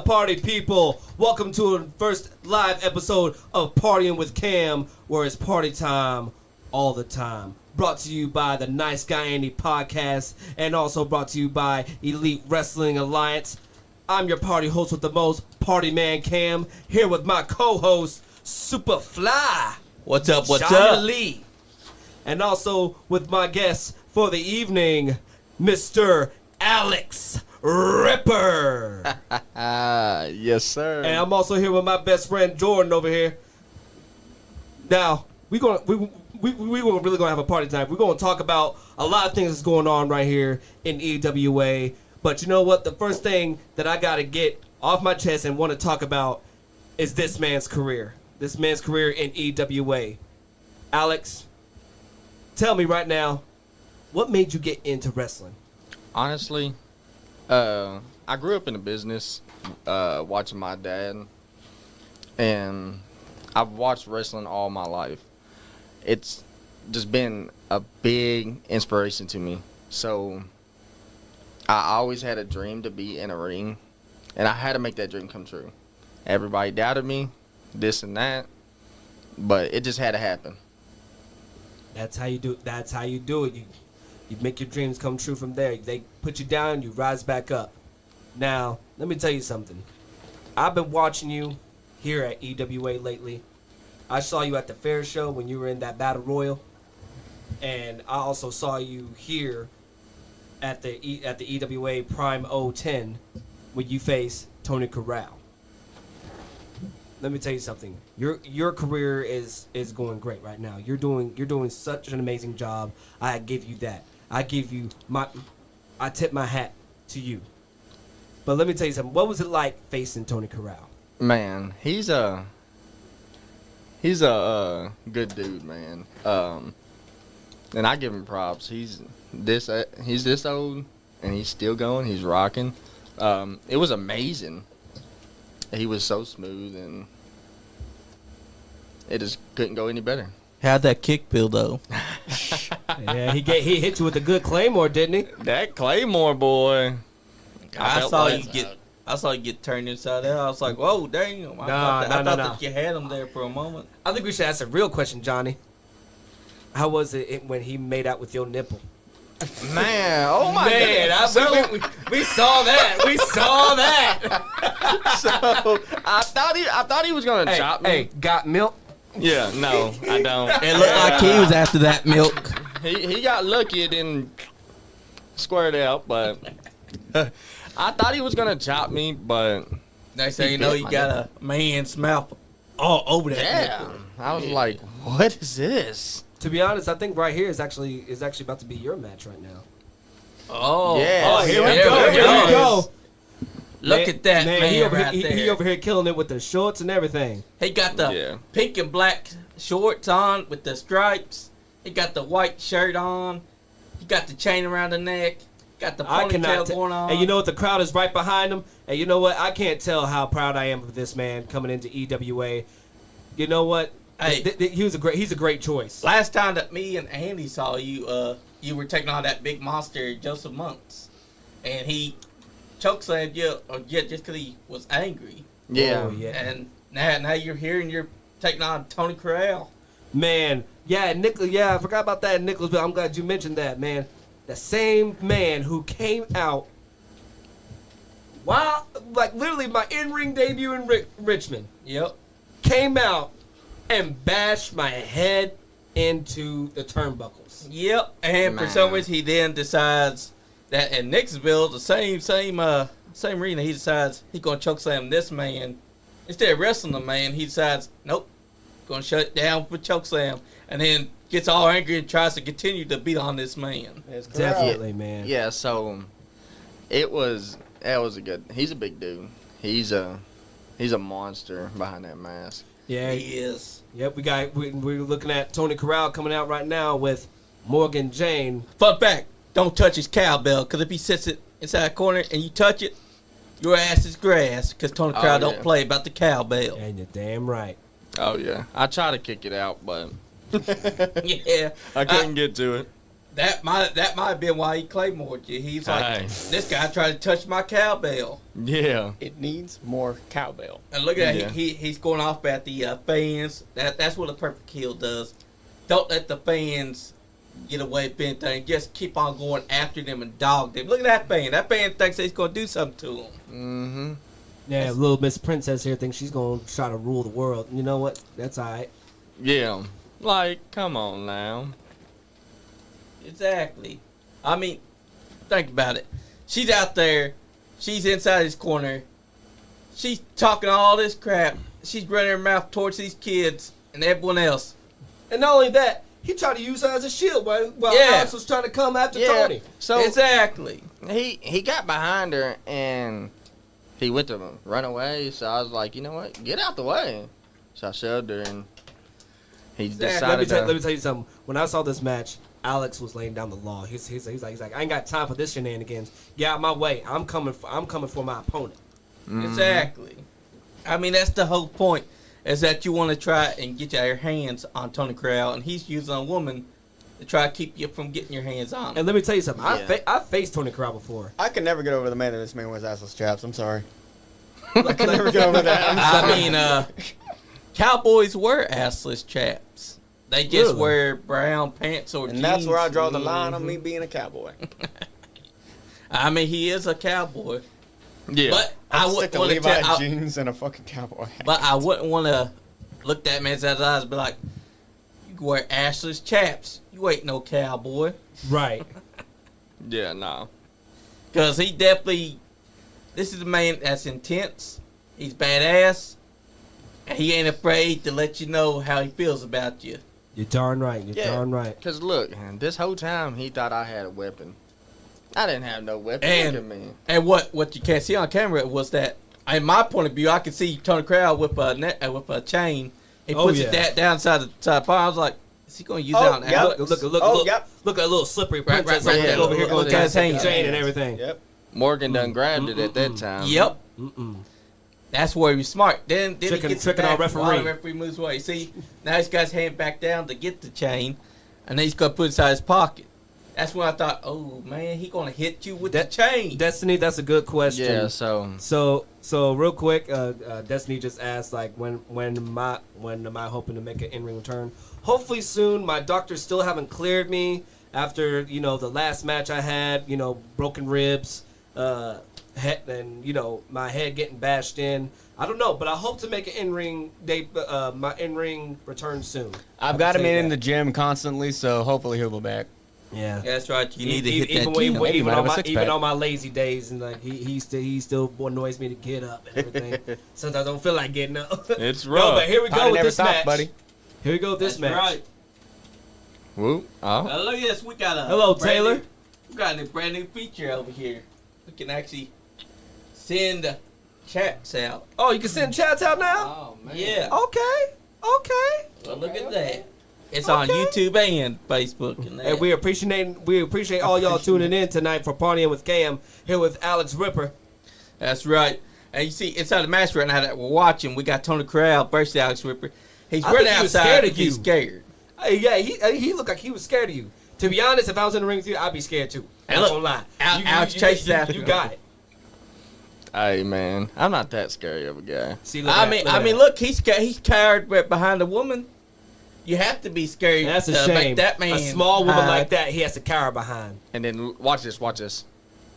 party people? Welcome to the first live episode of Partying with Cam, where it's party time all the time. Brought to you by the NiceGuyAndy podcast, and also brought to you by Elite Wrestling Alliance. I'm your party host with the most, Partyman Cam, here with my co-host, Superfly. What's up, Johnny Lee. And also with my guest for the evening, Mr. Alex Ripper. Yes, sir. And I'm also here with my best friend Jordan over here. Now, we really gonna have a party tonight. We're gonna talk about a lot of things that's going on right here in EWA. But you know what? The first thing that I gotta get off my chest and want to talk about is this man's career. This man's career in EWA. Alex, tell me right now, what made you get into wrestling? Honestly, I grew up in the business, watching my dad, and I've watched wrestling all my life. It's just been a big inspiration to me. So I always had a dream to be in a ring, and I had to make that dream come true. Everybody doubted me, this and that, but it just had to happen. That's how you do it. That's how you do it. You make your dreams come true from there. They put you down, you rise back up. Now, let me tell you something. I've been watching you here at EWA lately. I saw you at the fair show when you were in that Battle Royal. And I also saw you here at the EWA Prime 010 when you face Tony Corral. Let me tell you something. Your career is going great right now. You're doing such an amazing job. I give you that. I tip my hat to you. But let me tell you something. What was it like facing Tony Corral? Man, he's a good dude, man. And I give him props. He's this old and he's still going. He's rocking. It was amazing. He was so smooth, and it just couldn't go any better. How'd that kick feel, though? Yeah, he hit you with a good Claymore, didn't he? That Claymore boy. I saw you get turned inside out. I was like, whoa, dang. I thought that you had him there for a moment. I think we should ask a real question, Johnny. How was it when he made out with your nipple? Man, oh my God. We saw that. We saw that. So I thought he was gonna chop me. Hey, got milk? Yeah, no, I don't. It looked like he was after that milk. He got lucky, it didn't squirt out, but I thought he was gonna chop me, but Next thing you know, you got a man's mouth all over that. Yeah, nipple. I was like, what is this? To be honest, I think right here is actually about to be your match right now. Oh, yeah. Oh, here we go. Look at that man he there. over here killing it with the shorts and everything. He got the pink and black shorts on with the stripes. He got the white shirt on. He got the chain around the neck. Got the ponytail going on. And you know what? The crowd is right behind him. And you know what? I can't tell how proud I am of this man coming into EWA. You know what? Hey, he's a great choice. Last time that me and Andy saw you, you were taking on that big monster, Joseph Monks, and he chokeslammed you, just because he was angry. Yeah. Oh, yeah. And now you're here and you're taking on Tony Corral. Man, yeah, Nicholas. Yeah, I forgot about that, Nicholas. But I'm glad you mentioned that, man. The same man who came out while, like, literally my in-ring debut in Richmond. Yep. Came out and bashed my head into the turnbuckles. Yep. And for some reason, he then decides that in Nixonville, the same arena, he decides he's gonna chokeslam this man. Instead of wrestling the man, he decides, nope, gonna shut it down for chokeslam, and then gets all angry and tries to continue to beat on this man. Definitely, man. Yeah, so that was a good. He's a big dude. He's a monster behind that mask. Yeah, He is. Yep, we're looking at Tony Corral coming out right now with Morgan Jane. Fun fact, don't touch his cowbell, because if he sits it inside a corner and you touch it, your ass is grass, because Tony Corral don't play about the cowbell. And you're damn right. Oh, yeah. I tried to kick it out, but Yeah. I couldn't get to it. That might have been why he claymored you. He's like, Hey. this guy tried to touch my cowbell. Yeah. It needs more cowbell. And look at Yeah. that. He's going off at the fans. That's what a perfect heel does. Don't let the fans get away with anything. Just keep on going after them and dog them. Look at that fan. That fan thinks he's going to do something to him. Mm-hmm. Yeah, little Miss Princess here thinks she's gonna try to rule the world. You know what? That's alright. Yeah. Like, come on now. Exactly. I mean, think about it. She's out there. She's inside his corner. She's talking all this crap. She's running her mouth towards these kids and everyone else. And not only that, he tried to use her as a shield while Yeah. Alex was trying to come after Yeah. Tony. So Exactly. he got behind her and he went to run away. So I was like, you know what? Get out the way. So I shoved her and he Exactly. decided Let to. me tell you something. When I saw this match, Alex was laying down the law. He's like, I ain't got time for this shenanigans. Get out my way. I'm coming for my opponent. Exactly. I mean, that's the whole point, is that you want to try and get your hands on Tony Corral, and he's using a woman to try to keep you from getting your hands on him. And let me tell you something. Yeah. I faced Tony Corral before. I can never get over the man that this man wears assless chaps. I'm sorry. I can never get over that. I'm I sorry. mean, cowboys wear assless chaps. They just Really? wear brown pants or jeans. And that's where I draw the line on me being a cowboy. I mean, he is a cowboy. Yeah. But I I'd stick wouldn't to want to Levi tell. jeans and a fucking cowboy hat. But I wouldn't want to look that man's eyes and be like, "You can wear assless chaps. You ain't no cowboy." Right. Yeah, no. Because he definitely, this is a man that's intense. He's badass. And he ain't afraid to let you know how he feels about you. You're darn right. You're Yeah. darn right. Because look, man, this whole time he thought I had a weapon. I didn't have no weapon. And- Look at me. And what you can't see on camera was that, in my point of view, I could see Tony Corral with a chain. He Oh, puts yeah. it down side the bar. I was like, is he going to use Oh, that on yep. Alex? Look yep. at that little slippery Right, princess right, right. over here Look going at to his chain hands. and everything. Yep. Morgan done grabbed it at that time. Yep. Mm-mm. That's where he was smart. Then he Tricking- gets tricking it our back while referee. the referee moves away. See, now he's got his hand back down to get the chain, and then he's going to put it inside his pocket. That's when I thought, oh, man, he going to hit you with the chain. Destiny, that's a good question. Yeah, so So real quick, Destiny just asked like when am I hoping to make an in-ring return? Hopefully soon. My doctors still haven't cleared me after the last match I had. Broken ribs, head, and my head getting bashed in. I don't know, but I hope to make an in-ring my in-ring return soon. I've I got can him say in that. the gym constantly, so hopefully he'll be back. Yeah. Yeah, that's right. You need to hit even, that gym. Maybe even might on have a my six-pack. even on my lazy days, and like he still annoys me to get up and everything. Sometimes I don't feel like getting up. it's No, rough. but here we go Party with never this stops, match. buddy. Here we go with this That's match. right. Whoop. Oh. Look at this. We got a Hello, brand Taylor. new- we got a brand new feature over here. We can actually send chats out. Oh, you can send chats out now. Oh man. Yeah. Okay. Well, look at that. It's on Okay. YouTube and Facebook. And, And we appreciate all y'all tuning in tonight for Partying with Cam here with Alex Ripper. That's right. And you see, inside the match right now that we're watching, we got Tony Corral versus Alex Ripper. He's I running think he was outside. scared of He's you. scared. Yeah, he looked like he was scared of you. To be honest, if I was in the ring with you, I'd be scared too. Hey, I'm look, not gonna lie. Alex chases after You him. got it. Hey man, I'm not that scary of a guy. See, look I at- mean, look at that. look, he's scared. He's cowered right behind a woman. You have to be scared. That's a to shame. Make that man a small woman hide. like that, he has to cower behind. And then watch this.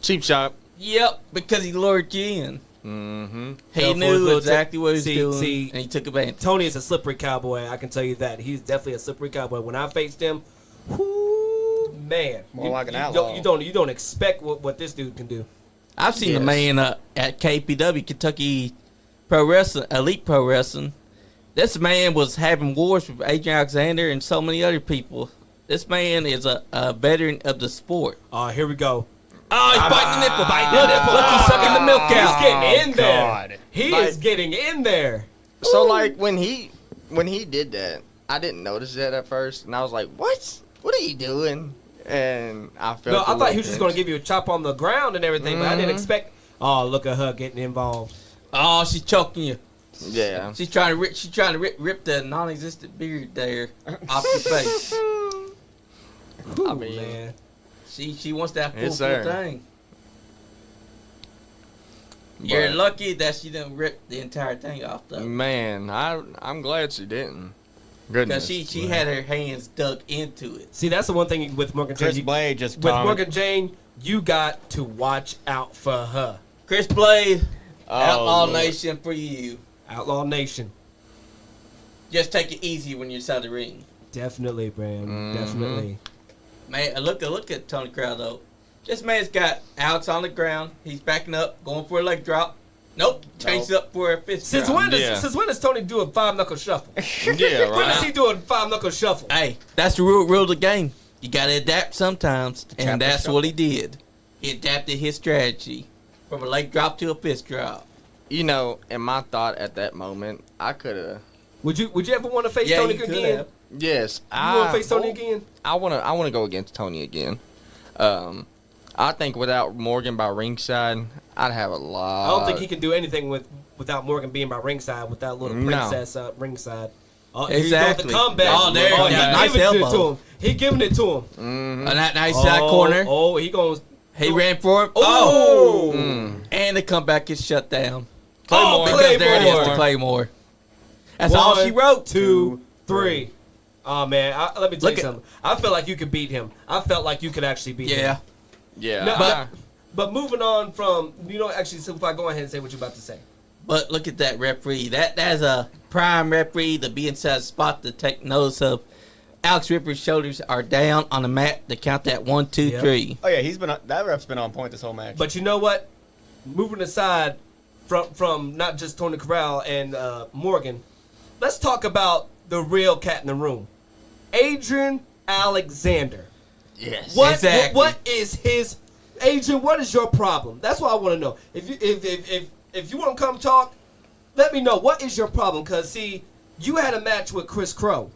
Cheap shot. Yep, because he lured you in. Mm-hmm. He So for his knew little exactly what he was see- doing, see- and he took advantage. Tony is a slippery cowboy. I can tell you that. He's definitely a slippery cowboy. When I faced him, whoo, man, More you, like an you outlaw. You don't expect what this dude can do. I've seen the Yes. man at KPW, Kentucky Pro Wrestling, Elite Pro Wrestling. This man was having wars with Adrian Alexander and so many other people. This man is a veteran of the sport. Oh, here we go. Oh, he's biting the nipple. Biting the nipple. Look, he's sucking the milk He's out. getting in there. God. He Like- is getting in there. So like when he did that, I didn't notice that at first, and I was like, "What? What are you doing?" And I felt. No, I a thought little he was just going to pinch. give you a chop on the ground and everything, but I didn't Mhm. expect. Oh, look at her getting involved. Oh, she's choking you. Yeah. She's trying to rip the non-existent beard there off your face. Ooh, I mean, man. She wants that full Yes, sir. thing. You're But- lucky that she didn't rip the entire thing off though. Man, I'm glad she didn't. Goodness. Because she had her hands dug into it. See, that's the one thing with Morgan Chris Jane. Blade just With commented- Morgan Jane, you got to watch out for her. Chris Blade, Oh, Outlaw Lord. Nation for you. Outlaw Nation. Just take it easy when you're inside the ring. Definitely, Bram. Mhm. Definitely. Man, look at Tony Crowd though. This man's got Alex on the ground. He's backing up, going for a leg drop. Nope, changes up for a fist Since drop. when does Tony do a 5-knuckle shuffle? Yeah, When does right. he do a 5-knuckle shuffle? Hey, that's the rule of the game. You gotta adapt sometimes, and Chapter that's shuffle. what he did. He adapted his strategy from a leg drop to a fist drop. You know, in my thought at that moment, I could have. Would you ever want to face Yeah, Tony you could again? have. Yes, You want to face Tony again? I wanna go against Tony again. I think without Morgan by ringside, I'd have a lot. I don't think he can do anything without Morgan being by ringside, with that little No. princess ringside. Oh, Exactly. The comeback. Oh, there, he yeah, nice giving it elbow. to him. He giving it to him. Mhm. On that nice side corner, Oh, he goes. he ran for it. Oh, And the comeback is shut down. Claymore. Because there it is, Claymore. the Claymore. That's all she wrote. 2, 3. Oh man, let me tell Look you at- something. I felt like you could beat him. I felt like you could actually beat him. Yeah. Yeah, No, I- but moving on from, actually, Superfly, go ahead and say what you're about to say. But look at that referee. That's a prime referee to be inside the spot to take notice of. Alex Ripper's shoulders are down on the mat to count that 1, 2, Yep. 3. Oh yeah, that ref's been on point this whole match. But you know what? Moving aside from not just Tony Corral and Morgan, let's talk about the real cat in the room, Adrian Alexander. Yes. What Exactly. what is his Adrian? What is your problem? That's what I want to know. If you want to come talk, let me know what is your problem. Cause see, you had a match with Chris Crow.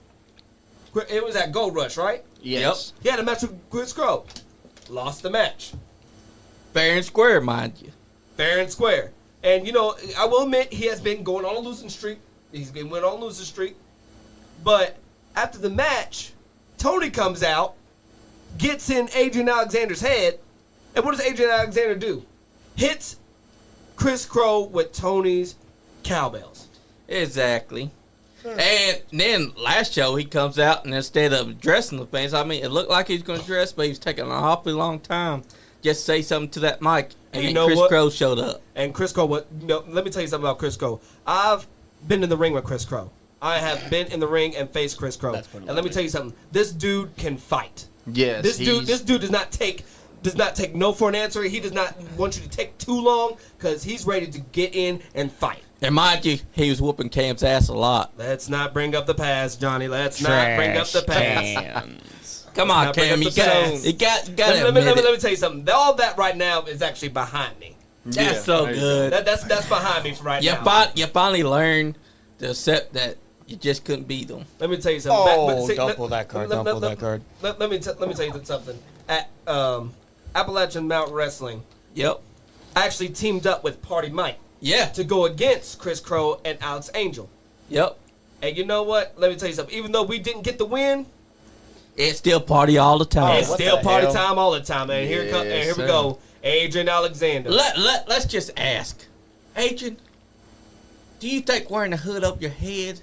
It was at Gold Rush, right? yes. He had a match with Chris Crow. Lost the match. Fair and square, mind you. Fair and square. And I will admit he has been going on a losing streak. He's been went on a losing streak. But after the match, Tony comes out, gets in Adrian Alexander's head, and what does Adrian Alexander do? Hits Chris Crow with Tony's cowbells. Exactly. And then last show he comes out and instead of addressing the fans, I mean it looked like he was going to address, but he was taking an awfully long time just to say something to that mic. And You then know Chris what? Crow showed up. And Chris Crow, let me tell you something about Chris Crow. I've been in the ring with Chris Crow. I have been in the ring and faced Chris Crow. That's pretty And let me lovely. tell you something. This dude can fight. Yes, This he's- dude does not take no for an answer. He does not want you to take too long because he's ready to get in and fight. And mind you, he was whooping Cam's ass a lot. Let's not bring up the past, Johnny. Let's not bring up the past. Cans. Come on, not bring Cam, up you the got past. you got Let to me, admit let it. me tell you something. All that right now is actually behind me. That's Yeah, so there you good. That's behind me for right You, now. you finally learned to accept that you just couldn't beat them. Let me tell you something. Oh, don't pull that card. Don't pull that card. Let me tell you something. At Appalachian Mountain Wrestling, Yep. I actually teamed up with Party Mike Yeah. to go against Chris Crow and Alex Angel. Yep. And you know what? Let me tell you something. Even though we didn't get the win, It's still party all the time. it's what still the party hell? time all the time. And here Yes, we sir. go. Adrian Alexander. Let's just ask, Adrian, do you think wearing a hood up your head is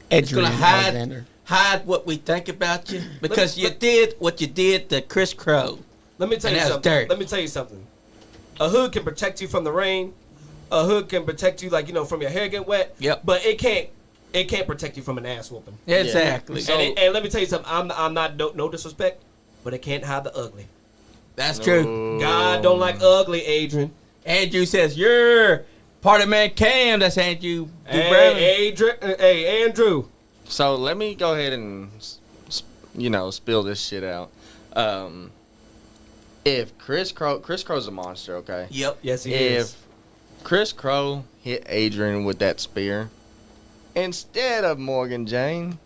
Adrian going to Alexander. hide what we think about you? Because you did what you did to Chris Crow. Let me tell And you that's something. dirty. Let me tell you something. A hood can protect you from the rain. A hood can protect you, from your hair getting wet. Yep. But it can't protect you from an ass whooping. Exactly. So- And let me tell you something. I'm not no disrespect, but it can't hide the ugly. That's true. God don't like ugly, Adrian. Andrew says, you're Partyman Cam. That's Andrew. Hey, Andrew. So let me go ahead and spill this shit out. If Chris Crow's a monster, okay? Yep. Yes, he If is. Chris Crow hit Adrian with that spear instead of Morgan Jane,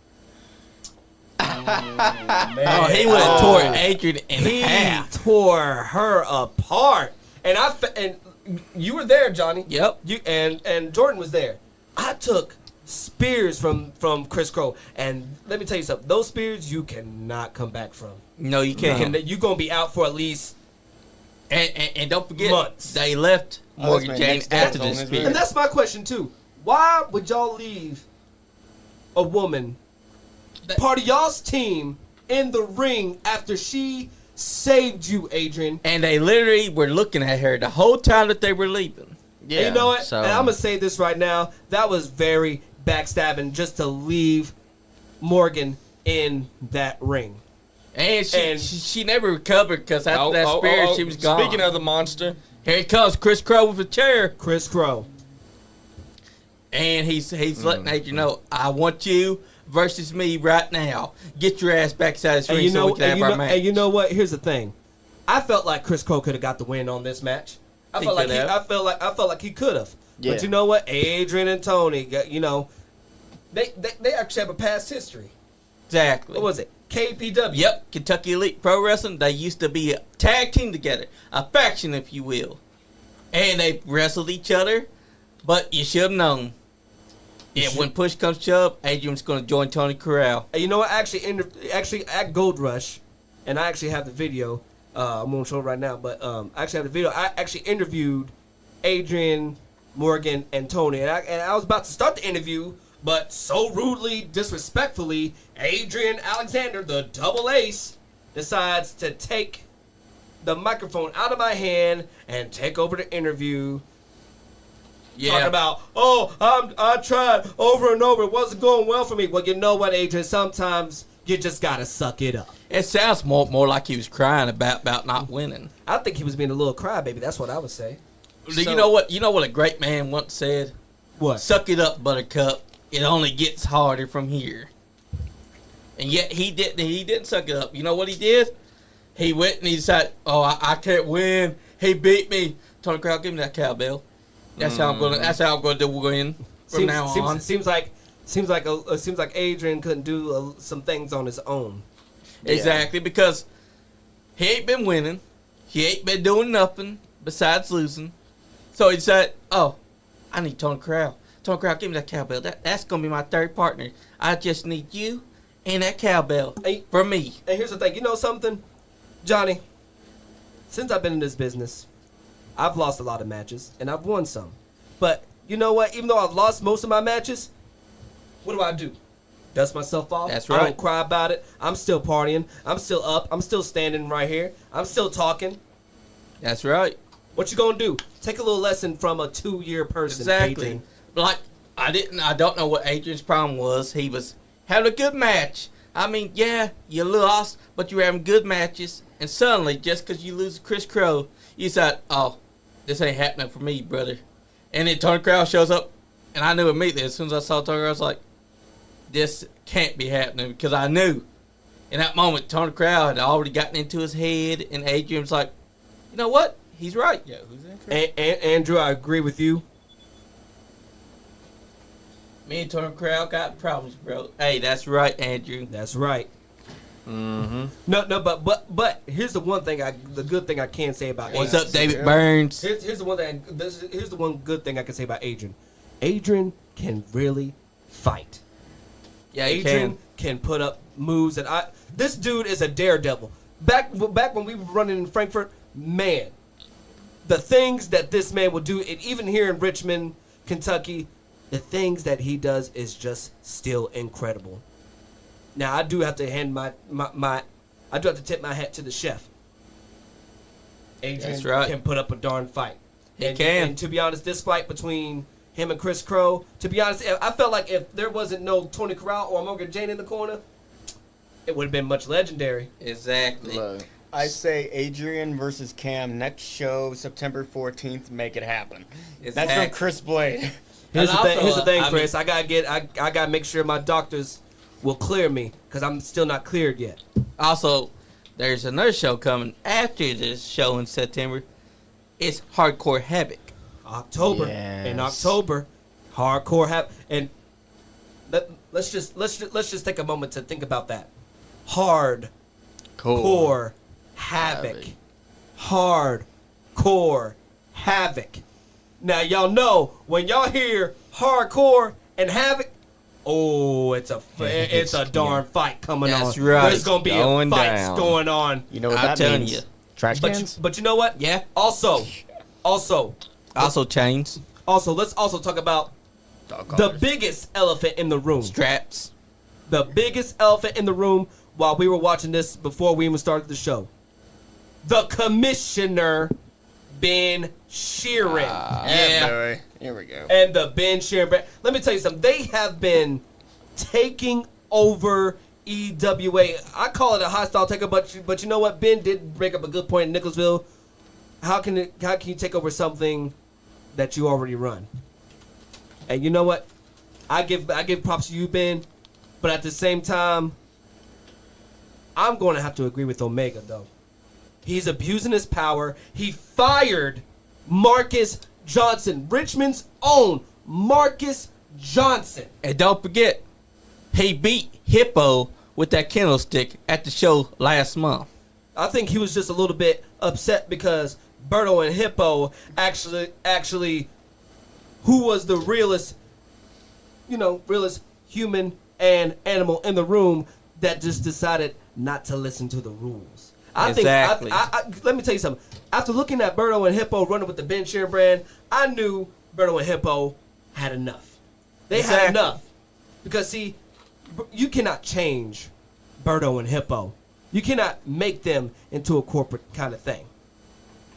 Oh, he would have tore Adrian in He half. tore her apart. And you were there, Johnny. Yep. You and Jordan was there. I took spears from Chris Crow, and let me tell you something. Those spears you cannot come back from. No, you can't. You're gonna be out for at least And don't forget, months. they left Morgan man, Jane next day after on this his spear. And that's my question too. Why would y'all leave a woman, part of y'all's team, in the ring after she saved you, Adrian? And they literally were looking at her the whole time that they were leaving. Yeah. And you know what? So, And I'm gonna say this right now. That was very backstabbing just to leave Morgan in that ring. And And- she never recovered because after that spear, she was gone. Speaking of the monster, Here he comes, Chris Crow with a chair. Chris Crow. And he's letting Adrian know, I want you versus me right now. Get your ass back inside this And ring you know, so we can have our match. and you know what? Here's the thing. I felt like Chris Crow could have got the win on this match. I He felt like could have. I felt like he could have. Yeah. But you know what? Adrian and Tony, you know, they actually have a past history. Exactly. What was it? KPW. Yep, Kentucky Elite Pro Wrestling. They used to be a tag team together, a faction, if you will. And they wrestled each other, but you should have known. Yeah, when push comes to shove, Adrian's going to join Tony Corral. And you know what? Actually, at Gold Rush, and I actually have the video. I'm gonna show it right now, but I actually have the video. I actually interviewed Adrian, Morgan, and Tony, and I was about to start the interview, but so rudely, disrespectfully, Adrian Alexander, the double ace, decides to take the microphone out of my hand and take over the interview. Talking about, I tried over and over, it wasn't going well for me. Well, you know what, Adrian? Sometimes you just gotta suck it up. It sounds more like he was crying about not winning. I think he was being a little crybaby. That's what I would say. You know what? You know what a great man once said? What? Suck it up, Buttercup. It only gets harder from here. And yet he didn't suck it up. You know what he did? He went and he decided, I can't win. He beat me. Tony Crowd, give me that cowbell. That's how I'm gonna do win from now on. Seems like Adrian couldn't do some things on his own. Exactly, because he ain't been winning. He ain't been doing nothing besides losing. So he decided, I need Tony Crowd. Tony Crowd, give me that cowbell. That's going to be my third partner. I just need you and that cowbell for me. And here's the thing. You know something, Johnny? Since I've been in this business, I've lost a lot of matches, and I've won some. But you know what? Even though I've lost most of my matches, what do? Dust myself off. That's I right. don't cry about it. I'm still partying. I'm still up. I'm still standing right here. I'm still talking. That's right. What you gonna do? Take a little lesson from a 2-year person. Exactly. Adrian. Like, I don't know what Adrian's problem was. He was having a good match. I mean, yeah, you lost, but you were having good matches. And suddenly, just because you lose to Chris Crow, you said, this ain't happening for me, brother. And then Tony Crow shows up, and I knew immediately, as soon as I saw Tony Crow, I was like, this can't be happening, because I knew. In that moment, Tony Crow had already gotten into his head, and Adrian was like, you know what? He's right. Yeah, who's that? Andrew, I agree with you. Me and Tony Crow got problems, bro. Hey, that's right, Andrew. That's right. mm-hmm. No, but here's the one thing the good thing I can say about What's Adrian. up, David Burns? Here's the one thing. Here's the one good thing I can say about Adrian. Adrian can really fight. Yeah, he Adrian can put up moves that this dude is a daredevil. Back when we were running in Frankfurt, man, the things that this man will do, and even here in Richmond, Kentucky, the things that he does is just still incredible. Now I do have to hand I do have to tip my hat to the chef. Adrian That's right. can put up a darn fight. He can. And to be honest, this fight between him and Chris Crow, to be honest, I felt like if there wasn't no Tony Corral or Morgan Jane in the corner, it would have been much legendary. Exactly. Look, I say Adrian versus Cam next show, September 14th. Make it happen. That's Exactly. from Chris Blade. Here's And the also, thing, I Chris. I gotta make sure my doctors will clear me because I'm still not cleared yet. Also, there's another show coming after this show in September. It's Hardcore Havoc. October. Yes. In October, hardcore and let's just take a moment to think about that. Hardcore havoc. Hardcore havoc. Now y'all know when y'all hear hardcore and havoc, Oh, it's a darn fight coming on. That's right. There's gonna be Going fights down. going on. You know what I'm that telling means? you. Trash cans? But you know what? Yeah. Also, Also chains, let's also talk about the biggest elephant in the room. straps. The biggest elephant in the room while we were watching this before we even started the show. The commissioner, Ben Sheeran. Yeah. boy. Here we go. And the Ben Sheeran brand. Let me tell you something. They have been taking over EWA. I call it a hostile takeover, but you know what? Ben did break up a good point in Nicholasville. How can you take over something that you already run? And you know what? I give props to you, Ben. But at the same time, I'm going to have to agree with Omega, though. He's abusing his power. He fired Marcus Johnson, Richmond's own Marcus Johnson. And don't forget, he beat Hippo with that candlestick at the show last month. I think he was just a little bit upset because Berto and Hippo actually, who was the realest human and animal in the room that just decided not to listen to the rules. Exactly. Let me tell you something. After looking at Berto and Hippo running with the Ben Sheeran brand, I knew Berto and Hippo had enough. They had enough. Because, see, you cannot change Berto and Hippo. You cannot make them into a corporate kind of thing.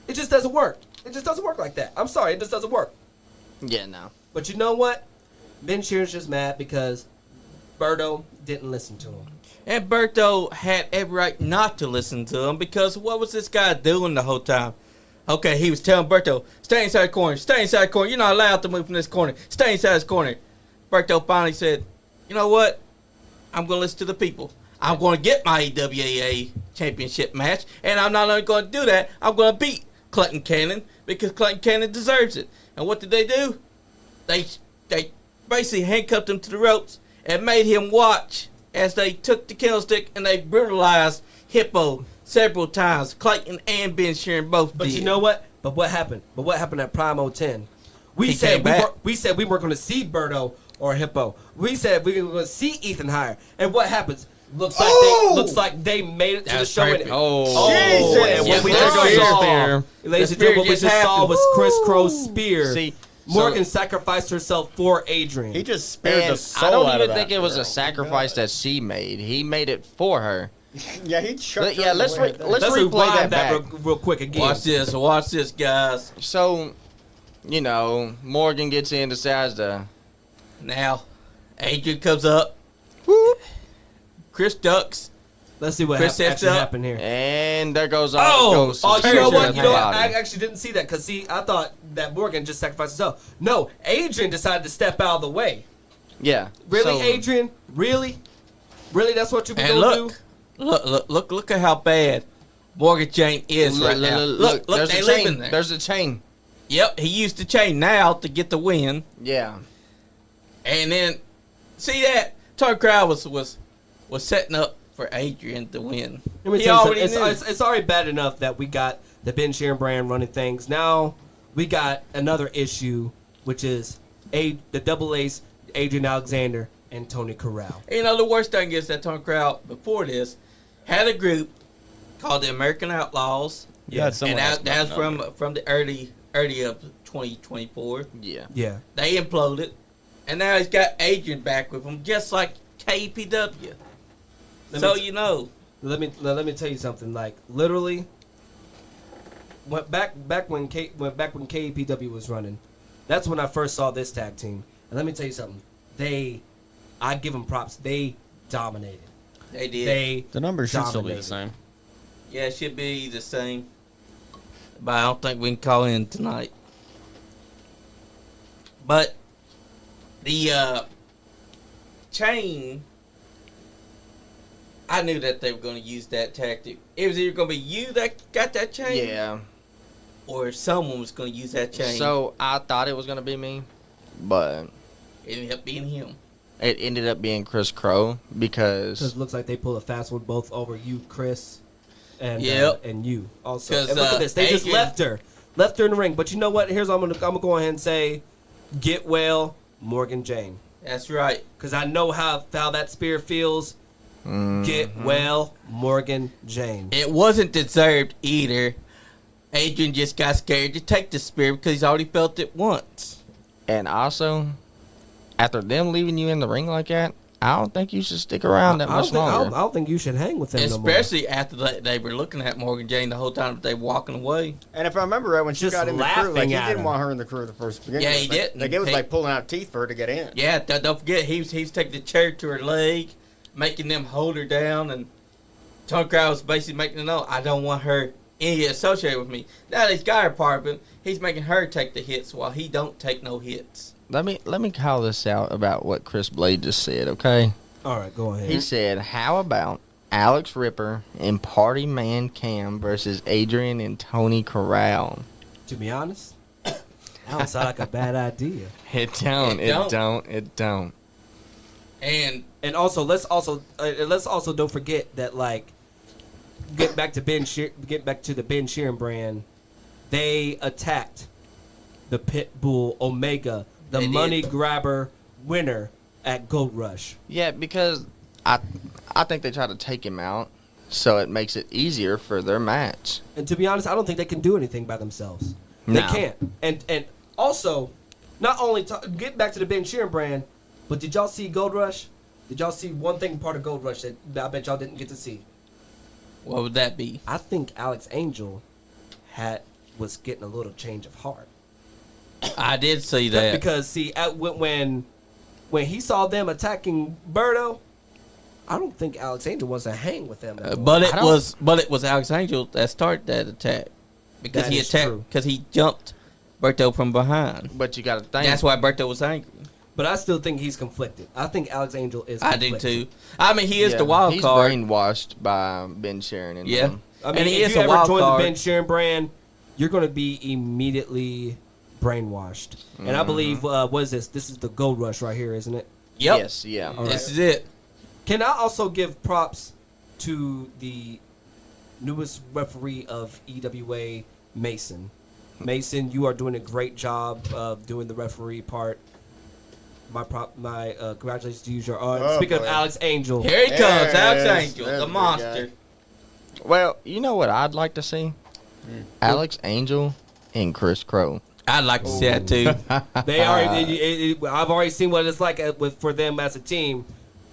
It just doesn't work. It just doesn't work like that. I'm sorry, it just doesn't work. Yeah, no. But you know what? Ben Sheeran's just mad because Berto didn't listen to him. And Berto had every right not to listen to him because what was this guy doing the whole time? Okay, he was telling Berto, stay inside the corner, stay inside the corner. You're not allowed to move from this corner. Stay inside this corner. Berto finally said, you know what? I'm going to listen to the people. I'm going to get my AWA championship match, and I'm not only going to do that, I'm going to beat Clinton Cannon because Clinton Cannon deserves it. And what did they do? They basically handcuffed him to the ropes and made him watch as they took the candlestick and they brutalized Hippo several times. Clayton and Ben Sheeran both did. But you know what? But what happened? at Prime 010? He came back. We said we weren't going to see Berto or Hippo. We said we were going to see Ethan Hire. And what happens? Looks like they made it to the That's show. perfect. And Yes, what we there just goes your saw, spear. ladies The and gentlemen, what we spear just just saw happened. was Chris Crow's spear. See, Morgan sacrificed herself for Adrian. He just spared the and soul I don't out even of think that it was girl. a sacrifice that she made. He made it for her. Yeah, he chucked her Let's away right there. let's replay rewind that back. real quick again. Watch this, guys. So, Morgan gets in, decides to. Now, Adrian comes up. Chris ducks. Let's see what Chris sets actually up. happened here. And there goes Oh! goes Oh, you know what? Body. I actually didn't see that because I thought that Morgan just sacrificed herself. No, Adrian decided to step out of the way. Yeah. Really, so, Adrian? Really? Really? That's what you were And gonna do? look at how bad Morgan Jane is right now. Look, there's they a live in chain. there. There's a chain. Yep, he used the chain now to get the win. Yeah. And then, see that? Tony Crowd was setting up for Adrian to win. Let me He tell you already something. knew. It's already bad enough that we got the Ben Sheeran brand running things. Now we got another issue, which is the double ace Adrian Alexander and Tony Corral. And the worst thing is that Tony Crowd, before this, had a group called the American Outlaws. Yeah, And that's from the early of 2024. Yeah. Yeah. They imploded. And now he's got Adrian back with him, just like KPW. Let So me- you know. Let me tell you something. Like literally, back when KPW was running, that's when I first saw this tag team. And let me tell you something. I give them props. They dominated. They did. They The numbers should still be the dominated. same. Yeah, it should be the same. But I don't think we can call in tonight. But the chain, I knew that they were going to use that tactic. It was either going to be you that got that chain, Yeah. or someone was going to use that chain. So I thought it was gonna be me, but it ended up being him. it ended up being Chris Crow because Because it looks like they pulled a fast one both over you, Chris, and Yep. and you also. 'Cause, And look at this. They just Adrian- left her in the ring. But you know what? Here's what I'm gonna go ahead and say, get well, Morgan Jane. That's right. Because I know how that spear feels. Get well, Morgan James. It wasn't deserved either. Adrian just got scared to take the spear because he's already felt it once. And also, after them leaving you in the ring like that, I don't think you should stick around that much longer. I don't think you should hang with him Especially after they were looking at Morgan Jane the whole time that they were walking away. And if I remember right, when she Just got in the crew, laughing like, he at didn't her. want her in the crew at the first beginning. Yeah, he didn't. Like, it was He- like pulling out teeth for her to get in. Yeah, don't forget, he was taking the chair to her leg, making them hold her down, and Tony Crowd was basically making them know, I don't want her any associated with me. Now that he's got her part, but he's making her take the hits while he don't take no hits. Let me call this out about what Chris Blade just said, okay? All right, go ahead. He said, how about Alex Ripper and Partyman Cam versus Adrian and Tony Corral? To be honest, that don't sound like a bad idea. It don't. It don't. And Also, let's also don't forget that, like, get back to the Ben Sheeran brand. They attacked the Pitbull Omega, the They did. money grabber winner at Gold Rush. Yeah, because I think they try to take him out, so it makes it easier for their match. And to be honest, I don't think they can do anything by themselves. No. They can't. And also, not only get back to the Ben Sheeran brand, but did y'all see Gold Rush? Did y'all see one thing part of Gold Rush that I bet y'all didn't get to see? what would that be? I think Alex Angel was getting a little change of heart. I did see that. Because see, when he saw them attacking Berto, I don't think Alex Angel wants to hang with them. anymore. But I don't- it was Alex Angel that started that attack because That he is attacked true. because he jumped Berto from behind. But you got to think. That's why Berto was angry. But I still think he's conflicted. I think Alex Angel is. I do conflicted. too. I mean, he is the wild he's card. brainwashed by Ben Sharon. And Yeah. them. I mean, And he if is you a ever wild join card. the Ben Sharon brand, you're going to be immediately brainwashed. And I believe, what is this? This is the Gold Rush right here, isn't it? Yep. Yes, yeah. All This right. is it. Can I also give props to the newest referee of EWA, Mason? Mason, you are doing a great job of doing the referee part. My congratulations to you. Oh, Speaking of boy. Alex Angel, Here he comes, Alex Yes, Angel, there's the the monster. Well, you know what I'd like to see? Alex Angel and Chris Crow. I'd like to see that too. they already. I've already seen what it's like for them as a team.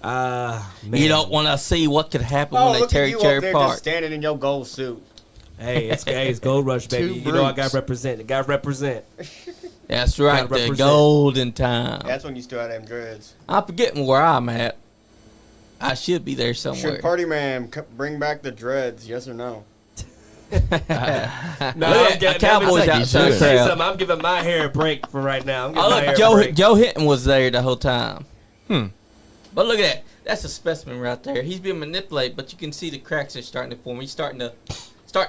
Man. You don't want to see what could happen Oh, when they look tear at you each up other there just apart. standing in your gold suit. Hey, it's Gold Rush, baby. Two You know I brutes. got to represent. I got to represent. That's right, Gotta the represent. golden time. That's when you still had them dreads. I'm forgetting where I'm at. I should be there somewhere. Should Party Man bring back the dreads? Yes or no? No, Look at a Cowboys think out he in should. the crowd. I'm giving my hair a break for right now. I'm giving Oh, my hair look, a break. Joe Hinton was there the whole time. Hmm. But look at that. That's a specimen right there. He's being manipulated, but you can see the cracks are starting to form. He's starting to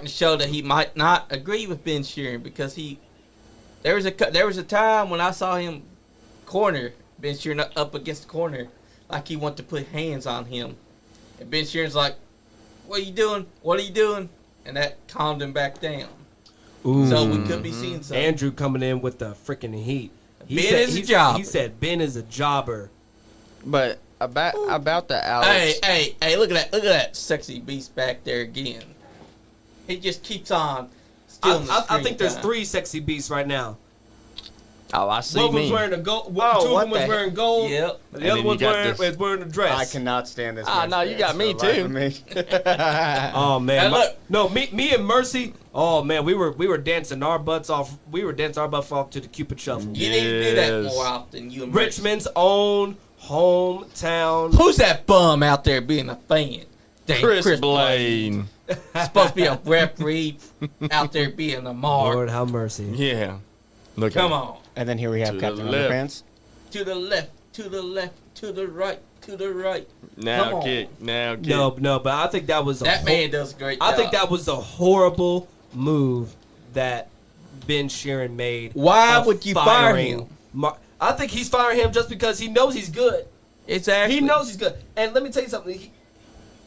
show that he might not agree with Ben Sheeran because there was a time when I saw him corner Ben Sheeran up against the corner like he wanted to put hands on him. And Ben Sheeran's like, "What are you doing? What are you doing?" And that calmed him back down. Ooh. So we could be seeing something. Andrew coming in with the freaking heat. Ben is a jobber. He said Ben is a jobber. But about the Alex. Hey, look at that sexy beast back there again. He just keeps on stealing the I screen think there's time. 3 sexy beasts right now. Oh, I see One was me. wearing a gold. Oh, Two of what them was the wearing gold. Yep. The And other then you one's got wearing, this- is wearing a dress. I cannot stand this. Ah, man's no, you pants got for me the life too. of me. Oh man, And look. no, me and Mercy. Oh man, we were dancing our butts off. We were dancing our butts off to the Cupid Shuffle. You need to do that Yes. more often. You and Richmond's own hometown. Who's that bum out there being a fan? Dang, Chris Blade. Supposed to be a referee out there being a mark. Lord have mercy. Yeah. Look Come at on. And then here we have To Captain the left. Underpants. To the left, to the left, to the right, to the right. Come Now on. kick. Now kick. No, but I think that was That man does a great job. I think that was a horrible move that Ben Sheeran made. Why of would you fire him? I think he's firing him just because he knows he's good. Exactly. He knows he's good. And let me tell you something.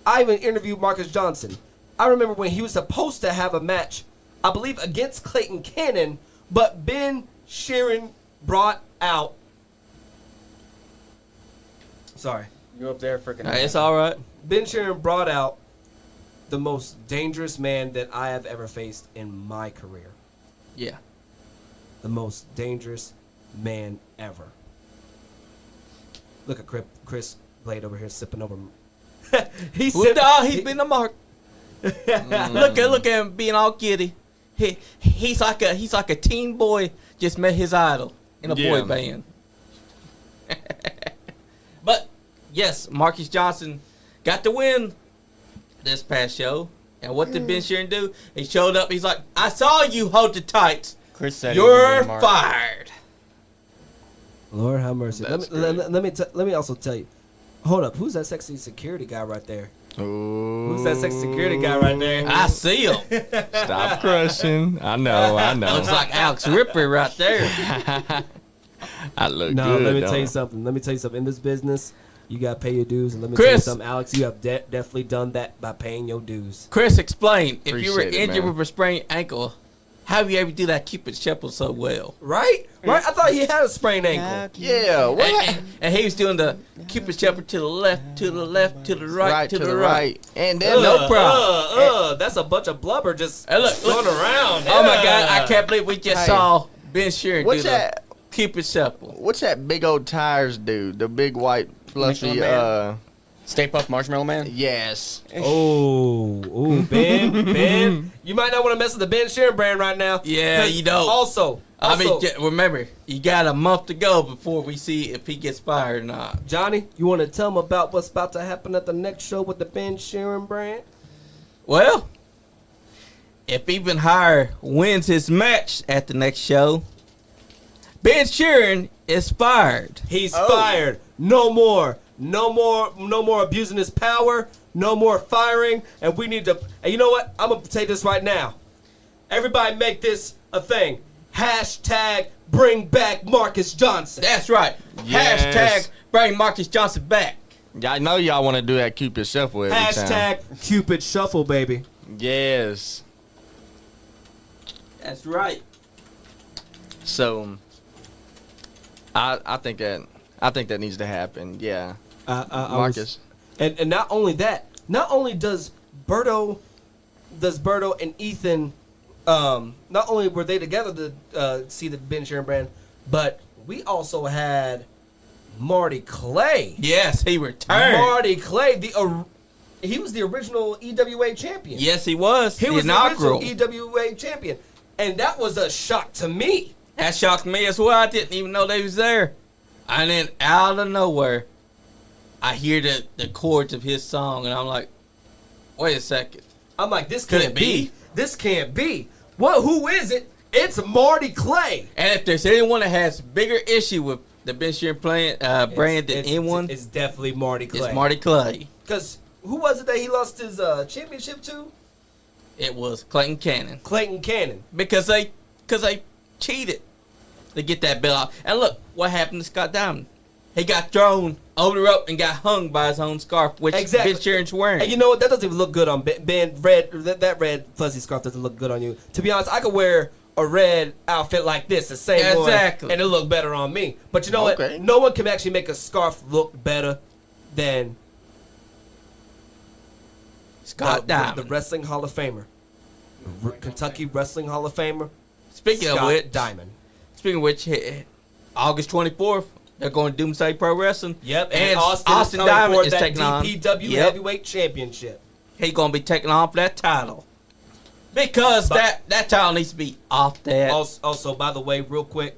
I even interviewed Marcus Johnson. I remember when he was supposed to have a match, I believe against Clayton Cannon, but Ben Sheeran brought out Sorry. You up there freaking? It's all right. Ben Sharon brought out the most dangerous man that I have ever faced in my career. Yeah. The most dangerous man ever. Look at Chris Blade over here sipping over. He's been the mark. Look at him being all giddy. He's like a teen boy just met his idol in a boy band. But yes, Marcus Johnson got the win this past show. And what did Ben Sharon do? He showed up. He's like, "I saw you hold the tights. Chris said You're fired." Lord have mercy. Let me also tell you. Hold up, who's that sexy security guy right there? Ooh. Who's that sexy security guy right there? I see him. Stop crushing. I know. Looks like Alex Ripley right there. I look No, good. let me don't tell you I? something. In this business, you gotta pay your dues, and let me tell you Chris. something, Alex. You have definitely done that by paying your dues. Chris, explain. If you were Appreciate it, injured man. with a sprained ankle, how you able to do that Cupid shuffle so well? Right? I thought he had a sprained ankle. Yeah. What? And he was doing the Cupid shuffle to the left, to the left, to the right, to the right. And then No problem. That's a bunch of blubber just Hey, look. going around. Oh my God! I can't believe we just Hey. saw Ben Sharon do what's the that? Cupid shuffle. What's that big old tires dude? The big white fluffy. Michelin Man? Stay Puft Marshmallow Man. Yes. Oh, Ben, you might not want to mess with the Ben Sharon brand right now. Yeah, 'Cause you don't. Also, Remember, you got a month to go before we see if he gets fired or not. Johnny, you want to tell him about what's about to happen at the next show with the Ben Sharon brand? Well, if Even Higher wins his match at the next show, Ben Sharon is fired. He's fired. No more abusing his power. No more firing. And we need to. And you know what? I'm gonna say this right now. Everybody, make this a thing. Hashtag bring back Marcus Johnson. That's right. Yes. Hashtag bring Marcus Johnson back. I know y'all want to do that Cupid shuffle every time. Hashtag Cupid Shuffle, baby. Yes. That's right. So, I think that needs to happen. Yeah. Marcus. And not only that, not only does Berto and Ethan, not only were they together to see the Ben Sharon brand, but we also had Marty Clay. Yes, he returned. Marty Clay, he was the original EWA champion. Yes, he was. He was the inaugural. original EWA champion. And that was a shock to me. That shocked me as well. I didn't even know they was there. And then out of nowhere, I hear the chords of his song, and I'm like, wait a second. I'm like, this Could can't it be? This can't be. What? Who is it? It's Marty Clay. And if there's anyone that has bigger issue with the Ben Sharon brand than anyone, It's definitely Marty Clay. it's Marty Clay. Because who was it that he lost his championship to? It was Clayton Cannon. Clayton Cannon. Because they cheated to get that belt off. And look what happened to Scott Downh. He got thrown over the rope and got hung by his own scarf, which Exactly. Ben Sharon's wearing. And you know what? That doesn't even look good on Ben. That red fuzzy scarf doesn't look good on you. To be honest, I could wear a red outfit like this, the same Exactly. one, and it'll look better on me. But you know Okay. what? No one can actually make a scarf look better than Scott Downh. the Wrestling Hall of Famer. Kentucky Wrestling Hall of Famer. Speaking Scott of which, Diamond. August 24th, they're going to Doomsday Pro Wrestling. Yep, And Austin Diamond for is that taking on. DPW Yep. Heavyweight Championship. He's going to be taking on for that title. Because that title needs to be off that. Also, by the way, real quick,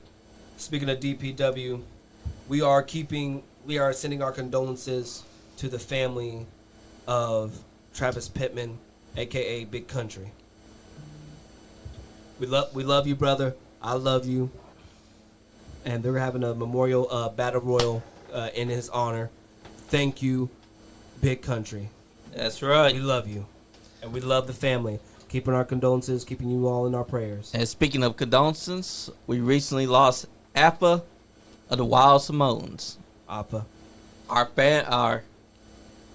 speaking of DPW, we are sending our condolences to the family of Travis Pittman, aka Big Country. We love you, brother. I love you. And they're having a memorial battle royal in his honor. Thank you, Big Country. That's right. We love you, and we love the family. Keeping our condolences, keeping you all in our prayers. And speaking of condolences, we recently lost Appa of the Wild Samoans. Appa. Our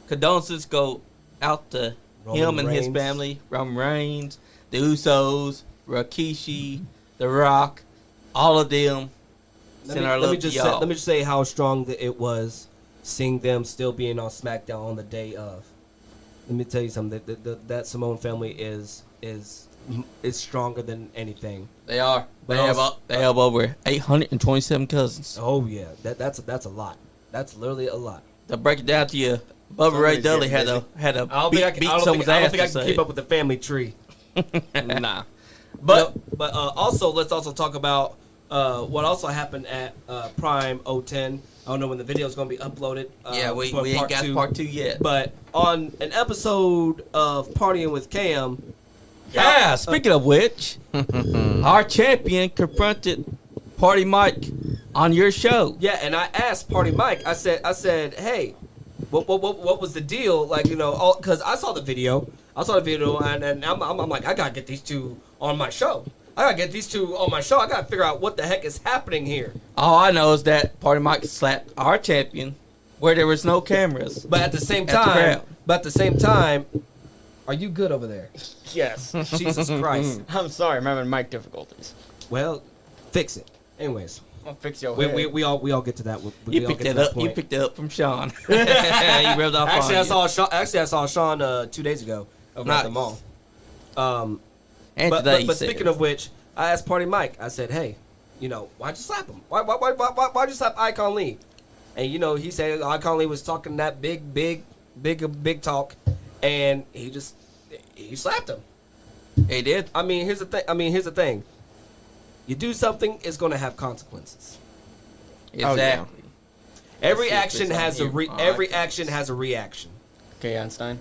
condolences go out to him and his Reigns. family, Roman Reigns, the Usos, Rikishi, The Rock, all of them. Send our Let love me to just y'all. say how strong it was seeing them still being on SmackDown on the day of. Let me tell you something. That Samoan family is stronger than anything. They are. But They have over 827 cousins. Oh yeah, that's a lot. That's literally a lot. To break it down to you, Bubba Ray Somebody's Dudley getting had a I don't beat, think I can, beat I don't someone's think, I don't ass think I to can say. keep up with the family tree. Nah. But also let's also talk about what also happened at Prime 010. I don't know when the video is going to be uploaded. Yeah, we for ain't part got two. part 2 yet. But on an episode of Partying with Cam, Yeah, speaking of which, our champion confronted Party Mike on your show. yeah, and I asked Party Mike. I said, hey, what was the deal? Like, you know, because I saw the video. And I'm like, I gotta get these two on my show. I gotta figure out what the heck is happening here. All I know is that Party Mike slapped our champion where there was no cameras. But at the same At the time, crowd. are you good over there? Yes. Jesus Christ. I'm sorry, I'm having mic difficulties. Well, fix it. Anyways, I'll fix your we head. all get to that. You picked it up. You picked it up from Sean. He rubbed off Actually, on I saw Sean 2 days ago over at the mall. And But today he said speaking of which, I asked Party Mike. I said, "Hey, you know, why'd you slap him? Why'd you slap Icon Lee?" And you know, he said Icon Lee was talking that big talk, and he slapped him. he did. I mean, here's the thing. You do something, it's gonna have consequences. Exactly. Every Let's see if action it's has on a here. every action has a reaction. Okay, Einstein.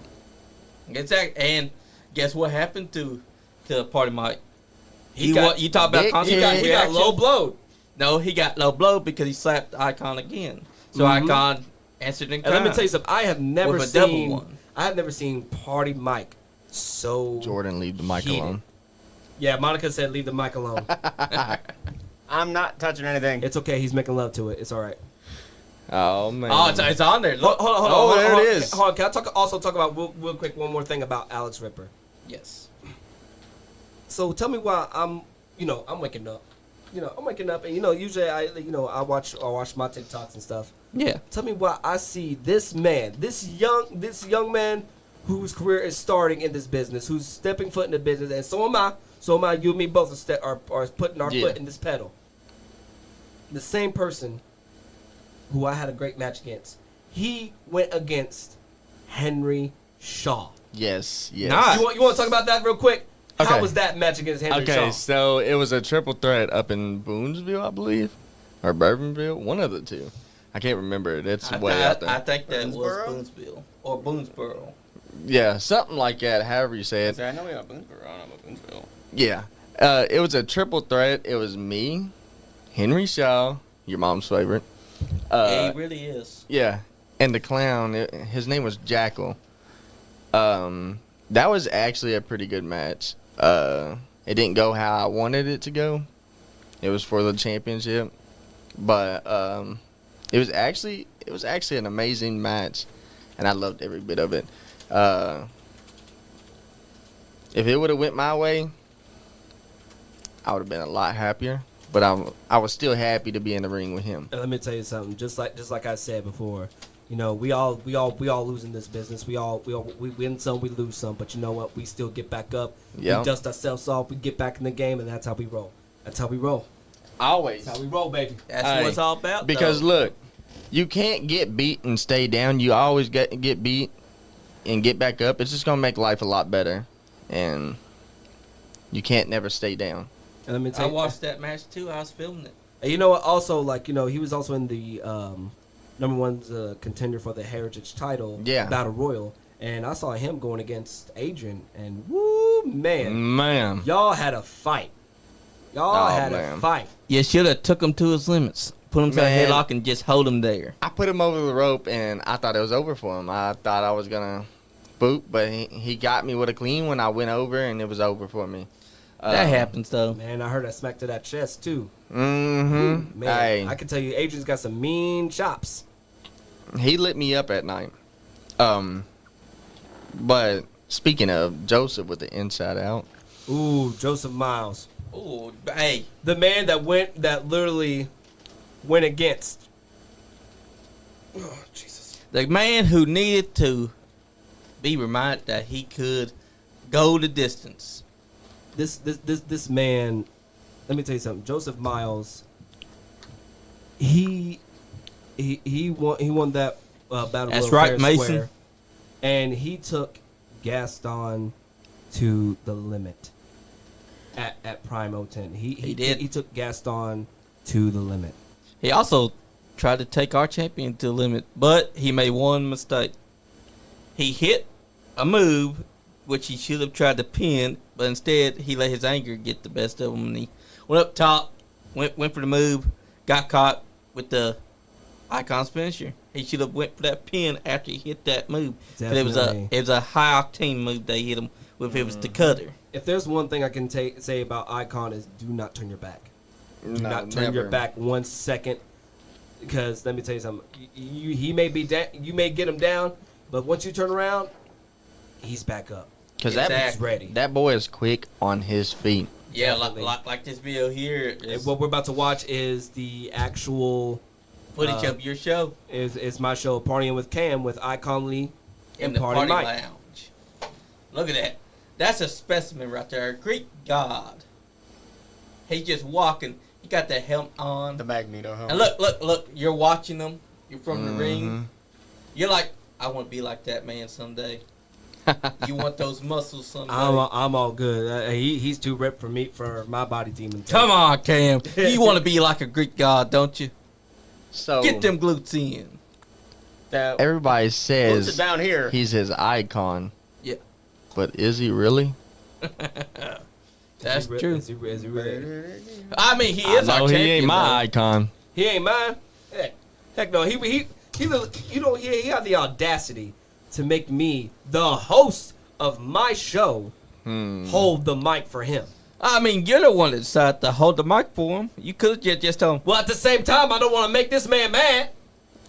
Exactly. And guess what happened to Party Mike? He got- You talk about Big- consequence He got reaction? low blowed. No, he got low blow because he slapped Icon again. So Mhm. Icon answered in And let me kind. tell you something. I have never With a double seen. one. I have never seen Party Mike so. Jordan, leave the mic Heated. alone. Yeah, Monica said leave the mic alone. I'm not touching anything. It's okay. He's making love to it. It's all right. Oh man. Oh, it's on there. Look. Hold on. Oh, there hold it on. is. Hold on. Can I also talk about real quick one more thing about Alex Ripper? Yes. So tell me why I'm waking up. I'm waking up, and usually I watch my TikToks and stuff. Yeah. Tell me why I see this young man whose career is starting in this business, who's stepping foot in the business, and so am I. You and me both are putting our Yeah. foot in this pedal. The same person who I had a great match against. He went against Henry Shaw. Yes. Yes. Nah. You want to talk about that real quick? How Okay. was that match against Henry Shaw? Okay, so it was a triple threat up in Boonsville, I believe, or Bourbonville, one of the two. I can't remember it. It's way out there. I think that Boonesboro? was Boonesville or Boonesboro. Yeah, something like that. However you say it. I know we got Boonesboro. I don't know about Boonesville. Yeah, it was a triple threat. It was me, Henry Shaw, your mom's favorite. Yeah, he really is. Yeah, and the clown. His name was Jackal. That was actually a pretty good match. It didn't go how I wanted it to go. It was for the championship, but it was actually an amazing match, and I loved every bit of it. If it would have went my way, I would have been a lot happier. But I was still happy to be in the ring with him. And let me tell you something. Just like I said before, we all lose in this business. We win some, we lose some. But you know what? We still get back up. Yeah. We dust ourselves off. We get back in the game, and that's how we roll. That's how we roll. Always. That's how we roll, baby. That's Hey, what it's all about. Because though. look, you can't get beat and stay down. You always get beat and get back up. It's just gonna make life a lot better, and you can't never stay down. And let me tell I you, watched that match too. I was filming it. And you know what? Also, he was also in the number one contender for the Heritage title, Yeah. Battle Royal, and I saw him going against Adrian, and woo man, Man, y'all had a fight. Y'all had a man. fight. You should have took him to his limits. Put him to a Man. headlock and just hold him there. I put him over the rope, and I thought it was over for him. I thought I was gonna boot, but he got me with a clean when I went over, and it was over for me. That happens though. Man, I heard that smack to that chest too. Mm-hmm. Man, Hey, I can tell you, Adrian's got some mean chops. he lit me up at night. But speaking of Joseph with the inside out, Ooh, Joseph Miles, Oh, hey, the man that literally went against Oh, Jesus. The man who needed to be reminded that he could go the distance. This man, let me tell you something. Joseph Miles, he won that battle. That's royal right, fair Mason. square, and he took Gaston to the limit at Prime 010. He did. He took Gaston to the limit. He also tried to take our champion to the limit, but he made one mistake. He hit a move which he should have tried to pin, but instead he let his anger get the best of him, and he went up top, went for the move, got caught with the Icon's finisher. He should have went for that pin after he hit that move. But it was a high octane move they hit him with. It was the cutter. If there's one thing I can say about Icon is do not turn your back. Do No, not turn your never. back 1 second, because let me tell you something. He may be you may get him down, but once you turn around, he's back up. Because He's ready. that boy is quick on his feet. Yeah, Definitely. like this video here And is what we're about to watch is the actual footage of your show is my show, Partying with Cam, with Icon Lee in and the Party party Mike. lounge. Look at that. That's a specimen right there. Greek God. He's just walking. He got that helmet on. The Magneto helmet. And look. You're watching them. You're from the Mhm. ring. You're like, I want to be like that man someday. You want those muscles someday. I'm all good. He's too ripped for my body demon. Come on, Cam. You want to be like a Greek God, don't you? So Get them glutes in. everybody Puts says it down here. he's his icon. Yeah. But is he really? That's true. Is he really? I mean, he is our No, champion. he ain't my though. icon. He ain't mine. Heck no. He had the audacity to make me the host of my show hold the mic for him. I mean, you're the one that decided to hold the mic for him. You could have just told him. Well, at the same time, I don't want to make this man mad.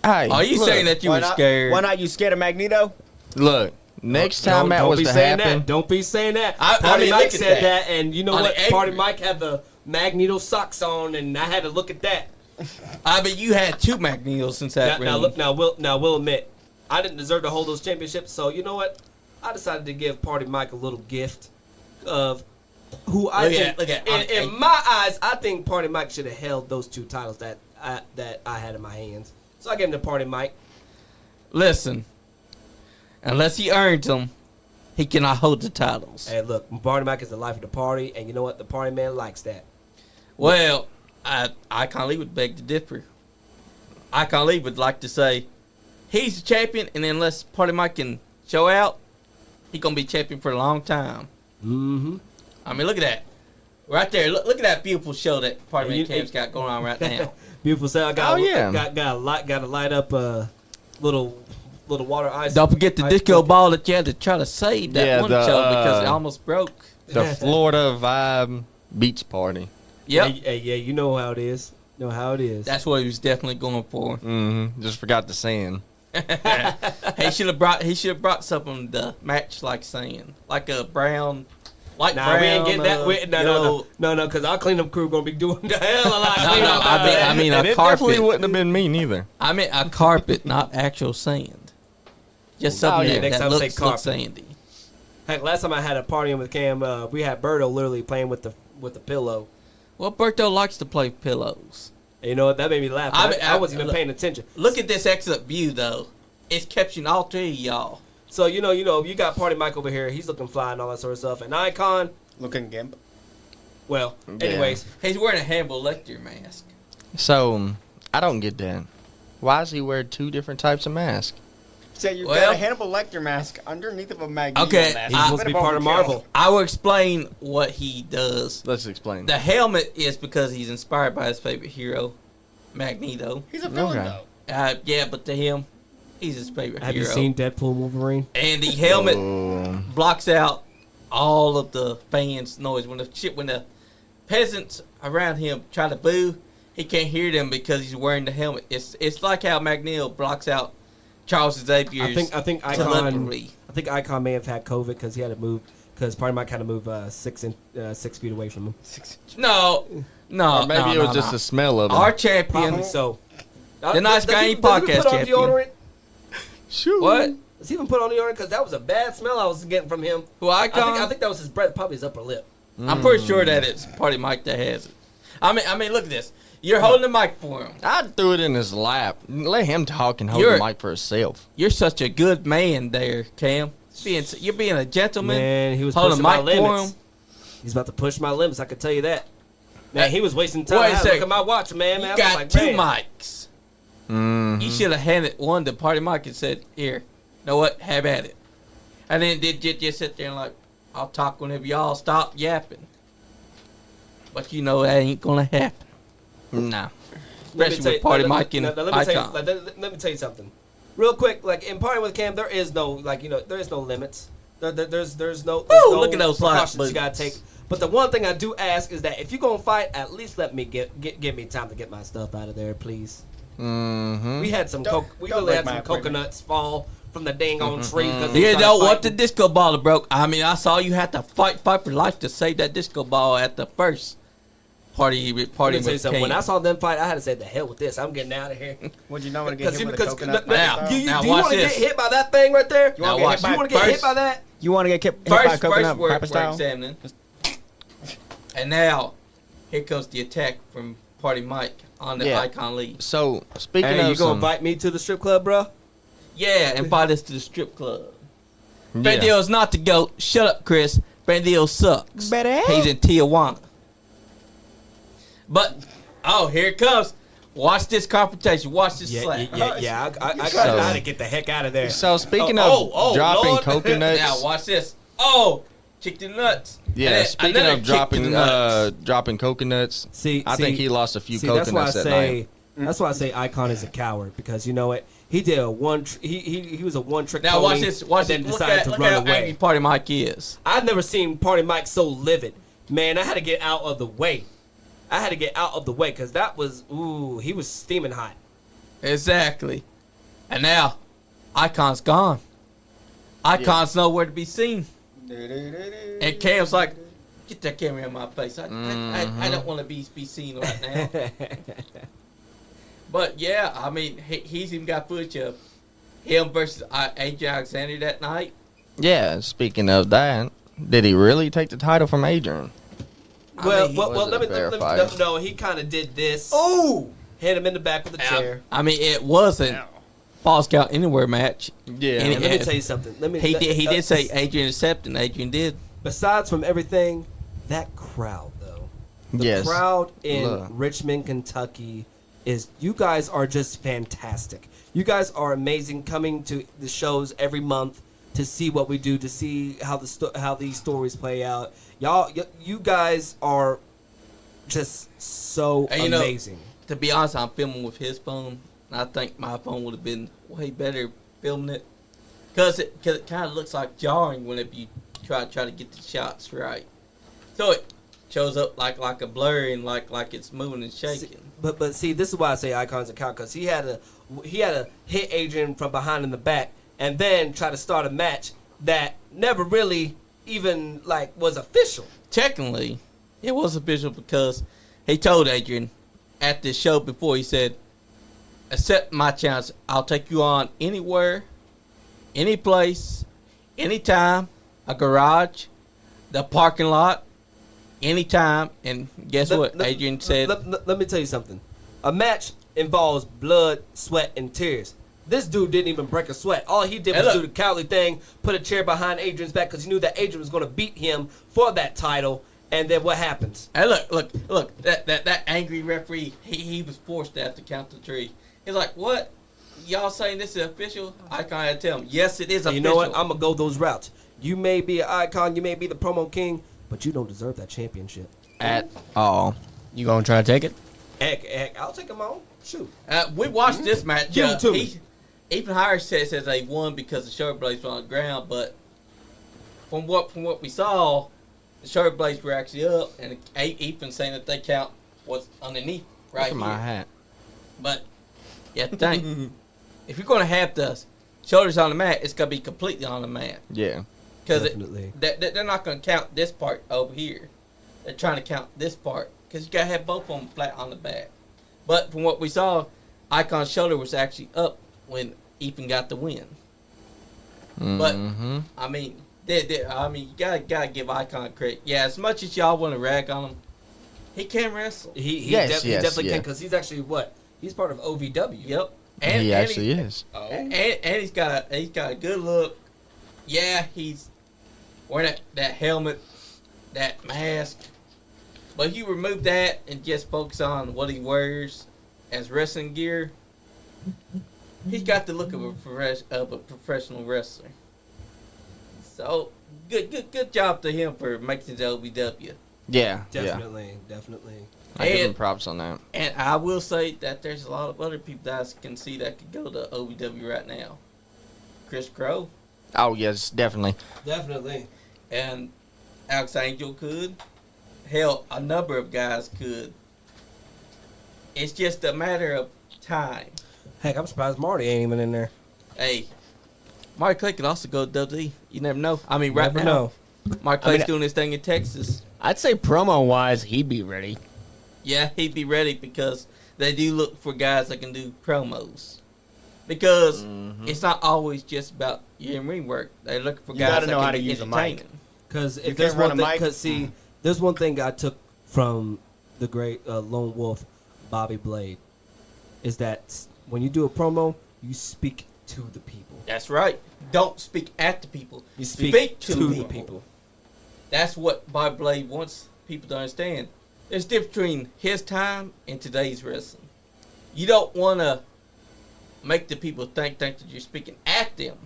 Hey, Are you look, saying that you were scared? Why not? You scared of Magneto? Look, next time that was be to saying happen, that. Don't be saying that. I Party mean, Mike look at said that. that, and you know On what? the Party apron. Mike had the Magneto socks on, and I had to look at that. I mean, you had two Magnetos since that ring. We'll admit, I didn't deserve to hold those championships. So you know what? I decided to give Party Mike a little gift of who I think. In my eyes, I think Party Mike should have held those two titles that I had in my hands. So I gave him to Party Mike. Listen, unless he earned them, he cannot hold the titles. Hey, look, Party Mike is the life of the party, and you know what? The party man likes that. Well, Icon Lee would beg to differ. Icon Lee would like to say he's the champion, and unless Party Mike can show out, he's going to be champion for a long time. Mm-hmm. I mean, look at that. Right there. Look at that beautiful show that Partyman You- Cam's got going on right now. Beautiful sound. Got to light up a little water ice. Don't forget the ice disco bucket. ball that you had to try to save that Yeah, one the, show because it almost broke. the Florida Vibe Beach Party. Yep. Hey, yeah, you know how it is. You know how it is. That's what he was definitely going for. Just forgot the sand. He should have brought something to match like sand, like a brown, light Nah, brown. we ain't getting that. No, because our cleanup crew gonna be doing the hell of a lot of cleanup. I mean And a it definitely carpet. wouldn't have been me neither. I mean a carpet, not actual sand. Just something yeah, next that time say looks carpet. sandy. Heck, last time I had a party with Cam, we had Birdo literally playing with the pillow. Well, Berto likes to play pillows. And you know what? That made me laugh. I wasn't even paying attention. Look at this excellent view, though. It's capturing all three of y'all. So you know, you got Party Mike over here. He's looking fly and all that sort of stuff. And Icon, Looking gimp. well, Yeah. anyways, He's wearing a Hannibal Lecter mask. So, I don't get that. Why does he wear two different types of masks? So you've Well- got a Hannibal Lecter mask underneath of a Magneto Okay, mask. he's supposed to be part of Marvel. I will explain what he does. Let's explain. The helmet is because he's inspired by his favorite hero, Magneto. He's a villain, Okay. though. Yeah, but to him, he's his favorite have hero. you seen Deadpool and Wolverine? And the helmet Oh. blocks out all of the fans' noise. When the peasants around him try to boo, he can't hear them because he's wearing the helmet. It's like how Magneto blocks out Charles Xavier's I think Icon. telepathy. I think Icon may have had COVID because he had to move. Because Party Mike had to move 6 feet away from him. No, Or maybe it was no. just the smell of it. Our champion. Probably so. The Nice Guy Andy Does he podcast put on champion. deodorant? Shoot. What? Does he even put on deodorant? Because that was a bad smell I was getting from him. Who, Icon? I think that was his breath, probably his upper lip. I'm pretty sure that it's Party Mike that has it. I mean, look at this. You're holding the mic for him. I threw it in his lap. Let him talk and hold You're- the mic for himself. You're such a good man there, Cam. You're being a gentleman. Man, he was holding pushing the my mic for limits. him. He's about to push my limits. I can tell you that. Man, he was wasting Wait time. a I had to second. look at my watch, man. You I was got like, 2 man. mics. You should have handed one to Party Mike and said, "Here, you know what? Have at it." And then did just sit there and like, "I'll talk whenever y'all stop yapping." But you know that ain't gonna happen. Nah. Especially with Party Mike and let me tell you, Icon. let me tell you something, real quick. Like in Party with Cam, there is no there is no limits. There's no look at those precautions light you gotta take. But the one thing I do ask is that if you're gonna fight, at least let me give me time to get my stuff out of there, please. Mm-hmm. We had some Don't really break had my some equipment. coconuts fall from the dang on tree. You know what? The disco ball broke. I mean, I saw you had to fight for life to save that disco ball at the first party. Let me Party tell you with something. When I Cam. saw them fight, I had to say, "The hell with this! I'm getting out of here." Would you not want to get hit with a Because coconut? Now, style? do you now want watch to get this. hit by that thing right there? You wanna Now get watch. hit by- You want to get hit First- by that? You want to get hit by a First coconut we're Piper style? examining. And now, here comes the attack from Party Mike on the Yeah. Icon League. So, speaking Hey, of you gonna some, invite me to the strip club, bro? Yeah, invite us to the strip club. yeah. Bandio's not the GOAT. Shut up, Chris. Bandio sucks. Better. He's in Tijuana. But, oh, here it comes. Watch this confrontation. Watch this slap. yeah. I So- gotta get the heck out of there. So speaking Oh, of oh, dropping Lord. coconuts, Now, watch this. Oh, kick the nuts. yeah. And then Speaking another of kick to dropping the nuts. dropping coconuts, I think he lost a few that's why I coconuts that say night. that's why I say Icon is a coward, because you know what, he did a he was a one trick Now, pony watch this. Watch and this. then Look decided at to how run angry away. Party Mike is. I've never seen Party Mike so livid. Man, I had to get out of the way. I had to get out of the way because that was he was steaming hot. Exactly. And now, Icon's gone. Icon's nowhere to be seen. And Cam's like, get that camera in my face. I don't want to be seen right now. But yeah, I mean, he's even got footage of him versus AJ Alexander that night. Yeah. Speaking of that, did he really take the title from Adrian? Well, he let me verified. no, he kind of did this. Oh! Hit him in the back with a chair. I mean, it wasn't Falls Count Anywhere match. Yeah. And And let me tell you something. He did say Adrian accepted, and Adrian did. Besides from everything, that crowd though. The Yes. crowd in Look. Richmond, Kentucky you guys are just fantastic. You guys are amazing, coming to the shows every month to see what we do, to see how how these stories play out. You guys are just so And you know, amazing. To be honest, I'm filming with his phone. And I think my phone would have been way better filming it. Because it kind of looks like jarring whenever you try to get the shots right. So it shows up like a blur and like it's moving and shaking. But see, this is why I say Icon's a coward, because he had to hit Adrian from behind in the back and then try to start a match that never really even was official. Technically, it was official because he told Adrian at the show before, he said, accept my challenge. I'll take you on anywhere, any place, anytime, a garage, the parking lot, anytime. And guess what? Adrian said, Let me tell you something. A match involves blood, sweat, and tears. This dude didn't even break a sweat. All he did Hey, was look. do the cowardly thing, put a chair behind Adrian's back because he knew that Adrian was going to beat him for that title. And then what happens? hey, look, that angry referee, he was forced to have to count the tree. He's like, what? Y'all saying this is official? Icon had to tell him, yes, it is And official. you know what? I'm going to go those routes. You may be an icon, you may be the promo king, but you don't deserve that championship. At all. You gonna try to take it? Heck, I'll take him on. Shoot. We watched this match. Give it to me. Even Higher says they won because the shoulder blades were on the ground, but from what we saw, the shoulder blades were actually up, and Ethan saying that they count what's underneath right Look at here. my hat. But yeah, think if you're gonna have the shoulders on the mat, it's gonna be completely on the mat Yeah. because Definitely. they're not gonna count this part over here. They're trying to count this part because you gotta have both of them flat on the back. But from what we saw, Icon's shoulder was actually up when Ethan got the win. But I mean, you gotta give Icon credit. Yeah, as much as y'all want to rag on him, he can wrestle. He definitely can, because he's actually what? He's part of OVW. Yep. He actually is. Oh. And he's got a good look. Yeah, he's wearing that helmet, that mask. But if you remove that and just focus on what he wears as wrestling gear, he's got the look of a professional wrestler. So good job to him for making it to OVW. Yeah. Definitely. I give him props on that. And I will say that there's a lot of other people that I can see that could go to OVW right now. Chris Crow. Oh, yes, definitely. And Alex Angel could. Hell, a number of guys could. It's just a matter of time. Heck, I'm surprised Marty ain't even in there. Hey, Mark Clay could also go to WWE. You never know. I mean, right Never now, know. Mark Clay's doing his thing in Texas. I'd say promo-wise, he'd be ready. Yeah, he'd be ready because they do look for guys that can do promos. Because it's not always just about your in-ring work. They're looking for You guys gotta that know can how to be use a mic. entertaining. Because You if there's can't run one a thing, mic. because see, there's one thing I took from the great Lone Wolf, Bobby Blade, is that when you do a promo, you speak to the people. That's right. Don't speak at the people. You speak to the people. That's what Bobby Blade wants people to understand. There's a difference between his time and today's wrestling. You don't want to make the people think that you're speaking at them.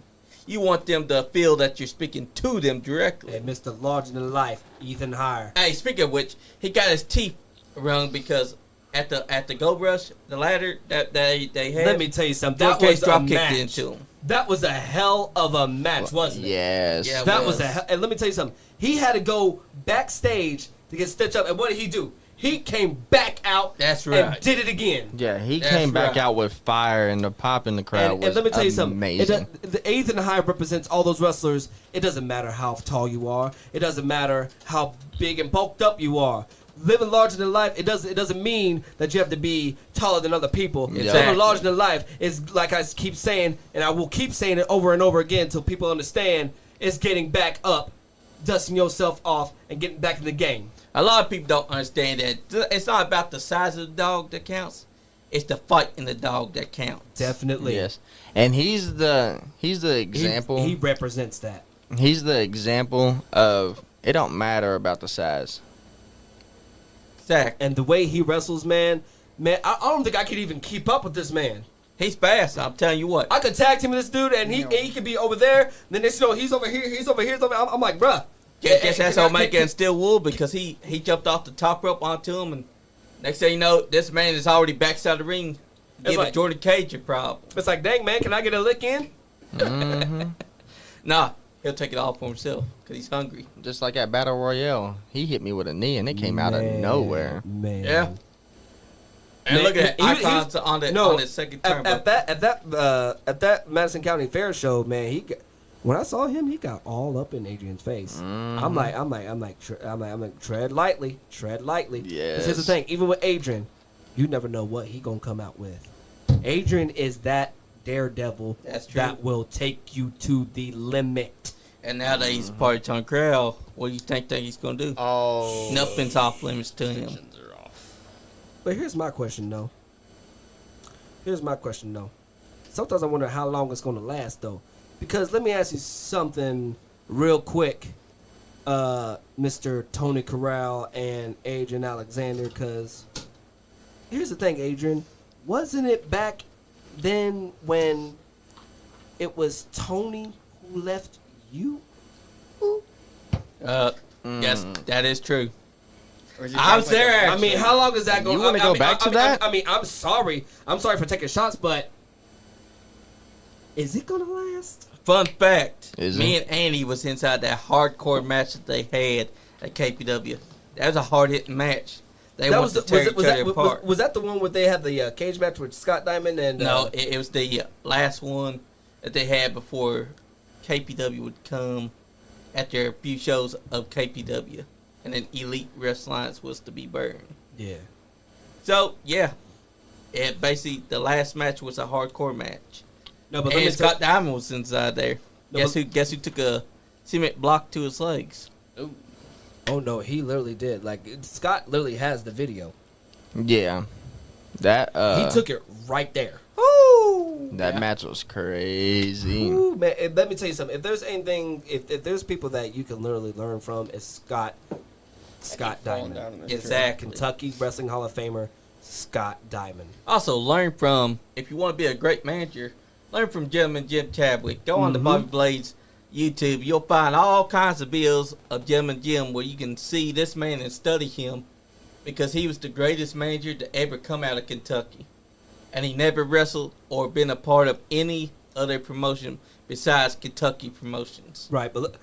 You want them to feel that you're speaking to them directly. Hey, Mr. Larger Than Life, Ethan Hire. Hey, speaking of which, he got his teeth wrung because at the Gold Rush, the ladder that they had, Let me tell you something. That That was a drop kicked match. into him. That was a hell of a match, wasn't it? Yes. Yeah. That was. was a hell. And let me tell you something. He had to go backstage to get stitched up. And what did he do? He came back out. That's And right. did it again. Yeah, he That's came back right. out with fire, and the pop in the crowd was And let me tell you something. amazing. The Ethan High represents all those wrestlers. It doesn't matter how tall you are. It doesn't matter how big and bulked up you are. Living larger than life, it doesn't mean that you have to be taller than other people. Exactly. Living larger than life is, like I keep saying, and I will keep saying it over and over again until people understand, it's getting back up, dusting yourself off, and getting back in the game. A lot of people don't understand that. It's not about the size of the dog that counts. It's the fight in the dog that counts. Definitely. Yes, and he's the example. He represents that. He's the example of it don't matter about the size. Exactly. And the way he wrestles, man, I don't think I could even keep up with this man. He's fast. I'm telling you what. I could tag team with this dude, and he could be over there. Then next, he's over here. He's over here. I'm like, bruh. Guess that's Omega and Steel Wool because he jumped off the top rope onto him, and next thing you know, this man is already backside the ring. Giving like- Jordan Cage a problem. It's like, dang, man, can I get a lick in? Nah, he'll take it all for himself because he's hungry. Just like at Battle Royale, he hit me with a knee, and it came out of nowhere. Man. Yeah. And Man, look at he was- Icons on the second turn. At that Madison County Fair show, man, when I saw him, he got all up in Adrian's face. I'm like, tread lightly. 'Cause here's the Yes. thing, even with Adrian, you never know what he gonna come out with. Adrian is that daredevil That's true. that will take you to the limit. And now that he's part of Ton Crowd, what do you think that he's going to do? Oh. Nothing's off limits to him. Restrictions are off. But here's my question, though. Sometimes I wonder how long it's gonna last, though. Because let me ask you something real quick, Mr. Tony Corral and Adrian Alexander, because here's the thing, Adrian. Wasn't it back then when it was Tony who left you? Yes, that is true. Or is he I was trying to there. I mean, how long is that going? You wanna go back to that? I mean, I'm sorry. I'm sorry for taking shots, but is it gonna last? Fun fact: Is me it? and Andy was inside that hardcore match that they had at KPW. That was a hard hitting match. They That wanted to tear each other apart. was that the one where they had the cage match with Scott Diamond and? No, it was the last one that they had before KPW would come after a few shows of KPW, and then Elite Wrestling Alliance was to be burned. yeah. So yeah, it basically the last match was a hardcore match. No, but And Scott Diamond was inside there. No, Guess who took a cement block to his legs? Oh no, he literally did. Like Scott literally has the video. Yeah. That He took it right there. that match was crazy. Ooh, man, let me tell you something. If there's anything, if there's people that you can literally learn from, it's Scott Falling down in Diamond. this Exactly. Kentucky Wrestling Hall of Famer, Scott Diamond. Also, learn from, if you want to be a great manager, learn from Gentleman Jim Chadwick. Go on to Bobby Blade's YouTube. You'll find all kinds of videos of Gentleman Jim where you can see this man and study him because he was the greatest manager to ever come out of Kentucky. And he never wrestled or been a part of any other promotion besides Kentucky promotions. Right, but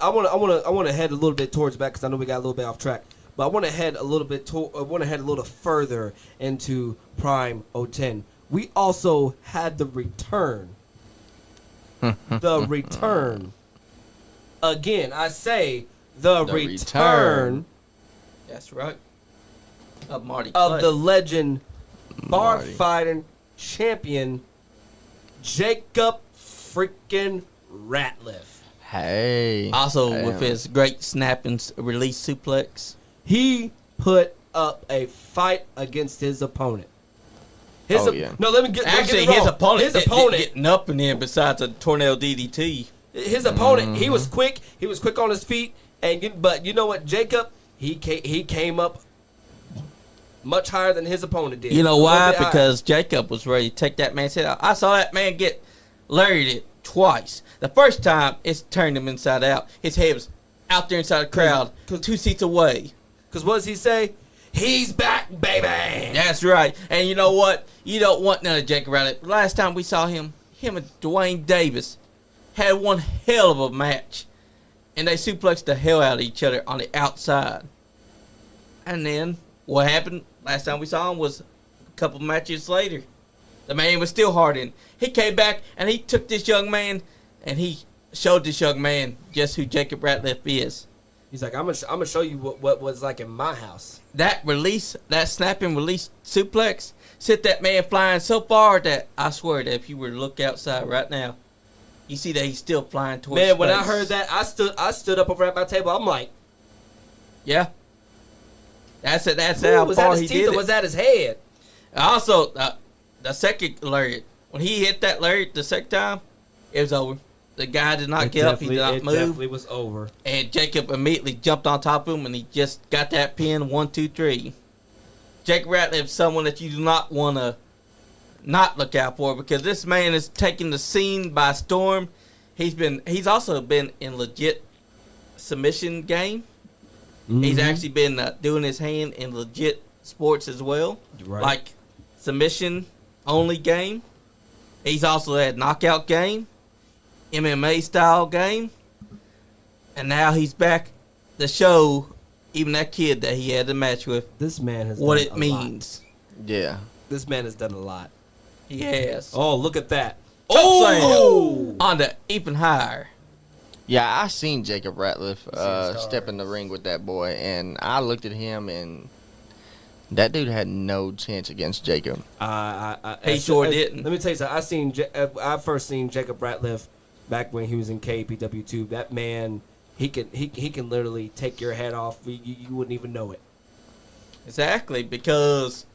I want to head a little bit towards back because I know we got a little bit off track. But I want to head a little bit head a little further into Prime 010. We also had the return. The return. Again, I say the return That's right. Of Marty of Clay. the legend bar Marty. fighting champion Jacob freaking Ratliff. Hey. Also Damn. with his great snap and release suplex. He put up a fight against his opponent. Yeah. No, let me get Actually, get it his wrong. opponent, His opponent, getting up and in besides a tornado DDT. his opponent. He was quick. He was quick on his feet. But you know what, Jacob? He came up much higher than his opponent did. You know A little why? bit higher. Because Jacob was ready to take that man's head out. I saw that man get lariated twice. The first time, it turned him inside out. His head was out there inside the crowd, 2 seats away. Because what does he say? He's back, baby. That's right. And you know what? You don't want none of Jacob Ratliff. Last time we saw him and Dwayne Davis had one hell of a match. And they suplexed the hell out of each other on the outside. And then what happened last time we saw him was a couple matches later. The man was still hard in. He came back and he took this young man and he showed this young man just who Jacob Ratliff is. He's like, I'm gonna show you what was like in my house. That release, that snap and release suplex, sent that man flying so far that I swear that if you were to look outside right now, you see that he's still flying towards Man, when I space. heard that, I stood up over at my table. I'm like, Yeah. That's it. That's ooh, how was that far his he teeth did or it. was that his head? Also, the second lariat, when he hit that lariat the second time, it was over. The guy did not get up. He did not It move. definitely was over. And Jacob immediately jumped on top of him, and he just got that pin 1, 2, 3. Jacob Ratliff is someone that you do not want to not look out for because this man is taking the scene by storm. He's also been in legit submission game. He's actually been doing his hand in legit sports as well, Right. like submission only game. He's also had knockout game, MMA style game, and now he's back to show even that kid that he had the match with This man has what done it a means. Yeah. lot. This man has done a lot. He has. Oh, look at that. Oh! On the even higher. Yeah, I seen Jacob Ratliff stars. step in the ring with that boy, and I looked at him, and that dude had no chance against Jacob. He sure didn't. Let me tell you something. I first seen Jacob Ratliff back when he was in KPW2. That man, he can literally take your head off. You wouldn't even know it. Exactly, because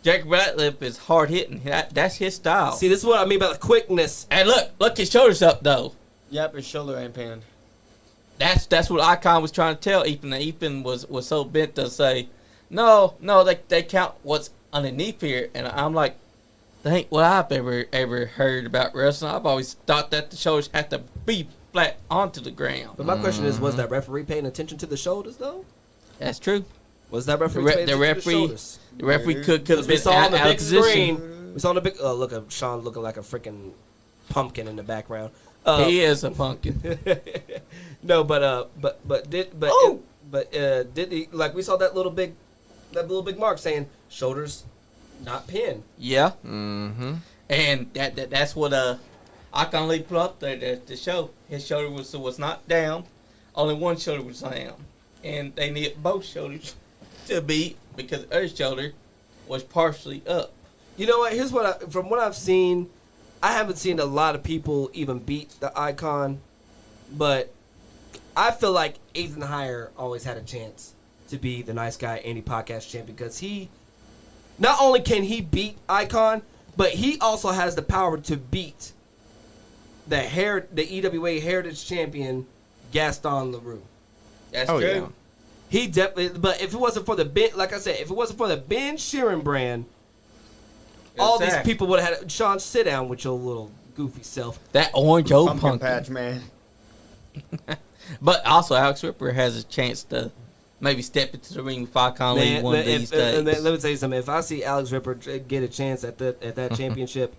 Jacob Ratliff is hard hitting. That's his style. See, this is what I mean by the quickness. And look, his shoulders up though. Yep, his shoulder ain't pinned. That's what Icon was trying to tell Ethan. Ethan was so bent to say, no, they count what's underneath here, and I'm like, that ain't what I've ever heard about wrestling. I've always thought that the shoulders have to be flat onto the ground. But my question is, was that referee paying attention to the shoulders though? That's true. Was that referee paying The attention to the referee, shoulders? the referee could have Because we been saw on the out of big position. screen. We saw on the big. Look at Sean looking like a freaking pumpkin in the background. He is a pumpkin. No, did he, like, we saw that little big mark saying shoulders not pinned. Yeah. Mm-hmm. And that's what Icon Lee put up there to show. His shoulder was not down. Only one shoulder was down. And they needed both shoulders to be, because her shoulder was partially up. You know what? Here's from what I've seen, I haven't seen a lot of people even beat the Icon, but I feel like Ethan Heyer always had a chance to be the Nice Guy Andy podcast champion because he, not only can he beat Icon, but he also has the power to beat the EWA Heritage Champion Gaston LaRue. That's true. Yeah. He definitely, but if it wasn't for the Ben, like I said, if it wasn't for the Ben Sheeran brand, all these Exactly. people would have had. Sean, sit down with your little goofy self. That orange old Pumpkin pumpkin. patch, man. But also, Alex Ripper has a chance to maybe step into the ring with Icon Lee one of these days. And let me tell you something. If I see Alex Ripper get a chance at that championship,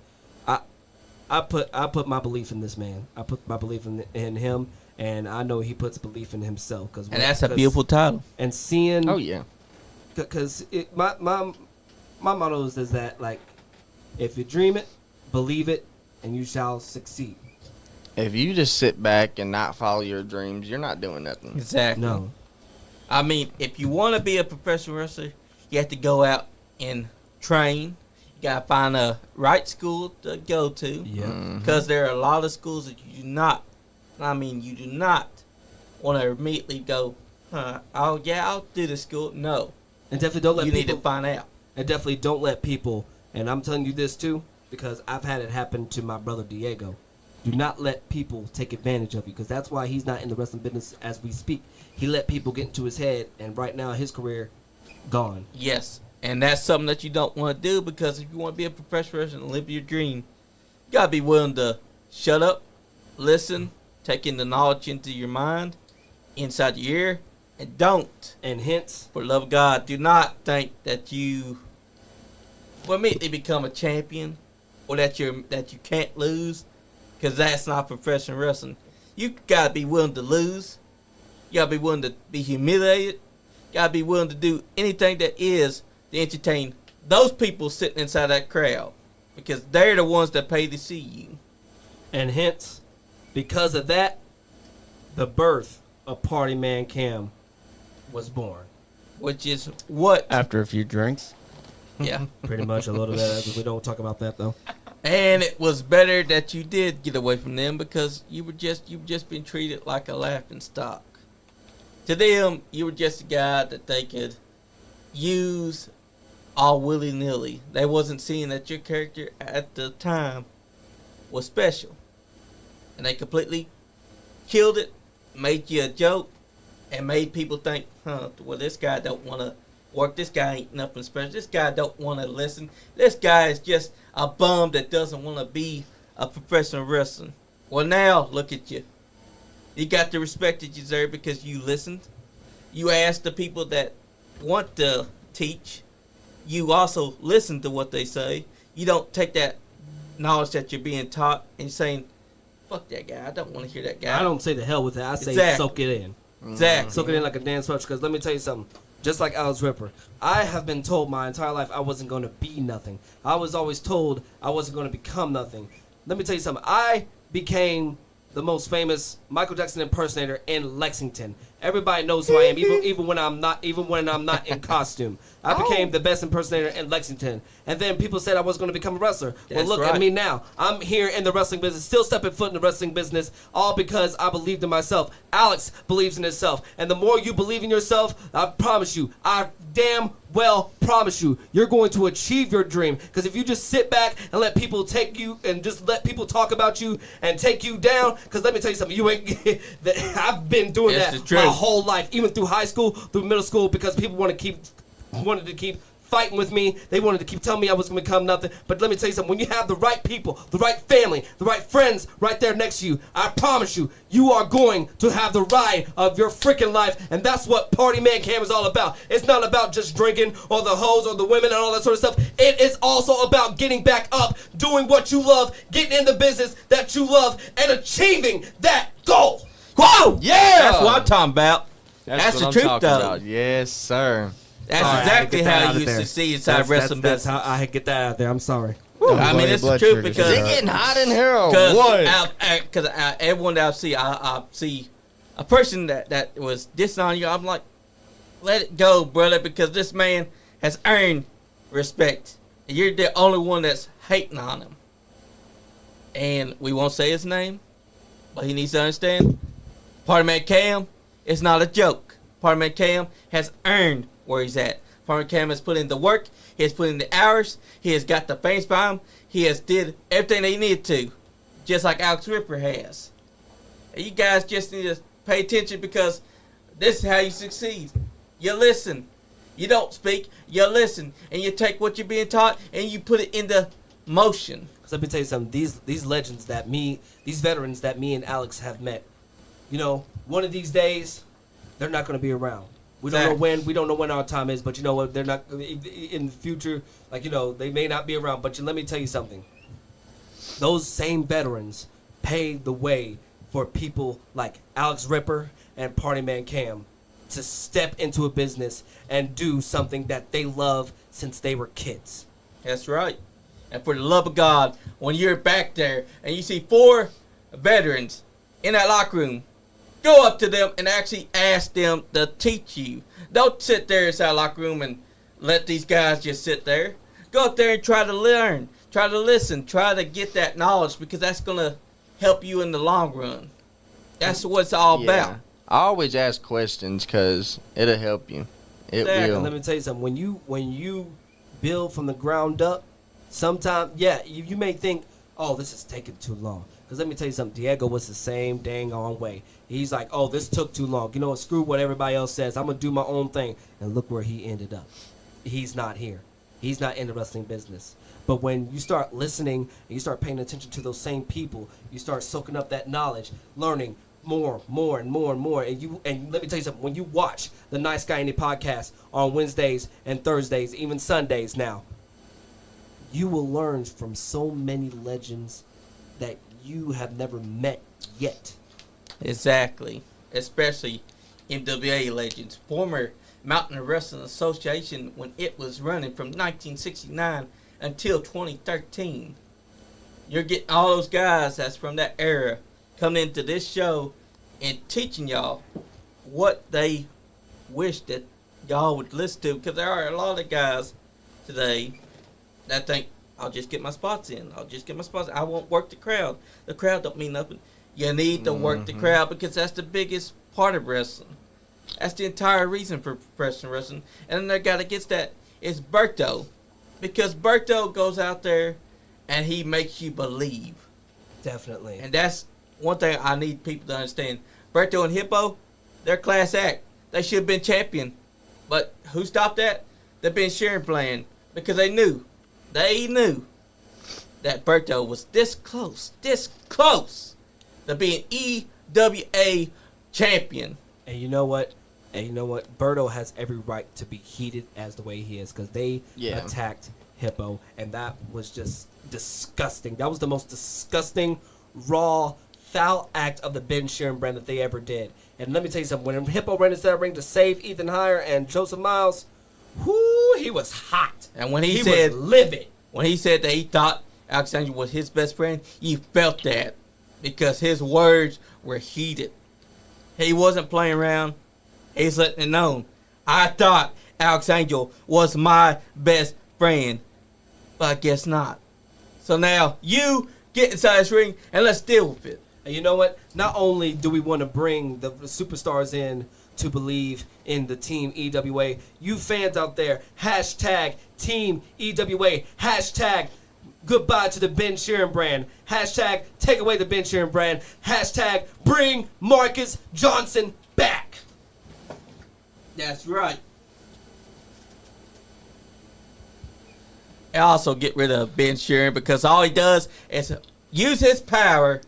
I put my belief in this man. I put my belief in him, and I know he puts belief in himself. And that's a beautiful title. And seeing, Oh yeah. because my motto is that, like, if you dream it, believe it, and you shall succeed. If you just sit back and not follow your dreams, you're not doing nothing. Exactly. No. I mean, if you want to be a professional wrestler, you have to go out and train. You got to find a right school to go to. Yeah. Because there are a lot of schools that you do not want to immediately go, oh, yeah, I'll do the school. No. And definitely don't let You people. need to find out. And definitely don't let people, and I'm telling you this too, because I've had it happen to my brother Diego. Do not let people take advantage of you, because that's why he's not in the wrestling business as we speak. He let people get into his head, and right now his career gone. Yes. And that's something that you don't want to do, because if you want to be a professional wrestler and live your dream, you got to be willing to shut up, listen, take in the knowledge into your mind, inside your ear, and don't. And hence, For the love of God, do not think that you will immediately become a champion or that you can't lose, because that's not professional wrestling. You gotta be willing to lose. You gotta be willing to be humiliated. You gotta be willing to do anything that is to entertain those people sitting inside that crowd, because they're the ones that pay to see you. and hence, because of that, the birth of Partyman Cam was born. Which is what, After a few drinks. yeah. Pretty much a little bit. We don't talk about that though. And it was better that you did get away from them, because you've just been treated like a laughing stock. To them, you were just a guy that they could use all willy-nilly. They wasn't seeing that your character at the time was special. And they completely killed it, made you a joke, and made people think, well, this guy don't want to work. This guy ain't nothing special. This guy don't want to listen. This guy is just a bum that doesn't want to be a professional wrestler. Well, now, look at you. You got the respect that you deserve because you listened. You asked the people that want to teach. You also listen to what they say. You don't take that knowledge that you're being taught and saying, fuck that guy. I don't want to hear that guy. I don't say the hell with it. I say Exactly. soak it in. Exactly. Soak it in like a damn sponge. Because let me tell you something. Just like Alex Ripper, I have been told my entire life I wasn't going to be nothing. I was always told I wasn't going to become nothing. Let me tell you something. I became the most famous Michael Jackson impersonator in Lexington. Everybody knows who I am, even when I'm not in costume. I became the best impersonator in Lexington. And then people said I was going to become a wrestler. Well, That's look right. at me now. I'm here in the wrestling business, still stepping foot in the wrestling business, all because I believed in myself. Alex believes in himself. And the more you believe in yourself, I promise you, I damn well promise you, you're going to achieve your dream. Because if you just sit back and let people take you and just let people talk about you and take you down, because let me tell you something, you ain't. I've been doing That's that the truth. my whole life, even through high school, through middle school, because people wanted to keep fighting with me. They wanted to keep telling me I was going to become nothing. But let me tell you something. When you have the right people, the right family, the right friends right there next to you, I promise you, you are going to have the ride of your freaking life. And that's what Partyman Cam is all about. It's not about just drinking or the hoes or the women and all that sort of stuff. It is also about getting back up, doing what you love, getting in the business that you love, and achieving that goal. Whoa! Yeah! That's what I'm talking about. That's what the I'm truth, talking though. about. Yes, sir. That's All right, I had to exactly get that how out of you there. succeed inside wrestling That's business. how I get that out there. I'm sorry. I mean, it's the truth because It's getting hot in here. Or what? Because everyone that I see a person that was dissing on you, I'm like, let it go, brother, because this man has earned respect And you're the only one that's hating on him. And we won't say his name, but he needs to understand, Partyman Cam is not a joke. Partyman Cam has earned where he's at. Partyman Cam has put in the work. He has put in the hours. He has got the fans by him. He has did everything they needed to, just like Alex Ripper has. And you guys just need to pay attention, because this is how you succeed. You listen. You don't speak. You listen. And you take what you're being taught and you put it into motion. So let me tell you something. These legends these veterans that me and Alex have met, you know, one of these days, they're not going to be around. We don't know when. We don't know when our time is. But you know what? They're not in the future. Like, you know, they may not be around. But let me tell you something. Those same veterans paved the way for people like Alex Ripper and Partyman Cam to step into a business and do something that they love since they were kids. That's right. And for the love of God, when you're back there and you see 4 veterans in that locker room, go up to them and actually ask them to teach you. Don't sit there inside the locker room and let these guys just sit there. Go up there and try to learn, try to listen, try to get that knowledge, because that's going to help you in the long run. That's what it's all about. I always ask questions because it'll help you. It will. Let me tell you something. When you build from the ground up, sometimes, you may think, oh, this is taking too long. Because let me tell you something. Diego was the same dang on way. He's like, oh, this took too long. You know what? Screw what everybody else says. I'm going to do my own thing. And look where he ended up. He's not here. He's not in the wrestling business. But when you start listening and you start paying attention to those same people, you start soaking up that knowledge, learning more and more. And let me tell you something. When you watch the NiceGuyAndy podcast on Wednesdays and Thursdays, even Sundays now, you will learn from so many legends that you have never met yet. Exactly. Especially MWA legends. Former Mountain Wrestling Association, when it was running from 1969 until 2013. You're getting all those guys that's from that era coming into this show and teaching y'all what they wish that y'all would listen to. Because there are a lot of guys today that think, I'll just get my spots in. I won't work the crowd. The crowd don't mean nothing. You need to work the crowd, because that's the biggest part of wrestling. That's the entire reason for professional wrestling. And then the guy that gets that is Berto. Because Berto goes out there and he makes you believe. Definitely. And that's one thing I need people to understand. Berto and Hippo, they're class act. They should have been champion. But who stopped that? The Ben Sharon plan. Because they knew that Berto was this close to being EWA champion. And you know what? Berto has every right to be heated as the way he is, because they attacked Hippo, and that was just disgusting. That was the most disgusting, raw, foul act of the Ben Sharon brand that they ever did. And let me tell you something. When Hippo ran into that ring to save Ethan Heyer and Joseph Miles, he was hot. And when he was livid. When he said that he thought Alexander was his best friend, you felt that, because his words were heated. He wasn't playing around. He's letting it known. I thought Alex Angel was my best friend, but I guess not. So now you get inside this ring and let's deal with it. And you know what? Not only do we want to bring the superstars in to believe in the Team EWA, you fans out there, hashtag Team EWA, hashtag goodbye to the Ben Sharon brand, hashtag take away the Ben Sharon brand, hashtag bring Marcus Johnson back. That's right. And also get rid of Ben Sharon, because all he does is use his power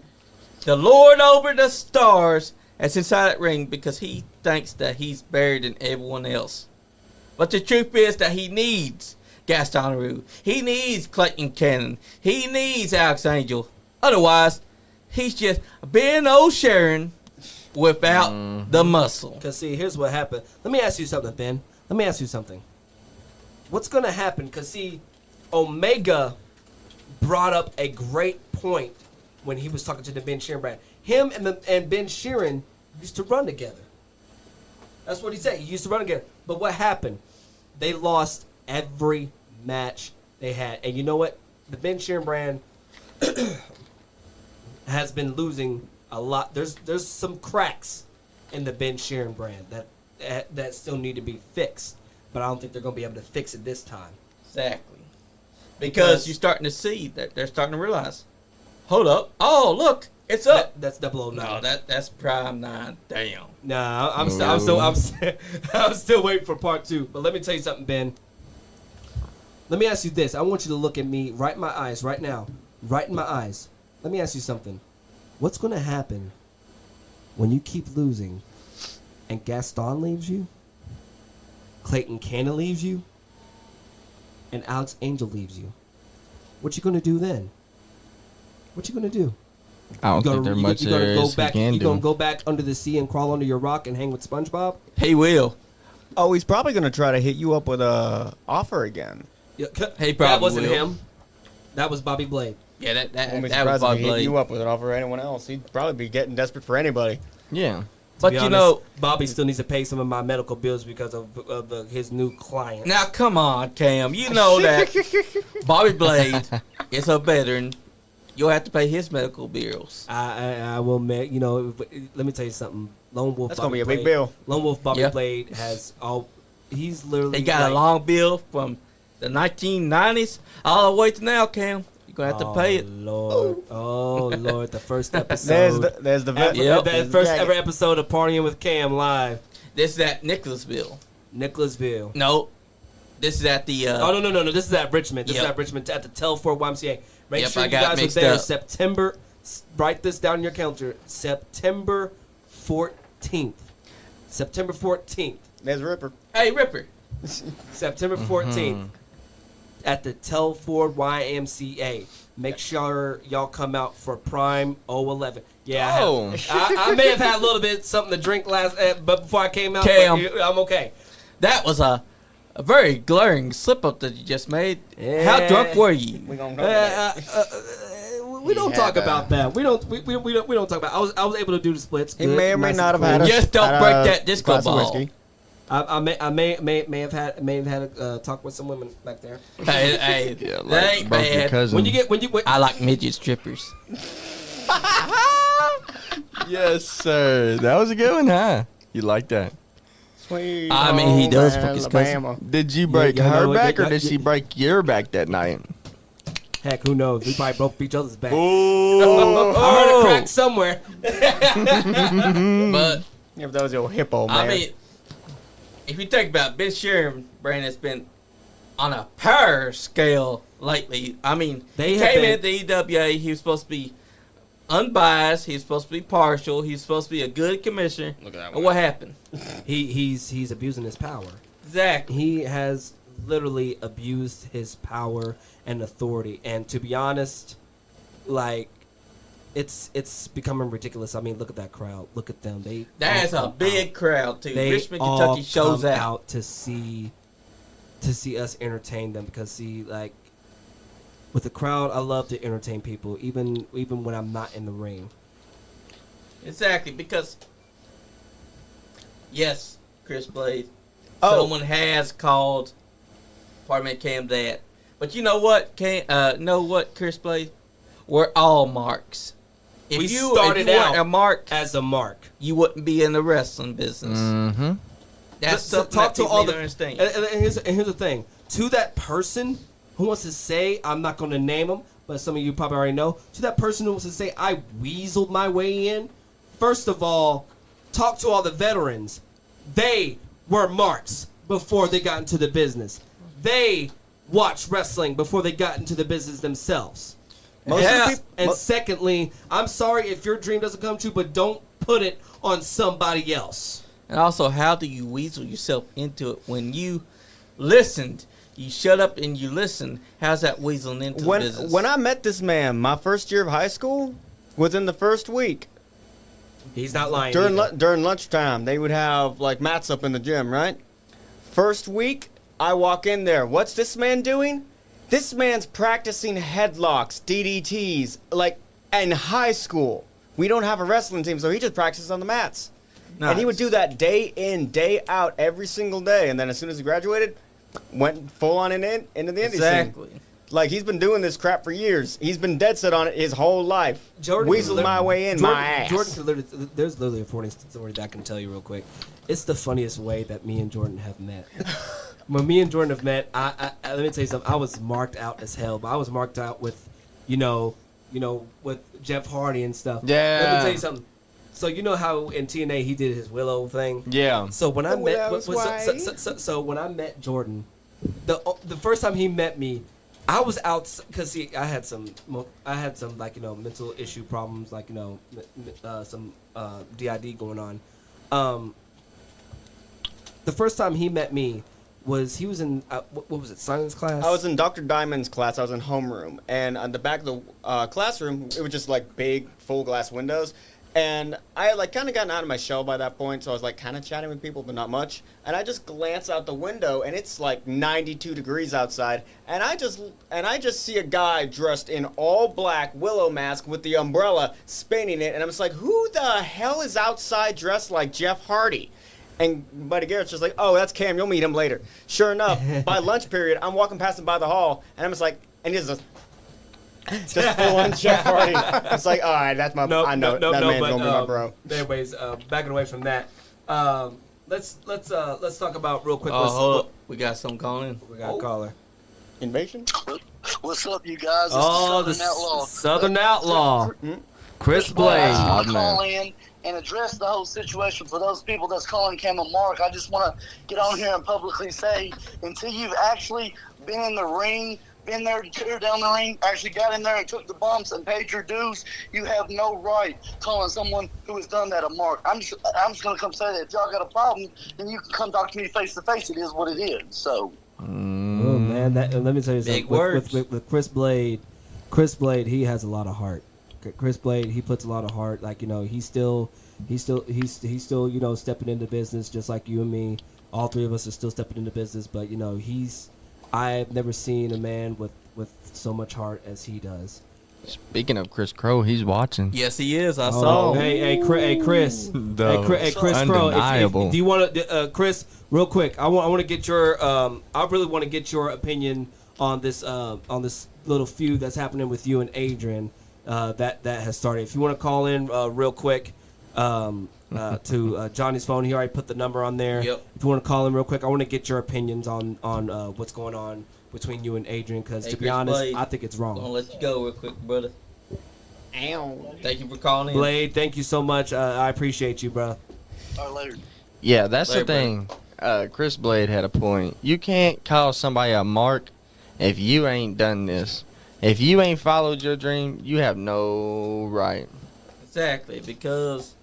to lord over the stars that's inside that ring, because he thinks that he's better than everyone else. But the truth is that he needs Gaston Rue. He needs Clayton Cannon. He needs Alex Angel. Otherwise, he's just Ben O'Sharon without the muscle. Because, see, here's what happened. Let me ask you something, Ben. Let me ask you something. What's going to happen? Because, see, Omega brought up a great point when he was talking to the Ben Sharon brand. Him and Ben Sharon used to run together. That's what he said. He used to run together. But what happened? They lost every match they had. And you know what? The Ben Sheeran brand has been losing a lot. There's some cracks in the Ben Sheeran brand that still need to be fixed. But I don't think they're going to be able to fix it this time. Exactly. Because you're starting to see that they're starting to realize, hold up. Oh, look. It's up. That's 009. No, that's Prime 9. Damn. Nah, I'm still waiting for part 2. But let me tell you something, Ben. Let me ask you this. I want you to look at me right in my eyes right now. Right in my eyes. Let me ask you something. What's going to happen when you keep losing and Gaston leaves you, Clayton Canna leaves you, and Alex Angel leaves you? What you going to do then? What you going to do? I don't think there's much there is he can You do. gonna go back under the sea and crawl under your rock and hang with SpongeBob? He will. Oh, he's probably going to try to hit you up with a offer again. Yeah, He that probably wasn't will. him. That was Bobby Blade. Yeah, that Wouldn't be was surprised if Bob he hit Blade. you up with an offer or anyone else. He'd probably be getting desperate for anybody. Yeah. But Be you honest, know, Bobby still needs to pay some of my medical bills because of his new client. now come on, Cam. You know that Bobby Blade is a veteran. You'll have to pay his medical bills. I will make, let me tell you something. Lone Wolf That's Bobby going to be a big Blade- bill. Lone Wolf Bobby Yeah. Blade he's literally He got a long bill from the 1990s all the way to now, Cam. You're going to have to pay it. Lord. Oh, Lord. The first episode. There's the vet. Yep. The first ever episode of Partying with Cam live. This is at Nicholasville. Nicholasville. No. This is at the... Oh, no. This is at Richmond. This is Yep. at Richmond at the Telford YMCA. Make Yep, sure I you got guys are mixed there up. September. Write this down in your calendar. September 14th. September 14th. There's Ripper. Hey, Ripper. September 14th at the Telford YMCA. Make sure y'all come out for Prime 011. Yeah, Oh. I may have had a little bit something to drink but before I came out, Cam. but I'm okay. That was a very glaring slip-up that you just made. Yeah. How drunk were you? We're going to talk about it. We don't He talk had, about that. We don't talk about. I was able to do the splits. He good, may or may nice not and have had cool. a Just don't had break a that disco glass of ball. whiskey. I may have had a talk with some women back there. Hey, Yeah, that like ain't broke your bad. cousin. When you I like midget strippers. Yes, sir. That was a good one, huh? You like that? Sweet I mean, he does home fuck his cousin. Alabama. Did you break yeah, her no, back, yeah, or did yeah. she break your back that night? heck, who knows? We probably broke each other's back. Oh, I heard a crack somewhere. But If that was your hippo, man. I mean, if you think about it, Ben Sheeran brand has been on a power scale lately. I mean, They he have came been- in at the EWA. He was supposed to be unbiased. He was supposed to be partial. He was supposed to be a good commissioner. Look at that And one. what happened? He's abusing his power. Exactly. He has literally abused his power and authority. And to be honest, like, it's becoming ridiculous. I mean, look at that crowd. Look at them. That's a big crowd too. They Richmond, all Kentucky shows come out. to see us entertain them, because see, like, with the crowd, I love to entertain people, even when I'm not in the ring. Exactly, because yes, Chris Blade, Oh. someone has called Partyman Cam that. But you know what, Chris Blade? We're all marks. If We you started weren't out a mark, as a mark. you wouldn't be in the wrestling business. Mm-hmm. That's So something talk that to people all need the to understand. and here's the thing. To that person who wants to say, I'm not going to name him, but some of you probably already know. To that person who wants to say, I weaseled my way in. First of all, talk to all the veterans. They were marks before they got into the business. They watched wrestling before they got into the business themselves. Most Yeah. of the people, And secondly, I'm sorry if your dream doesn't come true, but don't put it on somebody else. And also, how do you weasel yourself into it when you listened? You shut up and you listened. How's that weaseling into the business? when I met this man, my first year of high school, within the first week, He's not lying. during either. during lunchtime, they would have like mats up in the gym, right? First week, I walk in there. What's this man doing? This man's practicing headlocks, DDTs, like in high school. We don't have a wrestling team, so he just practices on the mats. And he would do that day in, day out, every single day. And then as soon as he graduated, went full on into the indie scene. Exactly. Like, he's been doing this crap for years. He's been dead set on it his whole life. Jordan Weaseled my way in my ass. Jordan could literally, there's literally a funny story that I can tell you real quick. It's the funniest way that me and Jordan have met. When me and Jordan have met, I let me tell you something. I was marked out as hell, but I was marked out with, with Jeff Hardy and stuff. Yeah. Let me tell you something. So you know how in TNA he did his Willow thing. Yeah. So when I met, Willow's way. so when I met Jordan, the first time he met me, I was out because I had some like mental issue problems, like some DID going on. The first time he met me he was in what was it, science class? I was in Dr. Diamond's class. I was in homeroom, and on the back of the classroom, it was just like big full glass windows. And I had like kind of gotten out of my shell by that point, so I was like kind of chatting with people, but not much. And I just glance out the window, and it's like 92 degrees outside, and I just see a guy dressed in all black willow mask with the umbrella spinning it, and I'm just like, who the hell is outside dressed like Jeff Hardy? And Buddy Garrett's just like, oh, that's Cam. You'll meet him later. Sure enough, by lunch period, I'm walking past him by the hall, and I'm just like, and he's just full on Jeff Hardy. It's like, all right, that's my. I know that man's gonna be my bro. Anyways, backing away from that, let's talk about real quick. Hold up, we got something calling in. We got a caller. Invasion. What's up, you guys? This is Southern Outlaw. Chris Blade. I just want to call in and address the whole situation for those people that's calling Cam a mark. I just want to get on here and publicly say, until you've actually been in the ring, been there to tear down the ring, actually got in there and took the bumps and paid your dues, you have no right calling someone who has done that a mark. I'm just going to come say that if y'all got a problem, then you can come talk to me face to face. It is what it is. So. Oh man, let me tell you something. Big words. With Chris Blade, he has a lot of heart. Chris Blade, he puts a lot of heart. Like he's still stepping into business just like you and me. All three of us are still stepping into business, but I've never seen a man with so much heart as he does. Speaking of Chris Crow, he's watching. Yes, he is. I saw. Hey, Chris. Chris Crow. Undeniable. Do you want to, Chris? Real quick, I want to get your. I really want to get your opinion on this little feud that's happening with you and Adrian. That has started. If you want to call in real quick to Johnny's phone, he already put the number on there. Yep. If you want to call in real quick, I want to get your opinions on what's going on between you and Adrian, because to be honest, Blade, I think it's wrong. I'm gonna let you go real quick, brother. Ow. Thank you for calling in. Blade, thank you so much. I appreciate you, bro. All right, later. Yeah, that's Later, the thing. Chris Blade had a point. You can't call somebody a mark if you ain't done this. If you ain't followed your dream, you have no right. Exactly, because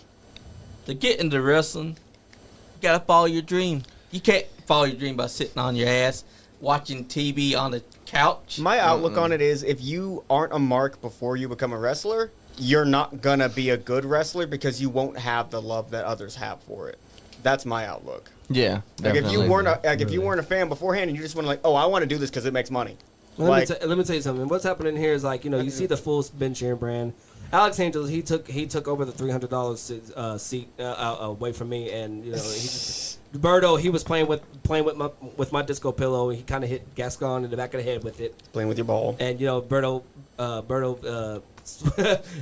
to get into wrestling, you gotta follow your dream. You can't follow your dream by sitting on your ass watching TV on the couch. My outlook on it is, if you aren't a mark before you become a wrestler, you're not gonna be a good wrestler because you won't have the love that others have for it. That's my outlook. Yeah, Like if you definitely. weren't if you weren't a fan beforehand and you just want to like, oh, I want to do this because it makes money. Let me tell you something. What's happening here is like you see the full Ben Sheeran brand. Alex Angels, he took over the $300 seat away from me, and Berto, he was playing with my disco pillow. He kind of hit Gascon in the back of the head with it. Playing with your ball. And Berto,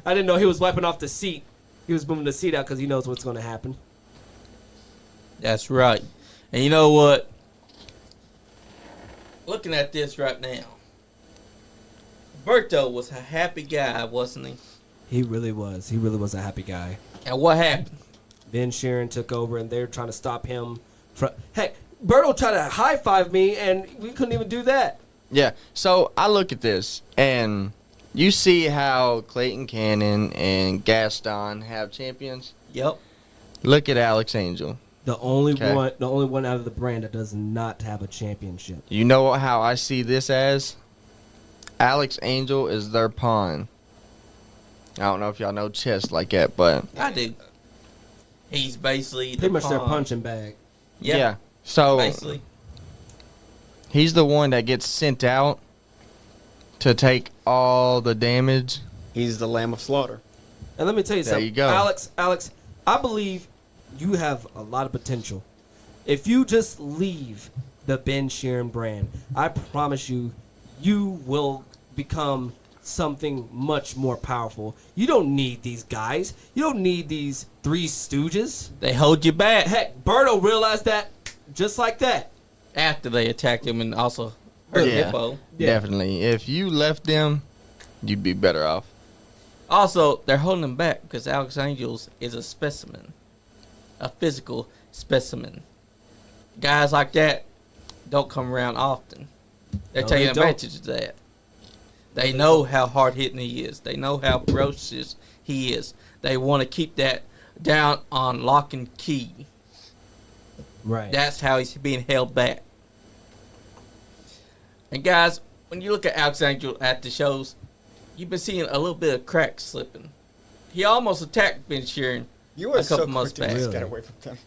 I didn't know he was wiping off the seat. He was moving the seat out because he knows what's going to happen. That's right. And you know what? Looking at this right now, Berto was a happy guy, wasn't he? He really was. He really was a happy guy. And what happened? Ben Sheeran took over, and they're trying to stop him. Heck, Berto tried to high five me, and we couldn't even do that. Yeah, so I look at this, and you see how Clayton Cannon and Gaston have champions. Yep. Look at Alex Angel. The only one out of the brand that does not have a championship. You know how I see this as? Alex Angel is their pawn. I don't know if y'all know chess like that, but I do. He's basically Pretty much their pawn. punching bag. yeah. So Basically. he's the one that gets sent out to take all the damage. He's the lamb of slaughter. And let me tell you There something. you go. Alex, I believe you have a lot of potential. If you just leave the Ben Sheeran brand, I promise you, you will become something much more powerful. You don't need these guys. You don't need these three stooges. They hold you back Heck, Berto realized that just like that. after they attacked him and also hurt Yeah. Hippo. Yeah. Definitely. If you left them, you'd be better off. Also, they're holding him back because Alex Angels is a specimen, a physical specimen. Guys like that don't come around often. They're No, taking they don't. advantage of that. They know how hard hitting he is. They know how ferocious he is. They want to keep that down on lock and key. Right. That's how he's being held back. And guys, when you look at Alex Angel at the shows, you've been seeing a little bit of cracks slipping. He almost attacked Ben Sheeran. You were a so couple quick months to back. just Really? get away from them.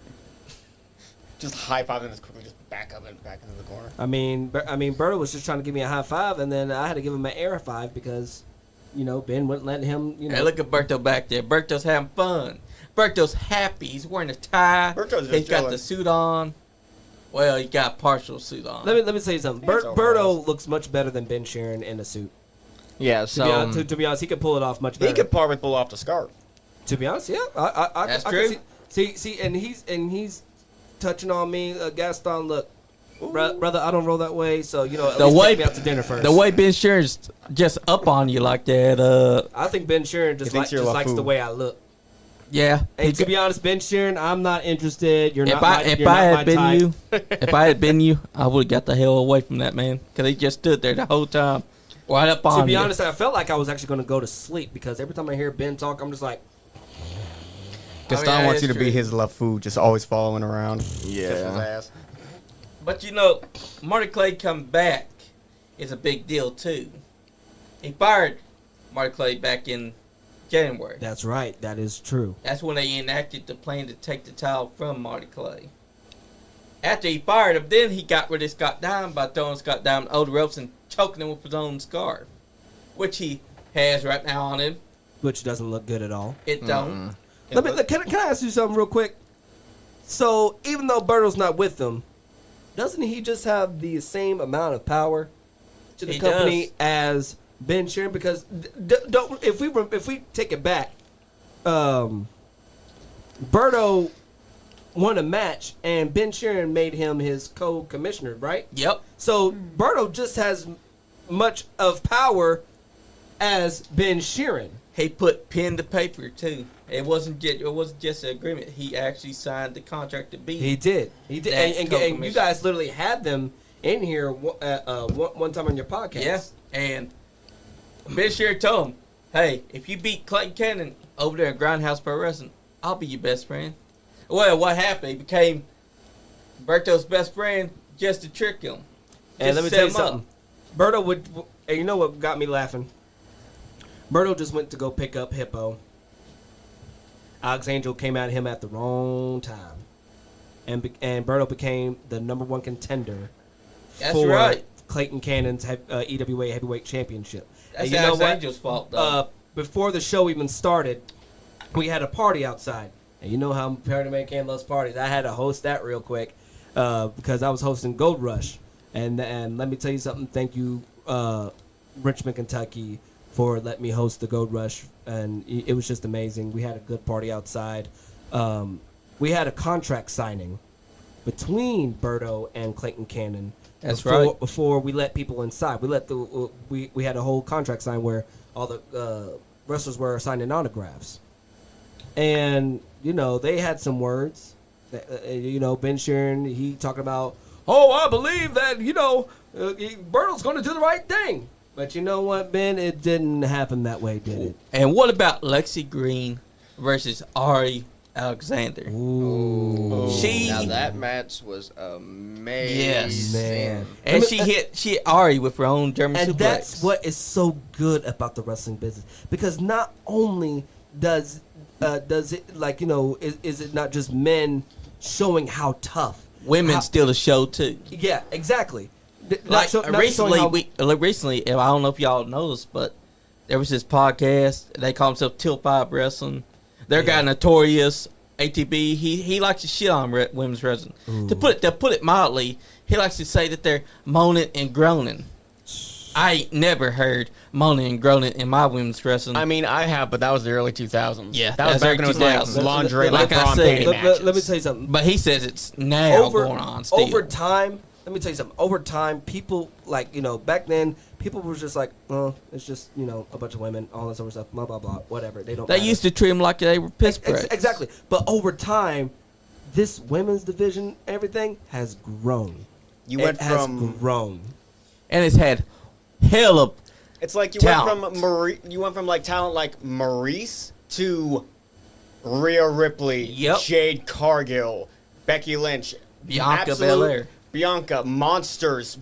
Just high five them as quickly, just back up and back into the corner. I mean, Berto was just trying to give me a high five, and then I had to give him an air five because, Ben wouldn't let him. Hey, look at Berto back there. Berto's having fun. Berto's happy. He's wearing a tie. Berto's just He's got chilling. the suit on. Well, he got a partial suit on. Let me say something. It's Berto looks much better than Ben Sheeran in a suit. Yeah, To, so be honest, to be honest, he could pull it off much better. He could probably pull off the scarf. To be honest, yeah, That's I true. Can see, and he's touching on me, Gaston. Look, brother, I don't roll that way, so at The least way- take me out to dinner first. The way Ben Sheeran's just up on you like that, I think Ben Sheeran just, He thinks you're likes LaFou. the way I look. yeah. Hey, He to be honest, Ben Sheeran, I'm not interested. You're if not. I you're not my had been type. you, if I had been you, I would have got the hell away from that man because he just stood there the whole time, right up on To be you. honest, I felt like I was actually going to go to sleep because every time I hear Ben talk, I'm just like, Gaston that wants is you to be true. his LaFou, just always following around. Yeah. Kissing his ass. But Marty Clay come back is a big deal too. He fired Marty Clay back in January. that's right, that is true. That's when they enacted the plan to take the title from Marty Clay. After he fired him, then he got rid of Scott Downh by throwing Scott Downh over the ropes and choking him with his own scarf, which he has right now on him. Which doesn't look good at all. It don't. Can I ask you something real quick? So even though Berto's not with them, doesn't he just have the same amount of power to the He company does. as Ben Sheeran? Because don't if we take it back, Berto won a match and Ben Sheeran made him his co-commissioner, right? Yep. So Berto just has much of power as Ben Sheeran. He put pen to paper too. It wasn't just an agreement. He actually signed the contract to be. He did. That's And you co-commission. guys literally had them in here one time on your podcast. Yeah. And Ben Sheeran told him, "Hey, if you beat Clayton Cannon over there at Grindhouse Pro Wrestling, I'll be your best friend." Well, what happened? He became Berto's best friend just to trick him. And Just let me set tell you him up. something. Berto would, and you know what got me laughing? Berto just went to go pick up Hippo. Alex Angel came at him at the wrong time. And Berto became the number one contender That's for right. Clayton Cannon's EWA Heavyweight Championship. That's And you know Alex what? Angel's fault, though. Before the show even started, we had a party outside. And you know how Partyman Cam loves parties. I had to host that real quick because I was hosting Gold Rush. And let me tell you something. Thank you, Richmond, Kentucky, for letting me host the Gold Rush. And it was just amazing. We had a good party outside. We had a contract signing between Berto and Clayton Cannon. That's before, right. Before we let people inside, we had a whole contract sign where all the wrestlers were signing autographs, and they had some words. Ben Sheeran, he talking about, oh, I believe that Berto's going to do the right thing. But you know what, Ben? It didn't happen that way, did it? And what about Lexi Green versus Ari Alexander? Ooh. She- Now that match was amazing. Yes. Man. And she hit Ari with her own German And suplex. that's what is so good about the wrestling business, because not only does it is it not just men showing how tough Women how- steal the show too. Yeah, exactly. Like Not showing recently, how- recently, I don't know if y'all noticed, but there was this podcast. They call themselves Till 5 Wrestling. Their guy Notorious ATB. He likes to shit on women's wrestling. To put it mildly, he likes to say that they're moaning and groaning. I ain't never heard moaning and groaning in my women's wrestling. I mean, I have, but that was the early 2000s. Yeah, that was that's back when it was like 2000s. lingerie, Like I LeBron said, panty matches. let me tell you something. but he says it's now going on still. Over time, let me tell you something. Over time, people like back then, people were just like, oh, it's just a bunch of women, all this other stuff, blah blah blah, whatever. They don't. They matter. used to treat them like they were piss bricks. Exactly. But over time, this women's division, everything has grown. You went it has from grown. And it's had hell of It's like you talent. went from you went from like talent like Maurice to Rhea Ripley, Yep. Jade Cargill, Becky Lynch, Bianca absolute- Belair. Bianca, monsters,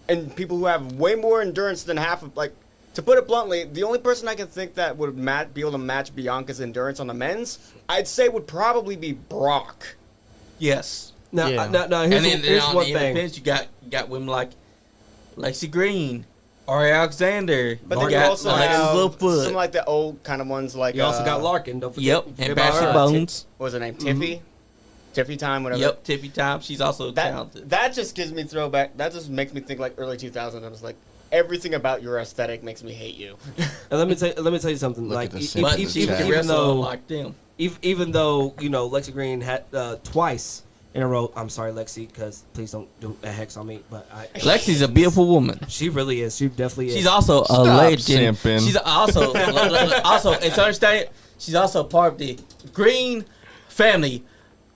and people who have way more endurance than half of like. To put it bluntly, the only person I can think that would be able to match Bianca's endurance on the men's, I'd say would probably be Brock. Yes. Now, Yeah. now And here's, then on one the thing. independents, you got women like Lexi Green, Ari Alexander. But you then you got also Alexis have Littlefoot. some like the old kind of ones like. You also got Larkin. Don't forget. Yep, forget and about Bashley her. Bones. What was her name? Tiffy? Tiffy Time, whatever. Yep, Tippy Time. She's also talented. That just gives me throwback. That just makes me think like early 2000s. I was like, everything about your aesthetic makes me hate you. And let me tell you something. Look like at the e- simple But e- she chat. can even wrestle though like them. even though Lexi Green had twice in a row. I'm sorry, Lexi, because please don't do a hex on me. But Lexi's a beautiful woman. she really is. She definitely is. She's also a Stop legend. simping. She's also it's understand. She's also part of the Green family,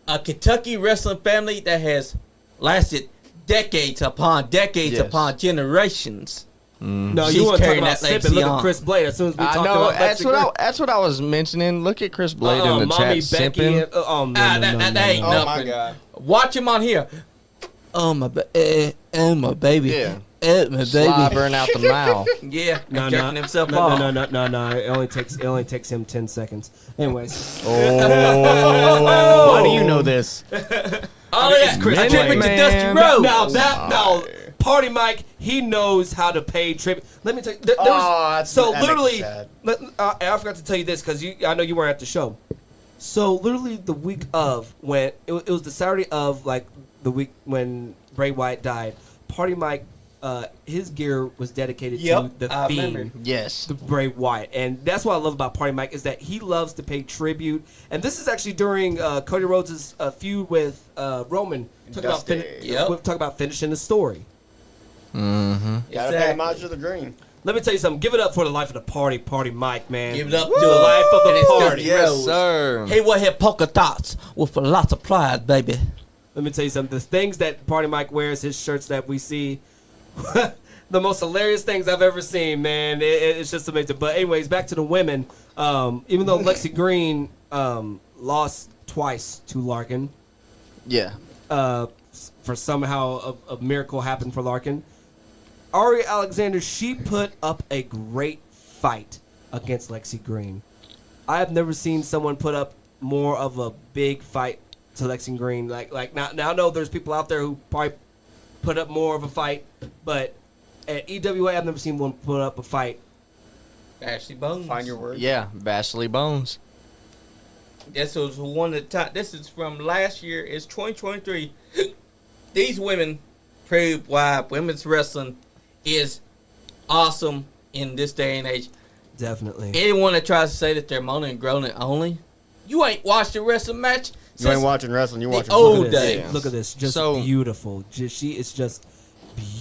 a Kentucky wrestling family that has lasted decades upon decades Yes. upon generations. No, She's you want to talk carrying about that sipping? Look legacy at on. Chris Blade. As soon as we I talked know. about That's Lexi what Green. that's what I was mentioning. Look at Chris Blade in the Mommy chat Becky. simping. No, That ain't Oh my nothing. god. Watch him on here. Oh my baby. Yeah. My Slobbering out the mouth. Yeah, No, jerking no, himself no, off. no. It only takes him 10 seconds. Anyways, Oh. Why do you know this? All of that Chris attribute to Man. Dusty Rhodes. now, Party Mike, he knows how to pay tribute. Let me tell you, there was, so that makes literally, me sad. I forgot to tell you this because I know you weren't at the show. So literally, the week of when it was the Saturday of like the week when Bray Wyatt died, Party Mike, his gear was dedicated to the I Fiend. remember. Yes. The Bray Wyatt, and that's what I love about Party Mike is that he loves to pay tribute. And this is actually during Cody Rhodes' feud with Roman. Dusty. Talk about finishing the story. Mm-hmm. Gotta pay Exactly. homage to the green. Let me tell you something. Give it up for the life of the party, Party Mike, man. Give it up the to life of And the it's party. Dusty Rhodes. Sir. He wear his polka dots with lots of pride, baby. Let me tell you something. The things that Party Mike wears, his shirts that we see, the most hilarious things I've ever seen, man. It's just amazing. But anyways, back to the women. Even though Lexi Green lost twice to Larkin, Yeah. for somehow a miracle happened for Larkin. Ari Alexander, she put up a great fight against Lexi Green. I have never seen someone put up more of a big fight to Lexi Green. Like now I know there's people out there who probably put up more of a fight, but at EWA I've never seen one put up a fight. Ashley Bones. Find your word. Yeah. Bashley Bones. This was one of the time. This is from last year. It's 2023. These women prove why women's wrestling is awesome in this day and age. Definitely. Anyone that tries to say that they're moaning and groaning only, you ain't watched a wrestling match You ain't since watching wrestling. You watching. old Look at this. days. Look at this. Just So- beautiful. She is just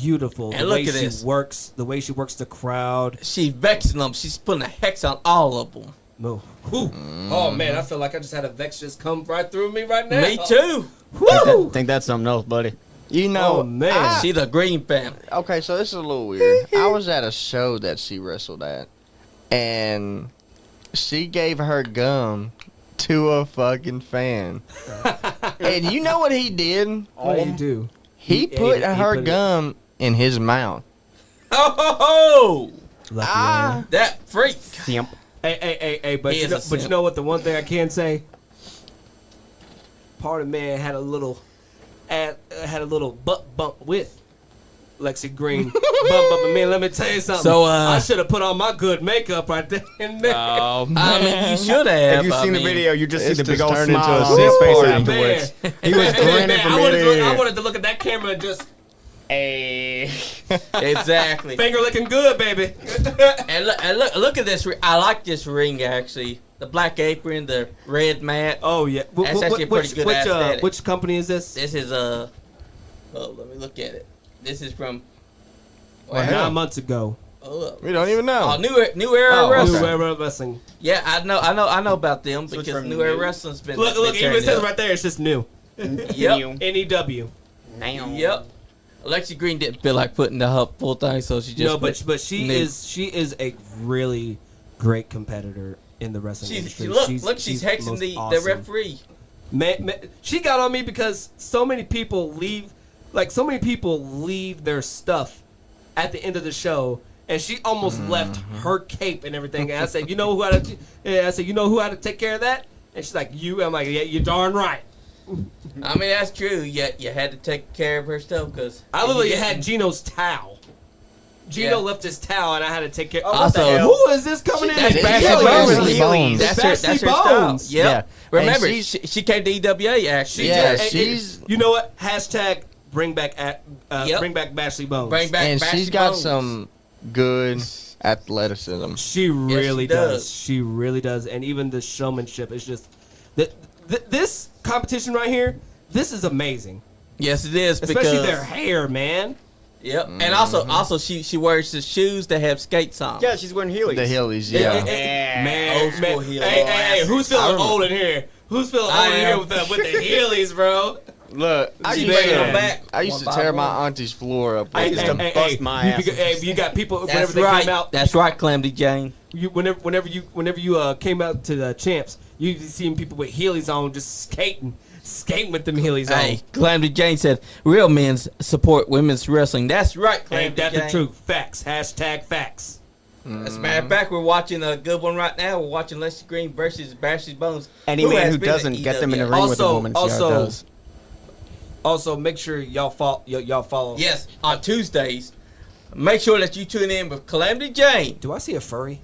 beautiful. And the look way at she this. works, the way she works the crowd. She's vexing them. She's putting a hex on all of them. No. Whew. Oh man, I feel like I just had a vex just come right through me right now. Me too. Woo! Think that's something else, buddy. You know. Oh man. She the Green family. Okay, so this is a little weird. I was at a show that she wrestled at, and she gave her gum to a fucking fan. And you know what he did? What do you do? He He ate put it, he her put it- gum in his mouth. Oh, Lucky Ah. man. that freak. Simp. Hey, but He you is know, a but you simp. know what? The one thing I can say, Party Man had a little butt bump with Lexi Green. Bump, man. Let me tell you something. So, I should have put on my good makeup right there and there. Oh I mean, you should have. If you've seen the video, you just see it's the big just old turned into smile a on his simp face party. afterwards. Man. He was grinning Man, from I ear to wanted ear. to look at that camera and just. Hey. Exactly. Finger looking good, baby. And look at this. I like this ring actually. The black apron, the red mat. Oh yeah. That's actually a pretty good aesthetic. Which company is this? This is let me look at it. This is from. Well, hell. 9 months ago. We don't even know. Oh, New Era Wrestling. New Era Wrestling. Yeah, I know about them Switch because from New Era new. Wrestling's been. Look, been even tearing says up. right there. It's just new. Yep. NEW. Yep. Alexi Green didn't feel like putting the full thing, so she just. No, but she is a really great competitor in the wrestling industry. She's hexing most the awesome. referee. Man, she got on me because so many people leave their stuff at the end of the show, and she almost left her cape and everything. And I said, you know who had to take care of that? And she's like, you. I'm like, yeah, you're darn right. I mean, that's true. Yet you had to take care of her stuff because I literally had Gino's towel. Gino Yeah. left his towel, and I had to take care. Oh, what the also, hell? Who is this coming in? That's It's Bashley Healy. Bones. Bones. That's her Bashley style. Bones. Yep. Yeah. Remember, And she came to EWA actually. Yeah, Hey, she's- you know what? Hashtag bring back Yep. bring back Bashley Bones. Bring back. And Bashley she's got Bones. some good athleticism. She really she does. does. She really does. And even the showmanship is just this competition right here. This is amazing, Yes, it is especially because their hair, man. Yep. And also she wears the shoes that have skates on. Yeah, she's wearing Heelys. The Heelys, Hey, yeah. man, Old school man. heel. Hey, who's feeling remember- old in here? Who's feeling I old in here am. with the Heelys, bro? Look, I She used, bringing them to, back I used to tear my auntie's floor up. I with used them. to bust my ass. You got people whenever That's they right. came out. That's right, Calamity Jane. Whenever you came out to the champs, you seen people with Heelys on just skating with them Heelys Hey, on. Calamity Jane said, "Real men support women's wrestling." That's right, Ain't Calamity that Jane. the truth? Facts. Hashtag facts. As a matter of fact, we're watching a good one right now. We're watching Leslie Green versus Bashley Bones. Any man has who been to doesn't get them in the EWA. ring with a Also- woman, see how it also- does. Also, make sure y'all follow. Yes, on Tuesdays. Make sure that you tune in with Calamity Jane. Do I see a furry?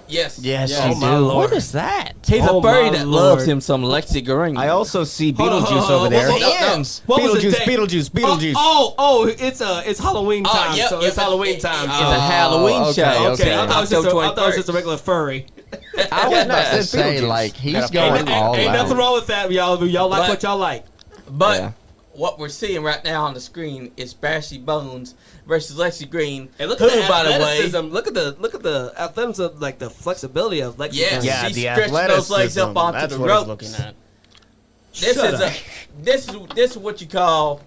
Yes. Yes, Oh, you my do. Lord. What is that? He's Oh, a furry my that Lord. loves him some Lexi Green. I also see Hold on, Beetlejuice over there. what was- Hands. What was the Beetlejuice, date? Beetlejuice. Oh, it's Halloween time. yep, so yep, it's Halloween it- time. It's so- a Halloween okay, show. Okay, I thought it was just a October regular furry. I was about to It's say, Beetlejuice. like, he's Ain't- going all Ain't out. nothing wrong with that, y'all. Y'all like But- what y'all like. But Yeah. what we're seeing right now on the screen is Bashley Bones versus Lexi Green. And look who, at the by the way, athleticism. Look at the athleticism, like the flexibility of Lexi. Yes. Green. Yeah, She's the stretching those legs up athleticism. onto That's the what I was ropes. looking at. this Shut is up. this is what you call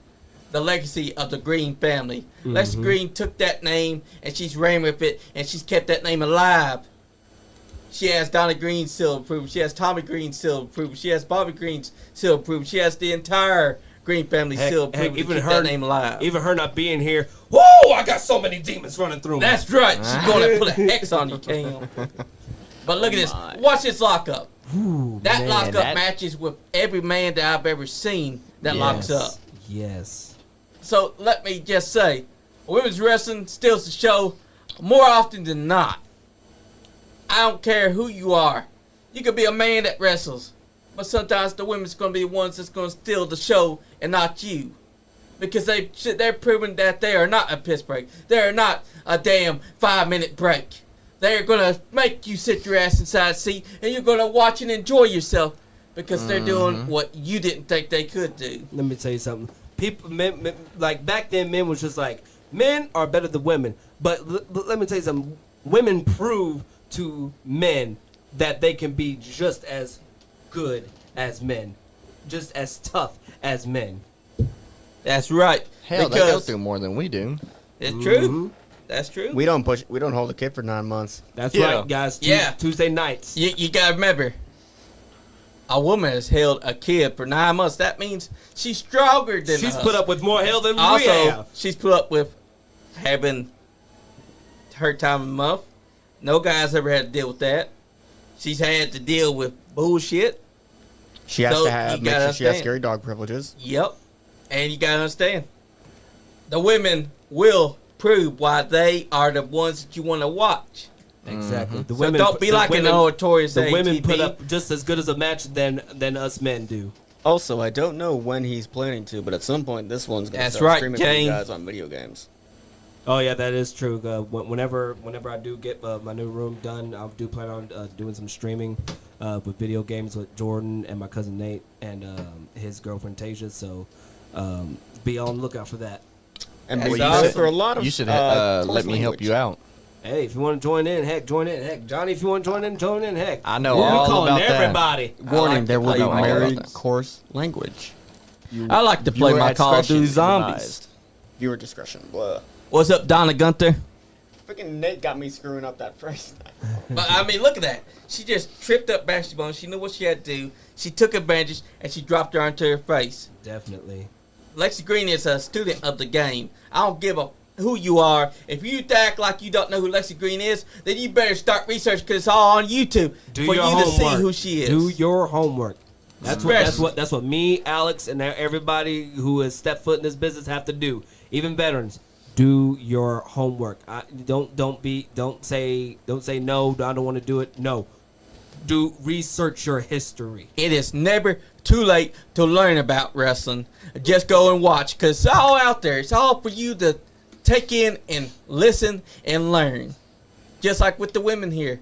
the legacy of the Green family. Lexi Green took that name and she's ran with it and she's kept that name alive. She has Donna Green's seal of approval. She has Tommy Green's seal of approval. She has Bobby Green's seal of approval. She has the entire Green family seal of approval. even to keep her that name alive. Even her not being here. Whoa! I got so many demons running through me. That's right. She's going to put a hex on you, Cam. But look at this. Watch this lockup. That man, lockup that- matches with every man that I've ever seen that locks up. Yes. So let me just say, women's wrestling steals the show more often than not. I don't care who you are. You could be a man that wrestles, but sometimes the women's going to be the ones that's going to steal the show and not you. Because they're proving that they are not a piss break. They are not a damn 5-minute break. They're going to make you sit your ass inside a seat and you're going to watch and enjoy yourself because they're doing what you didn't think they could do. Let me tell you something. Men, like back then, men was just like, men are better than women. But let me tell you something. Women prove to men that they can be just as good as men, just as tough as men. That's right. Hell, they go because through more than we do. it's true. That's true. We don't hold a kid for 9 months. That's Yeah. right, guys. Yeah. Tuesday nights. You gotta remember, a woman has held a kid for 9 months. That means she's stronger than She's us. put up with more hell than we Also, have. she's put up with having her time of month. No guy's ever had to deal with that. She's had to deal with bullshit. She has So, to have you make gotta sure she has understand. scary dog privileges. Yep. And you gotta understand, the women will prove why they are the ones that you want to watch. Exactly. The So don't be like an notorious The women ATP. put up just as good as a match than us men do. Also, I don't know when he's planning to, but at some point this one's gonna That's start right, streaming for you Jane. guys on video games. Oh yeah, that is true. Whenever I do get my new room done, I do plan on doing some streaming with video games with Jordan and my cousin Nate and his girlfriend Tasia. So be on the lookout for that. And That's we awesome. use it for a lot of You should close let me help language. you out. Hey, if you want to join in, heck, join in. Heck, Johnny, if you want to join in, heck. I know We're all calling about that. everybody. Warning, like there to will be play all very about that. coarse language. I like to play Viewer my Call of Duty discretion Zombies. advised. Viewer discretion. Blah. What's up, Donna Gunther? Freaking Nate got me screwing up that phrase. But I mean, look at that. She just tripped up Bashy Bones. She knew what she had to do. She took advantage and she dropped her onto her face. Definitely. Lexi Green is a student of the game. I don't give a who you are. If you act like you don't know who Lexi Green is, then you better start research because it's all on YouTube Do for your you homework. to see who she is. Do your homework. That's Especially- what me, Alex, and everybody who has stepped foot in this business have to do. Even veterans, do your homework. Don't say no. I don't want to do it. No, do research your history. It is never too late to learn about wrestling. Just go and watch because it's all out there. It's all for you to take in and listen and learn. Just like with the women here.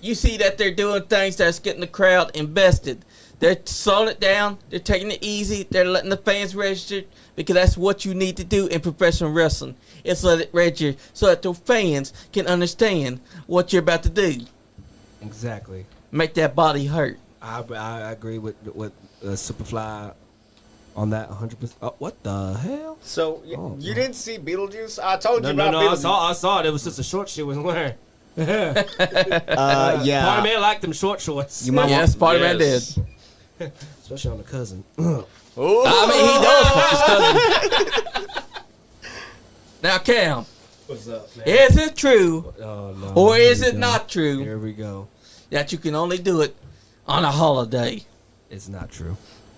You see that they're doing things that's getting the crowd invested. They're slowing it down. They're taking it easy. They're letting the fans register because that's what you need to do in professional wrestling. It's let it register so that the fans can understand what you're about to do. Exactly. Make that body hurt. I agree with Superfly on that 100%. Oh, what the hell? So, Oh, you no. didn't see Beetlejuice? I told you No, about I Beetlejuice. saw it. It was just a short she was wearing. Yeah. Partyman liked them short shorts. You might Yes, Partyman Yes. did. Especially on the cousin. I mean, he does fuck his cousin. Now, Cam, What's up, man? is it true Oh, no. or is Here it we not go. true Here we go. that you can only do it on a holiday? It's not true.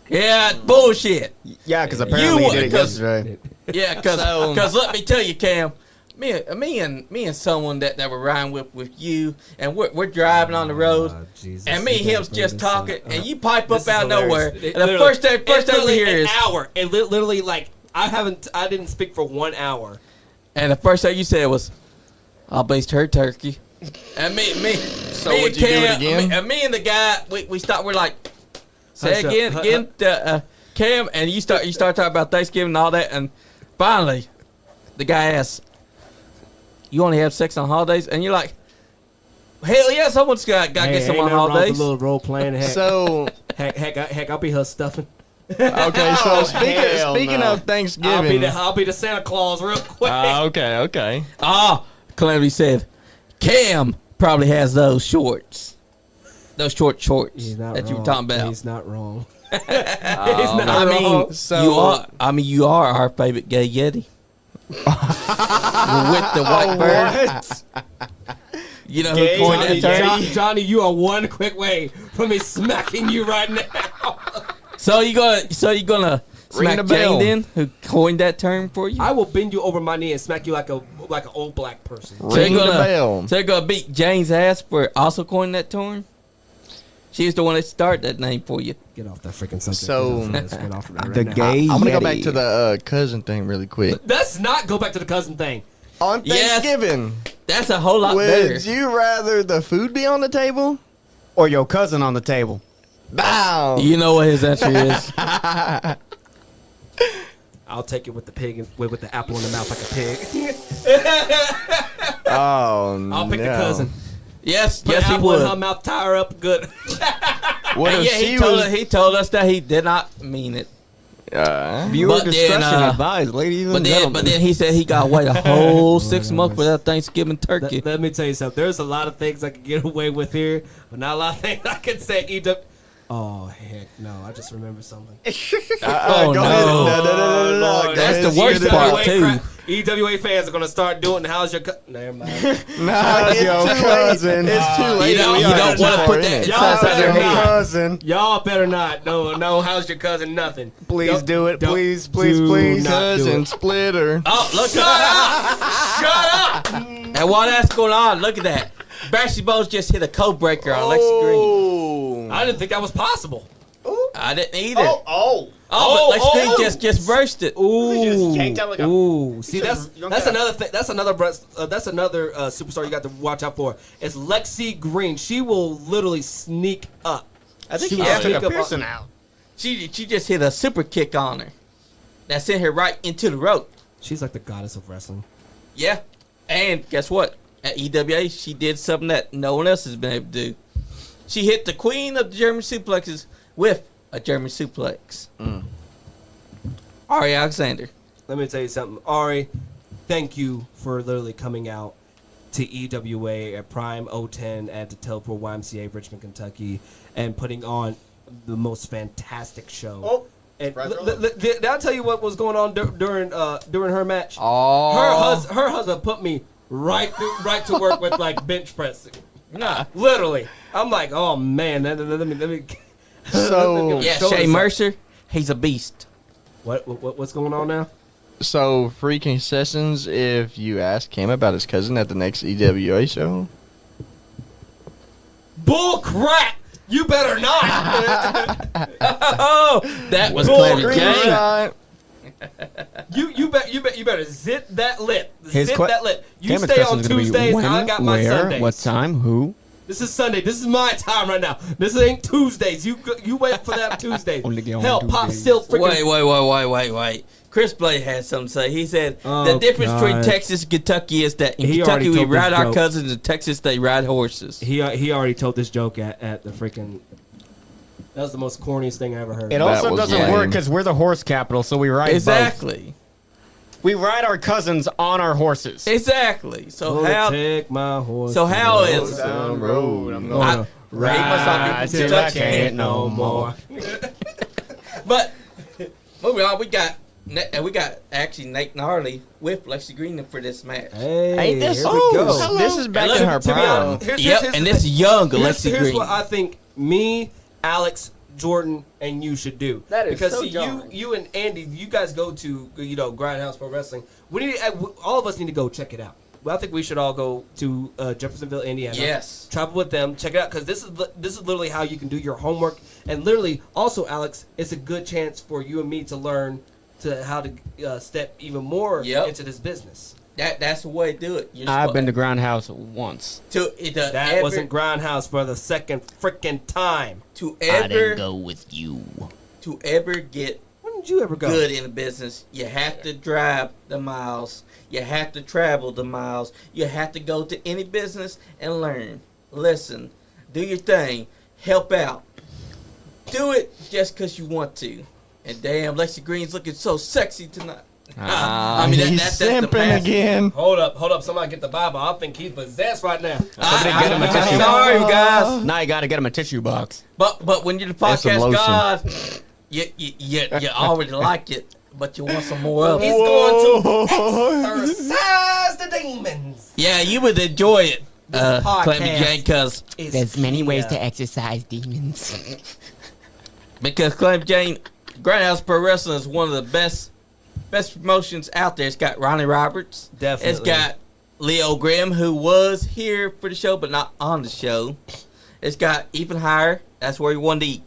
Yeah, bullshit. Yeah, because You apparently would, he did it 'cause- yesterday. Yeah, because let me tell you, Cam, me and someone that we're riding with you, and we're driving on the road. Jesus. And me and You him's gotta bring just this talking, up. and you pipe This up is out of nowhere. hilarious. And the first thing we literally hear an is, hour. It literally like I didn't speak for 1 hour. and the first thing you said was, "I'll baste her turkey." And me, So me would and you do it Cam, again? and me and the guy, we start. We're like, say Hush up. again, Cam, and you start talking about Thanksgiving and all that, and finally, the guy asks, "You only have sex on holidays?" And you're like, "Hell yeah, someone's got to get some on holidays." A little role playing. Heck, So, heck, I'll be her stuffing. okay, so Oh, speaking hell no. of Thanksgiving. I'll be the Santa Claus real quick. Okay. Ah, Calamity said, Cam probably has those shorts. Those shorts He's not that wrong. you were talking about. He's not wrong. Oh, I mean, So- you are our favorite gay Yeti. With the white bird. You know Gay who coined that Johnny, term? Johnny, you are one quick way from me smacking you right now. So you gonna Ring smack the bell. Jane then, who coined that term for you? I will bend you over my knee and smack you like an old black person. Ring the gonna- bell. So they're gonna beat Jane's ass for also coining that term? She was the one that started that name for you. Get off that freaking subject. So, Get off of that right The now. gay I'm gonna go Yeti. back to the cousin thing really quick. Let's not go back to the cousin thing. On Yes. Thanksgiving, That's a whole lot better. would you rather the food be on the table? Or your cousin on the table. Bow. You know what his answer is. I'll take it with the pig and with the apple in the mouth like a pig. Oh, I'll pick the cousin. Yes, Put yes an he apple in her would. mouth, tie her up good. What And if yeah, she was? he told us that he did not mean it. Viewer But then, discretion advised, ladies and gentlemen. But then he said he got to wait a whole 6 months without Thanksgiving turkey. Let me tell you something. There's a lot of things I could get away with here, but not a lot of things I can say. Oh heck no! I just remembered something. Oh, go no. ahead. Oh, No. Lord. Go That's ahead. the worst Shoot it part, out. too. EWA fans are gonna start doing. How's your never mind. Nah, it's Your too cousin. late. It's too late. You don't- We you are don't too wanna far put in that it. inside Y'all their better head. not. cousin. Y'all better not. No. How's your cousin? Nothing. Please Don't- do it. don't- Please, do please. not do Cousin it. splitter. Oh, look, shut up! And while that's going on, look at that. Bashy Bones just hit a code breaker on Lexi Green. Oh. I didn't think that was possible. Ooh. I didn't either. Oh. But Lex Green just burst it. Ooh, just yanked out like a- ooh. See, that's yanked out. another thing. That's another superstar you got to watch out for. It's Lexi Green. She will literally sneak up. I think She he will just sneak took a up Pearson on- out. She just hit a super kick on her. That sent her right into the rope. She's like the goddess of wrestling. Yeah. And guess what? At EWA, she did something that no one else has been able to do. She hit the queen of the German suplexes with a German suplex. Ari Alexander. Let me tell you something, Ari. Thank you for literally coming out to EWA at Prime 010 at the Teleport YMCA, Richmond, Kentucky, and putting on the most fantastic show. Oh, and right, did I tell you what was going on during her match? Oh. Her husband put me right to work with like bench pressing. Nah. Literally, I'm like, oh man, let me. So, Yeah, show Shea us Mercer, he's a beast. What's going on now? so free concessions if you ask Cam about his cousin at the next EWA show. Bull crap! You better not. Oh, that was Bull Clem Green. Jane. Right. You better zip that lip. His Zip que- that lip. You Cameron's stay on question's gonna be Tuesdays. when, I got my where, Sundays. what time, who? This is Sunday. This is my time right now. This ain't Tuesdays. You wait for that Tuesdays. Only get on Hell, Pop Tuesdays. still freaking. Wait. Chris Blade had something to say. He said Oh, the difference between God. Texas and Kentucky is that in He Kentucky already we told this ride our joke. cousins, in Texas they ride horses. He already told this joke at the freaking. That was the most corniest thing I ever heard. It That also was doesn't lame. work because we're the horse capital, so we ride both. Exactly. We ride our cousins on our horses. Exactly. So Gonna how? take my horse So to how the is- Down the road, I'm Gonna going Ray must not be ride from till I Kentucky. can't no more. But moving on, we got actually Nate Gnarly with Lexi Green for this match. Hey, Ain't this? here we Oh, go. this is back And in look, her To be prime. honest, here's Yep, the and this thing. young Here's Lexi here's Green. what I think me, Alex, Jordan, and you should do. That is because so see, jarring. you and Andy, you guys go to Grindhouse Pro Wrestling. We need all of us need to go check it out. Well, I think we should all go to Jeffersonville, Indiana. Yes. Travel with them, check it out, because this is literally how you can do your homework. And literally, also, Alex, it's a good chance for you and me to learn how to step even more Yep. into this business. That's the way to do it. I've been to Grindhouse once. That wasn't Grindhouse for the second freaking time. to ever with you. to ever get When did you ever go? good in a business. You have to drive the miles. You have to travel the miles. You have to go to any business and learn. Listen, do your thing, help out. Do it just because you want to. And damn, Lexi Green's looking so sexy tonight. I mean, he's that's the simping past. again. Hold up. Somebody get the Bible. I think he's possessed right now. Somebody get him a tissue. Sorry, guys. Now you gotta get him a tissue box. But when you're the And some podcast lotion. god, you already like it, but you want some more of He's it. going to exercise the demons. Yeah, you would enjoy it, podcast Clemmy Jane, because exercise demons. Clem Jane, Grindhouse Pro Wrestling is one of the best promotions out there. It's got Ronnie Roberts. Definitely. It's got Leo Grimm, who was here for the show but not on the show. It's got Ethan Hire. That's where he won the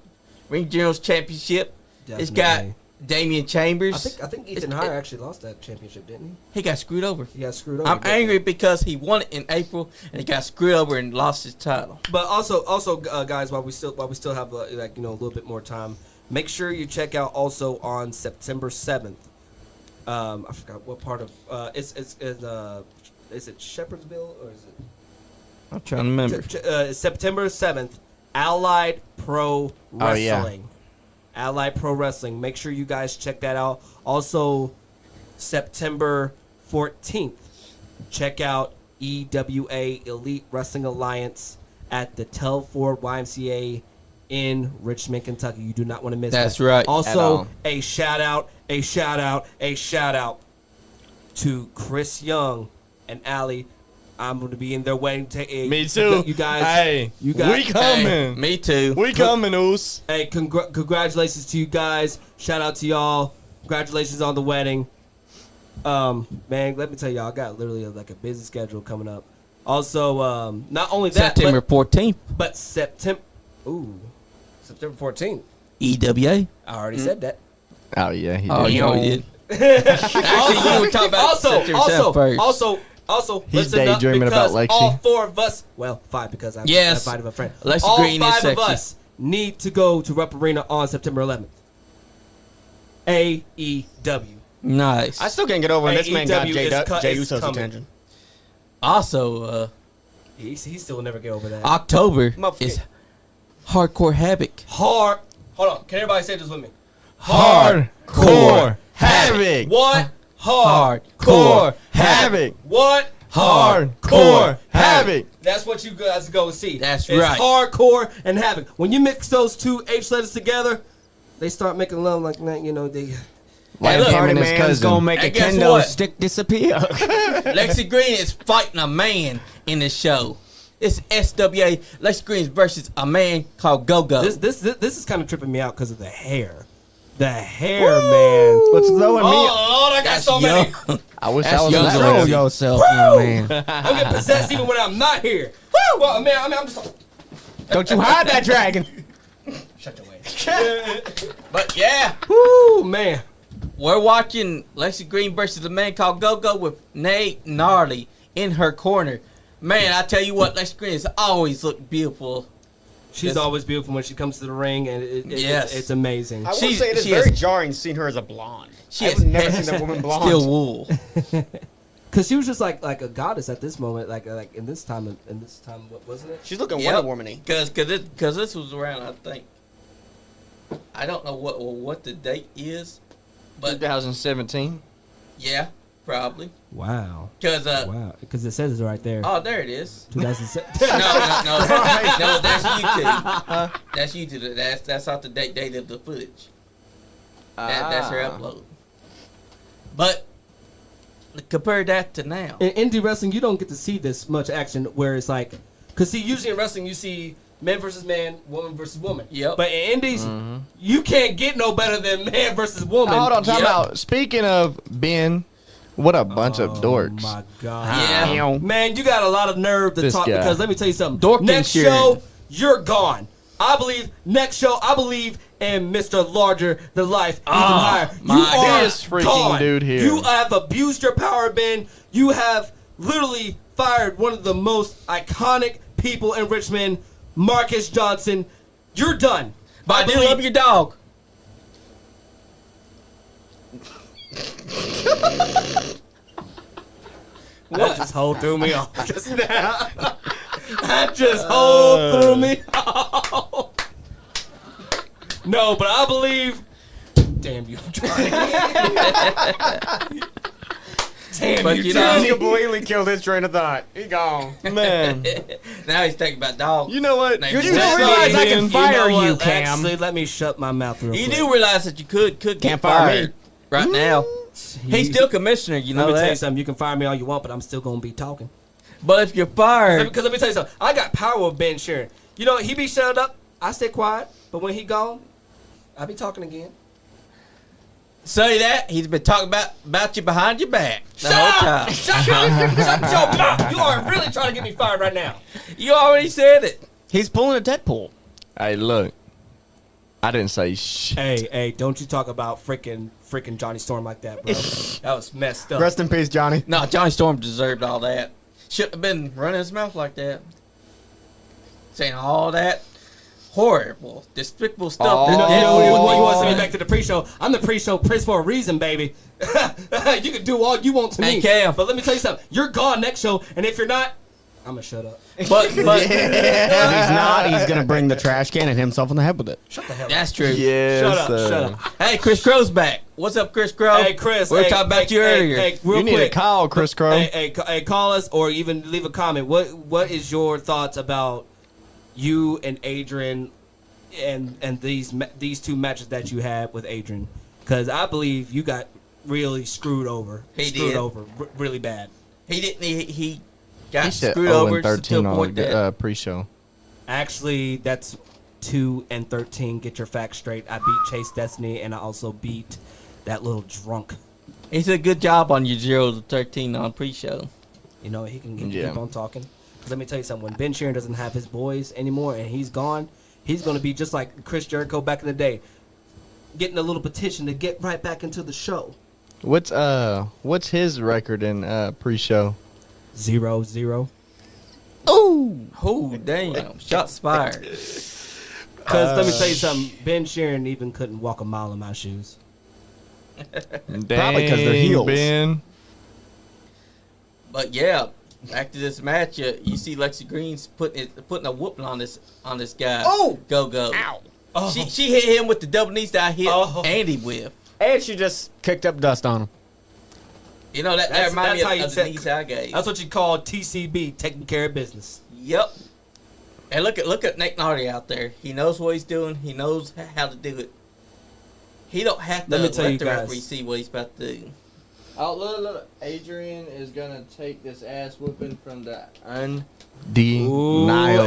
Ring Generals Championship. It's got Definitely. Damian Chambers. I think Ethan Hire actually lost that championship, didn't He got screwed over. he? He got screwed over. I'm didn't he? angry because he won it in April and he got screwed over and lost his title. But also, guys, while we still have a little bit more time, make sure you check out also on September 7th. I forgot what part of is it Shepherdsville or is it? I'm trying to remember. September 7th, Allied Pro Oh, yeah. Wrestling. Allied Pro Wrestling. Make sure you guys check that out. Also, September 14th, check out EWA Elite Wrestling Alliance at the Telford YMCA in Richmond, Kentucky. You do not want to miss That's that. right. At Also, all. a shout out to Chris Young and Allie. I'm going to be in their wedding. Me too. You guys. Hey, you guys. we coming. Hey, me too. We coming, Oos. Hey, congratulations to you guys. Shout out to y'all. Congratulations on the wedding. Man, let me tell y'all, I got literally like a busy schedule coming up. Also, not only that, September 14th. but September 14th. EWA. I already said that. Oh yeah, he Oh, did. you already did. Actually, you were talking about set yourself first. Also, He's listen up, daydreaming about because Lexi. all 4 of us, well, 5 because I invited a friend. Lexi all Green is 5 of sexy. us need to go to Rupp Arena on September 11th. AEW. Nice. I still can't get over when this man got AEW Jey is Uso's coming. attention. Also, He still will never get over that. October Motherfucker. is Hardcore Havoc. Hold on. Can everybody say this with me? Hardcore Havoc. What? Hardcore Havoc. What? Hardcore Havoc. That's what you guys go see. That's it's right. Hardcore and Havoc. When you mix those 2 H letters together, they start making love like that. You know they. Hey, look, him and his Partyman's cousin. gonna make Hey, a guess kendo what? stick disappear. Lexi Green is fighting a man in this show. It's SWA. Lexi Green versus a man called Go-Go. This is kind of tripping me out because of the hair. The hair, man. What's throwing me? Oh, Lord, I got That's so many. young. I wish That's I was young. in Show Lexi. yourself, Woo! man. I'm getting possessed even when I'm not here. Woo! Well, man, I'm just. Don't you hide that dragon. Shut your ass. But yeah, Woo, man. we're watching Lexi Green versus a man called Go-Go with Nate Gnarly in her corner. Man, I tell you what, Lexi Green has always looked beautiful. She's Yes. always beautiful when she comes to the ring, and Yes. it's amazing. I will She- say it is she very has- jarring seeing her as a blonde. She I've has never seen that woman blonde. Still wool. Cause she was just like a goddess at this moment, like in this time, what wasn't it? She's looking Yep. Wonder Woman-y. Cause this was around, I think. I don't know what the date is, but 2017. yeah, probably. Wow, Cause wow, because it says it right there. oh, there it is. 2007. No, that's YouTube. That's YouTube. That's not the date of the footage. That's her upload. But compare that to now. In indie wrestling, you don't get to see this much action where it's like, cause see, usually in wrestling you see man versus man, woman versus woman. Yep. But in indies, you can't get no better than man versus woman. Hold on, time Yep. out. Speaking of Ben, what a bunch of dorks. Oh my god. Yeah. Man, you got a lot of nerve to This talk guy. because let me tell you something. Dork next and show, Sharon. you're gone. I believe in Mr. Larger Than Life. Even higher. my You God. are This freaking gone. dude here. You have abused your power, Ben. You have literally fired one of the most iconic people in Richmond, Marcus Johnson. You're done. But I do believe- love your dog. That just whole threw me off just now. That just whole threw me off. No, but I believe. Damn you, Johnny. Damn But you, you Johnny. know- completely killed his train of thought. He gone. Man, Now he's thinking about dog. you know what? Name You is do Lexi. realize I can You fire know you, what? Cam. Actually, let me shut my mouth real You quick. do realize that you could get Can't fire me. fired right now. He's still commissioner, you Let know me tell you that. something. You can fire me all you want, but I'm still gonna be talking. But if you're fired, Because let me tell you something. I got power with Ben Sharon. You know, he be shut up. I stay quiet. But when he gone, I be talking again. say that he's been talking about you behind your back the whole time. Shut your mouth. You are really trying to get me fired right now. You already said it. He's pulling a Deadpool. Hey, look. I didn't say shit. Hey, don't you talk about freaking Johnny Storm like that, bro. That was messed up. Rest in peace, Johnny. No, Johnny Storm deserved all that. Shouldn't have been running his mouth like that. Saying all that horrible, despicable stuff. Oh. You that know, Deadpool you would want to send do. me back to the pre-show. I'm the pre-show prince for a reason, baby. You can do all you want to Hey, me. Cam. But let me tell you something. You're gone next show, and if you're not, I'm going to shut up. But If he's not, he's gonna bring the trash can and hit himself in the head with it. Shut the hell up. that's true. Yes, Shut up. Hey, Chris Crow's back. What's up, Chris Crow? Hey, Chris. We were hey, talking about you earlier. Hey, real You need quick. to call Chris Crow. Hey, call us or even leave a comment. What is your thoughts about you and Adrian and these two matches that you had with Adrian? Because I believe you got really screwed over. He screwed did. over really bad. He didn't. He got He said screwed 0 over and to 13 the on point that the pre-show. Actually, that's 2-13. Get your facts straight. I beat Chase Destiny and I also beat that little drunk. he did a good job on your 0-13 on pre-show. You know, he can Yeah. keep on talking. 'Cause let me tell you something. When Ben Sharon doesn't have his boys anymore and he's gone, he's going to be just like Chris Jericho back in the day, getting a little petition to get right back into the show. What's his record in pre-show? 0-0. Oh, damn. Shots fired. Because let me tell you something, Ben Sheeran even couldn't walk a mile in my shoes. Probably 'cause they're heels. Ben. But yeah, after this match, you see Lexi Green's putting a whooping on this guy. Oh! Go. Ow. Oh. She hit him with the double knees that I hit Andy with. And she just kicked up dust on him. You know, that That's reminds how me you of the take- knees I gave. That's what you call TCB, taking care of business. Yep. And look at Nick Nardi out there. He knows what he's doing. He knows how to do it. He don't have to Let me tell you the guys. referee see what he's about to do. Oh, look. Adrian is gonna take this ass whooping from the undeniable.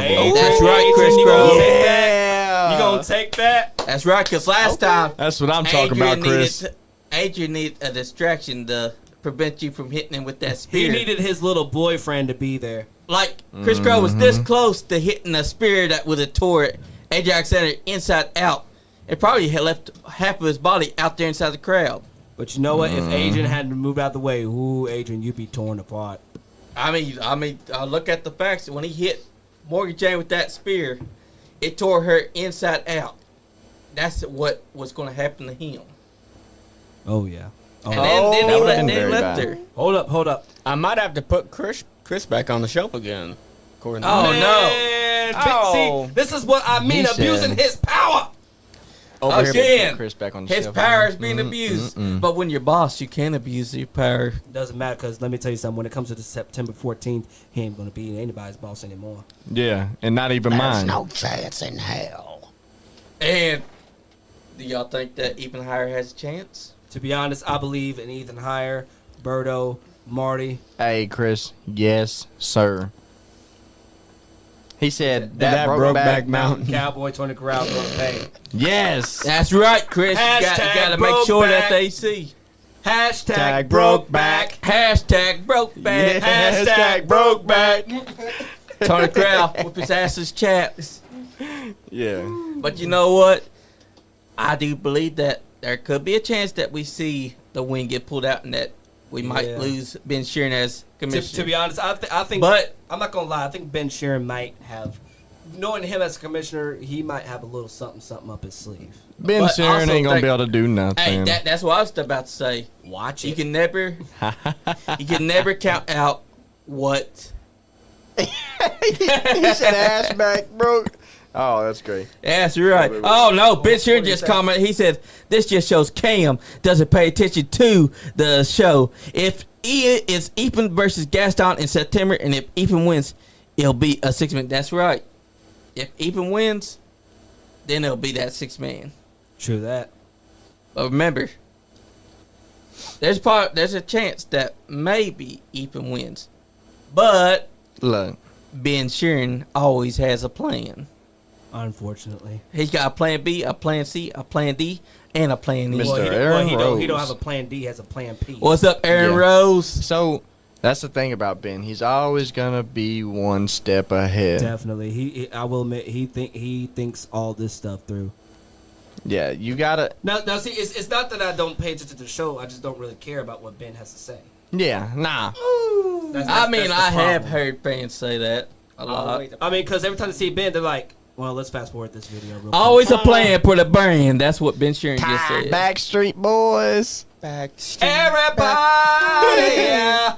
Adrian, That's right, Chris you Crowe. gonna take that? Yeah. You gonna take that? That's right, because last time That's what I'm talking about, Chris. Adrian needed a distraction to prevent you from hitting him with that He spear. needed his little boyfriend to be there. Like, Chris Crowe was this close to hitting a spear that would have tore Adrian Alexander inside out. It probably had left half of his body out there inside the crowd. But you know what? If Adrian hadn't moved out the way, Adrian, you'd be torn apart. I mean, look at the facts. When he hit Morgan Jane with that spear, it tore her inside out. That's what was going to happen to him. Oh, yeah. Oh, And that then would've been they very left bad. her. hold up. I might have to put Chris back on the show again. According to Oh, me. Man, Oh. See, this is what I mean, He abusing said- his power. Over here, Again, put Chris back on the his shelf. power is being abused. But when you're boss, you can't abuse your power. Doesn't matter, because let me tell you something. When it comes to the September 14th, he ain't going to be anybody's boss anymore. Yeah, and not even mine. chance in hell. And do y'all think that Ethan Hire has a chance? To be honest, I believe in Ethan Hire, Berto, Marty. Hey, Chris. Yes, sir. He said That Brokeback Mountain. Mountain. Cowboy, Tony Corral, Brooke Pay. Yes. That's right, Chris. You Hashtag got to make sure that Brokeback. they see. Hashtag Brokeback. Brokeback. Hashtag Brokeback. Hashtag Brokeback. Tony Corral with his ass's chaps. Yeah. But you know what? I do believe that there could be a chance that we see the wing get pulled out and that we might Yeah. lose Ben Sheeran as commissioner. To be honest, I think. But I'm not gonna lie. I think Ben Sheeran might have, knowing him as a commissioner, he might have a little something up his sleeve. Ben But Sheeran also ain't gonna think- be able to do nothing. hey, that's what I was about to say. Watch You it. can never count out what. he said ass back, bro. Oh, that's great. That's right. Oh no, Ben Sheeran just commented. He said this just shows Cam doesn't pay attention to the show. If it's Ethan versus Gaston in September, and if Ethan wins, it'll be a 6-man. That's right. If Ethan wins, then it'll be that 6-man. True that. But remember, there's a chance that maybe Ethan wins, but Look, Ben Sheeran always has a plan. Unfortunately. He's got a plan B, a plan C, a plan D, and a plan E. Mr. Well, Aaron he don't Rose. have a plan D. He has a plan P. What's up, Aaron Yeah. Rose? so that's the thing about Ben. He's always gonna be one step ahead. Definitely. I will admit he thinks all this stuff through. Yeah, you gotta. Now see, it's not that I don't pay attention to the show. I just don't really care about what Ben has to say. Yeah, nah. I mean, that's the I have problem. heard fans say that a lot. I mean, because every time they see Ben, they're like, "Well, let's fast forward this video." Real quick. Always a plan for the brand. That's what Ben Sheeran just said. Backstreet Boys. Everybody, yeah,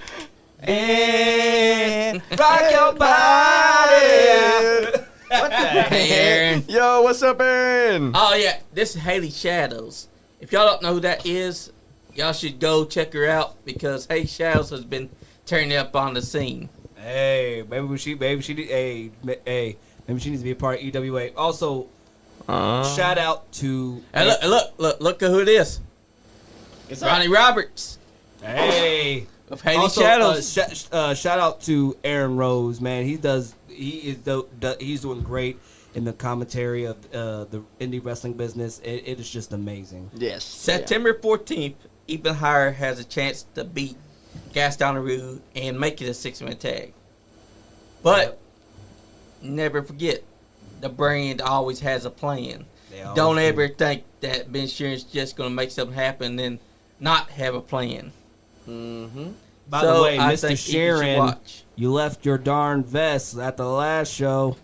and rock your body. What the Hey, Aaron. Yo, what's up, Aaron? Oh, yeah. This is Haley Shadows. If y'all don't know who that is, y'all should go check her out because Haley Shadows has been turning up on the scene. Hey, maybe she needs to be a part of EWA. Also, shout out to Hey, look at who it is. Ronnie Roberts Hey. of Haley Also, Shadows. Shout out to Aaron Rose, man. He's doing great in the commentary of the indie wrestling business. It is just amazing. Yes. September 14th, Ethan Hire has a chance to beat Gaston Leroux and make it a 6-man tag. But never forget, the brand always has a plan. They always Don't do. ever think that Ben Sheeran's just going to make something happen and then not have a plan. Mm-hmm. By So, the way, I Mr. think you should Sheeran, watch. you left your darn vest at the last show.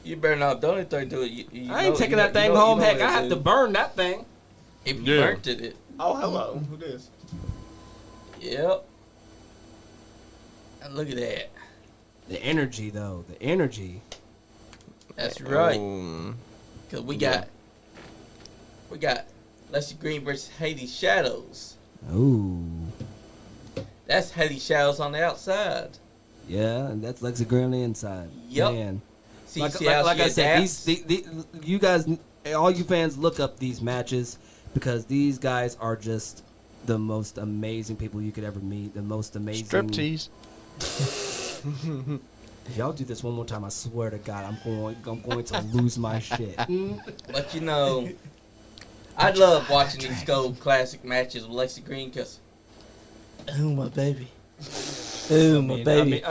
You better not do anything to it. I ain't taking that thing home. Heck, I have to burn that thing. If you Yeah. burnt it. Oh, hello. Who this? Yep. And look at that. The energy, though. The energy. That's right. Um, Because we got Leslie Green versus Haiti Shadows. Ooh. That's Haiti Shadows on the outside. Yeah, and that's Lexi Green on the inside. Yep. Man. See, Like, see how like she I said, adapts? you guys, all you fans, look up these matches because these guys are just the most amazing people you could ever meet. The most amazing. striptease. If y'all do this one more time, I swear to God, I'm going to lose my shit. But you know, I love watching these gold classic matches with Lexi Green because, oh my baby, oh my baby.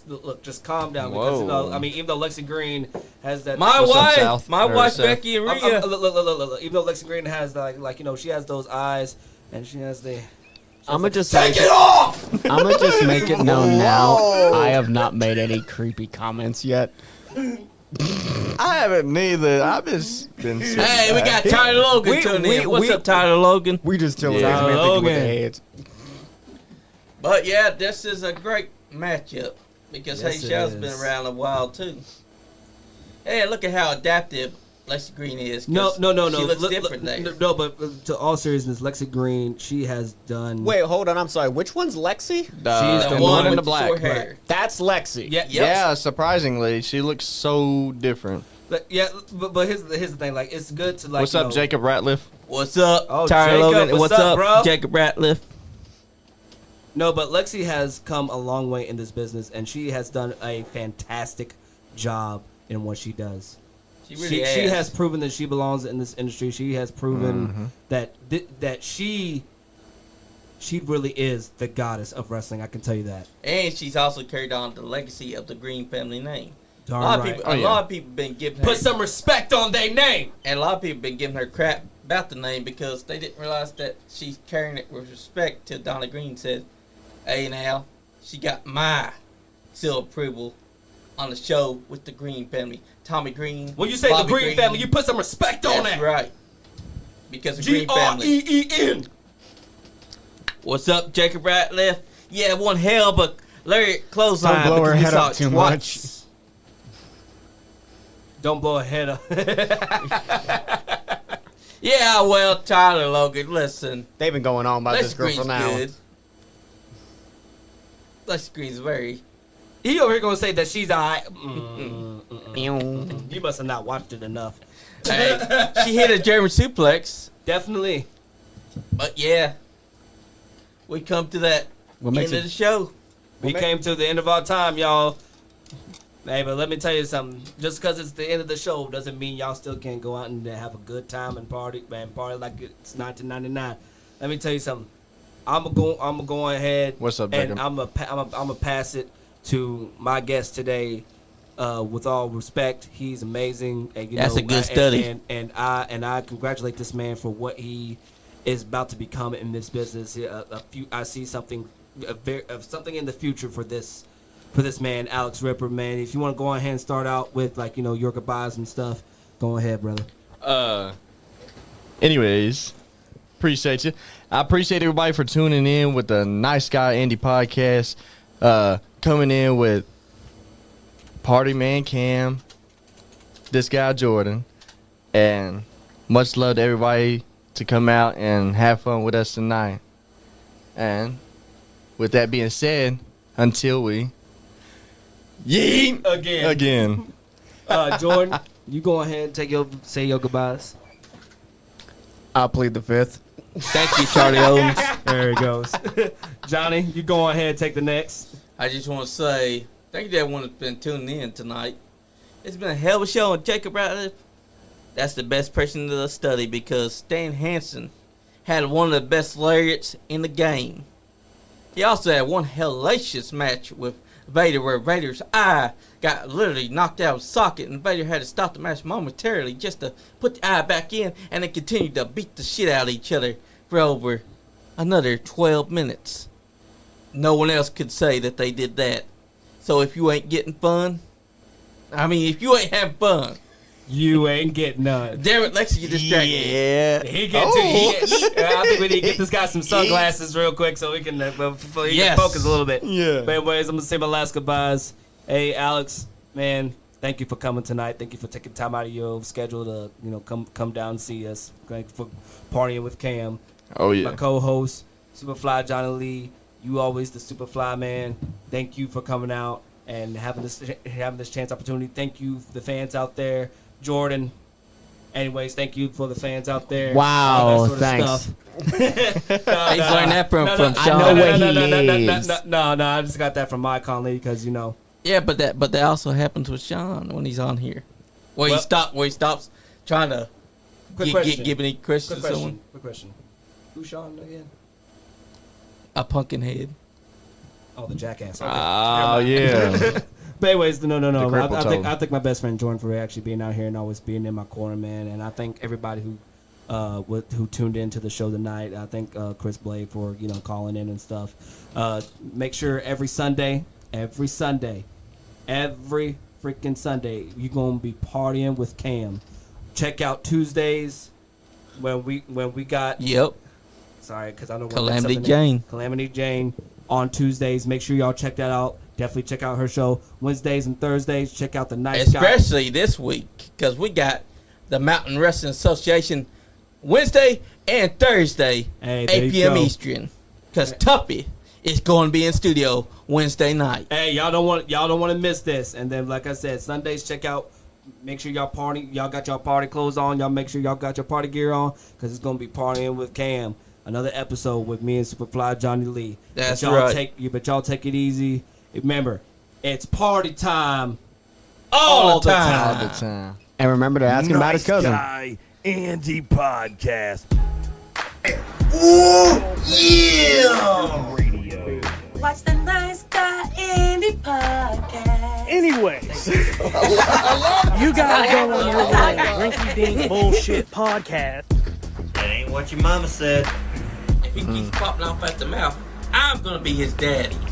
Look, just calm down because you know, Whoa. I mean, even though Lexi Green has that, My What's up, wife, South? my Or wife Seth? Becky and Rhea. look, even though Lexi Green has like you know, she has those eyes and she has the. I'm gonna just Take it off! I'm gonna just make it known now. I have not made any creepy comments yet. I haven't neither. I've just been. Hey, we got Tyler Logan We- tuning we- in. What's we- up, Tyler Logan? We just tell Yeah. man thinking with Logan. their heads. But yeah, this is a great matchup because Yes, Haiti it Shadow's is. been around a while too. Hey, look at how adaptive Lexi Green is. 'cause No. She looks Look, different there. No, but to all seriousness, Lexi Green, she has done. Wait, hold on. I'm sorry. Which one's Lexi? She's The the one one with in the the black. short hair. That's Lexi. Yeah, Yeah, surprisingly, she looks so different. But here's the thing. Like, it's good to like. What's you up, know, Jacob Ratliff? What's up, Oh, Tyler Jacob, Logan? what's What's up, up, bro? Jacob Ratliff? No, but Lexi has come a long way in this business, and she has done a fantastic job in what she does. She really She has proven that she belongs in this industry. She has proven that she really is the goddess of wrestling. I can tell you that. And she's also carried on the legacy of the Green family name. Darn A lot right. of people, Oh, a yeah. lot of people been giving her, Put some respect on their name. and a lot of people been giving her crap about the name because they didn't realize that she's carrying it with respect. Till Donna Green said, "Hey, now she got my seal of approval on the show with the Green family. Tommy Green. When you say Bobby the Green family, you put some respect on That's that. right. Because the Green family. Green. What's up, Jacob Ratliff? Yeah, one hell of a Larry clothesline. Don't blow her because we head saw up it too twice. much. Don't blow a head up. Yeah, well, Tyler Logan, listen. They've been going on about Les this girl Green's for now. good. Les Green's very. He over here gonna say that she's alright. Ew. You must have not watched it enough. Hey, she hit a German suplex, Definitely. but yeah, we come to that What end makes of it? the show. We came to the end of our time, y'all. Hey, but let me tell you something. Just because it's the end of the show doesn't mean y'all still can't go out and have a good time and party like it's 1999. Let me tell you something. I'm gonna go ahead. What's up, and Jacob? I'm gonna pass it to my guest today. With all respect, he's amazing. And, you That's know, a good study. And I congratulate this man for what he is about to become in this business. I see something something in the future for this man, Alex Ripper. Man, if you want to go ahead and start out with your goodbyes and stuff, go ahead, brother. Anyways, appreciate you. I appreciate everybody for tuning in with the Nice Guy Andy podcast. Coming in with Partyman Cam, this guy Jordan, and much love to everybody to come out and have fun with us tonight. And with that being said, until we yeet again. Jordan, you go ahead and say your goodbyes. I'll plead the fifth. Thank you, Charlie Owens. There it goes. Johnny, you go ahead and take the next. I just want to say thank you to everyone that's been tuning in tonight. It's been a hell of a show, and Jacob Ratliff, that's the best person to study because Stan Hansen had one of the best lariats in the game. He also had one hellacious match with Vader, where Vader's eye got literally knocked out of socket, and Vader had to stop the match momentarily just to put the eye back in, and they continued to beat the shit out of each other for over another 12 minutes. No one else could say that they did that. So if you ain't getting fun, if you ain't having fun, You ain't getting none. damn it, Lexi, you distracted me. Yeah. He get I think we need to get this guy some sunglasses real quick so he can can focus a little bit. Yeah. But anyways, I'm gonna say my last goodbyes. Hey, Alex, man, thank you for coming tonight. Thank you for taking time out of your schedule to come down and see us. Thank you for partying with Cam. Oh yeah. My co-host, Superfly Johnny Lee. You always the Superfly man. Thank you for coming out and having this chance opportunity. Thank you the fans out there. Jordan. Anyways, thank you for the fans out there. Wow, All that sort of thanks. stuff. He's learned that from Sean. I know where he lives. No, I just got that from my colleague because Yeah, but that also happens with Sean when he's on here. Where he stops trying to Quick question. give any questions to someone. Quick question. Who's Sean again? A pumpkin head. Oh, the jackass. Okay. Oh yeah. But anyways, no. The cripple I think my best friend Jordan for actually being out here and always being in my corner, man. And I thank everybody who tuned in to the show tonight. I thank Chris Blade for calling in and stuff. Make sure every freaking Sunday, you're gonna be partying with Cam. Check out Tuesdays when we got Yep. sorry because I don't want Calamity Jane. Calamity Jane on Tuesdays. Make sure y'all check that out. Definitely check out her show. Wednesdays and Thursdays, check out the Nice Guy. Especially this week, because we got the Mountain Wrestling Association Wednesday and Thursday, Hey, there 8 you p.m. go. Eastern. Because Tuffy is going to be in studio Wednesday night. Hey, y'all don't want to miss this. And then, like I said, Sundays, check out. Make sure y'all party. Y'all got y'all party clothes on. Y'all make sure y'all got your party gear on, because it's gonna be partying with Cam. Another episode with me and Superfly Johnny Lee. That's but y'all right. But y'all take it easy. Remember, it's party time All the All time. the time. And remember to ask him about his cousin. NiceGuyAndy podcast. Watch the Nice Guy Andy podcast. Anyways, you guys go on your way. Rinky Dink Bullshit Podcast. That ain't what your mama said. If he keeps popping off at the mouth, I'm going to be his daddy.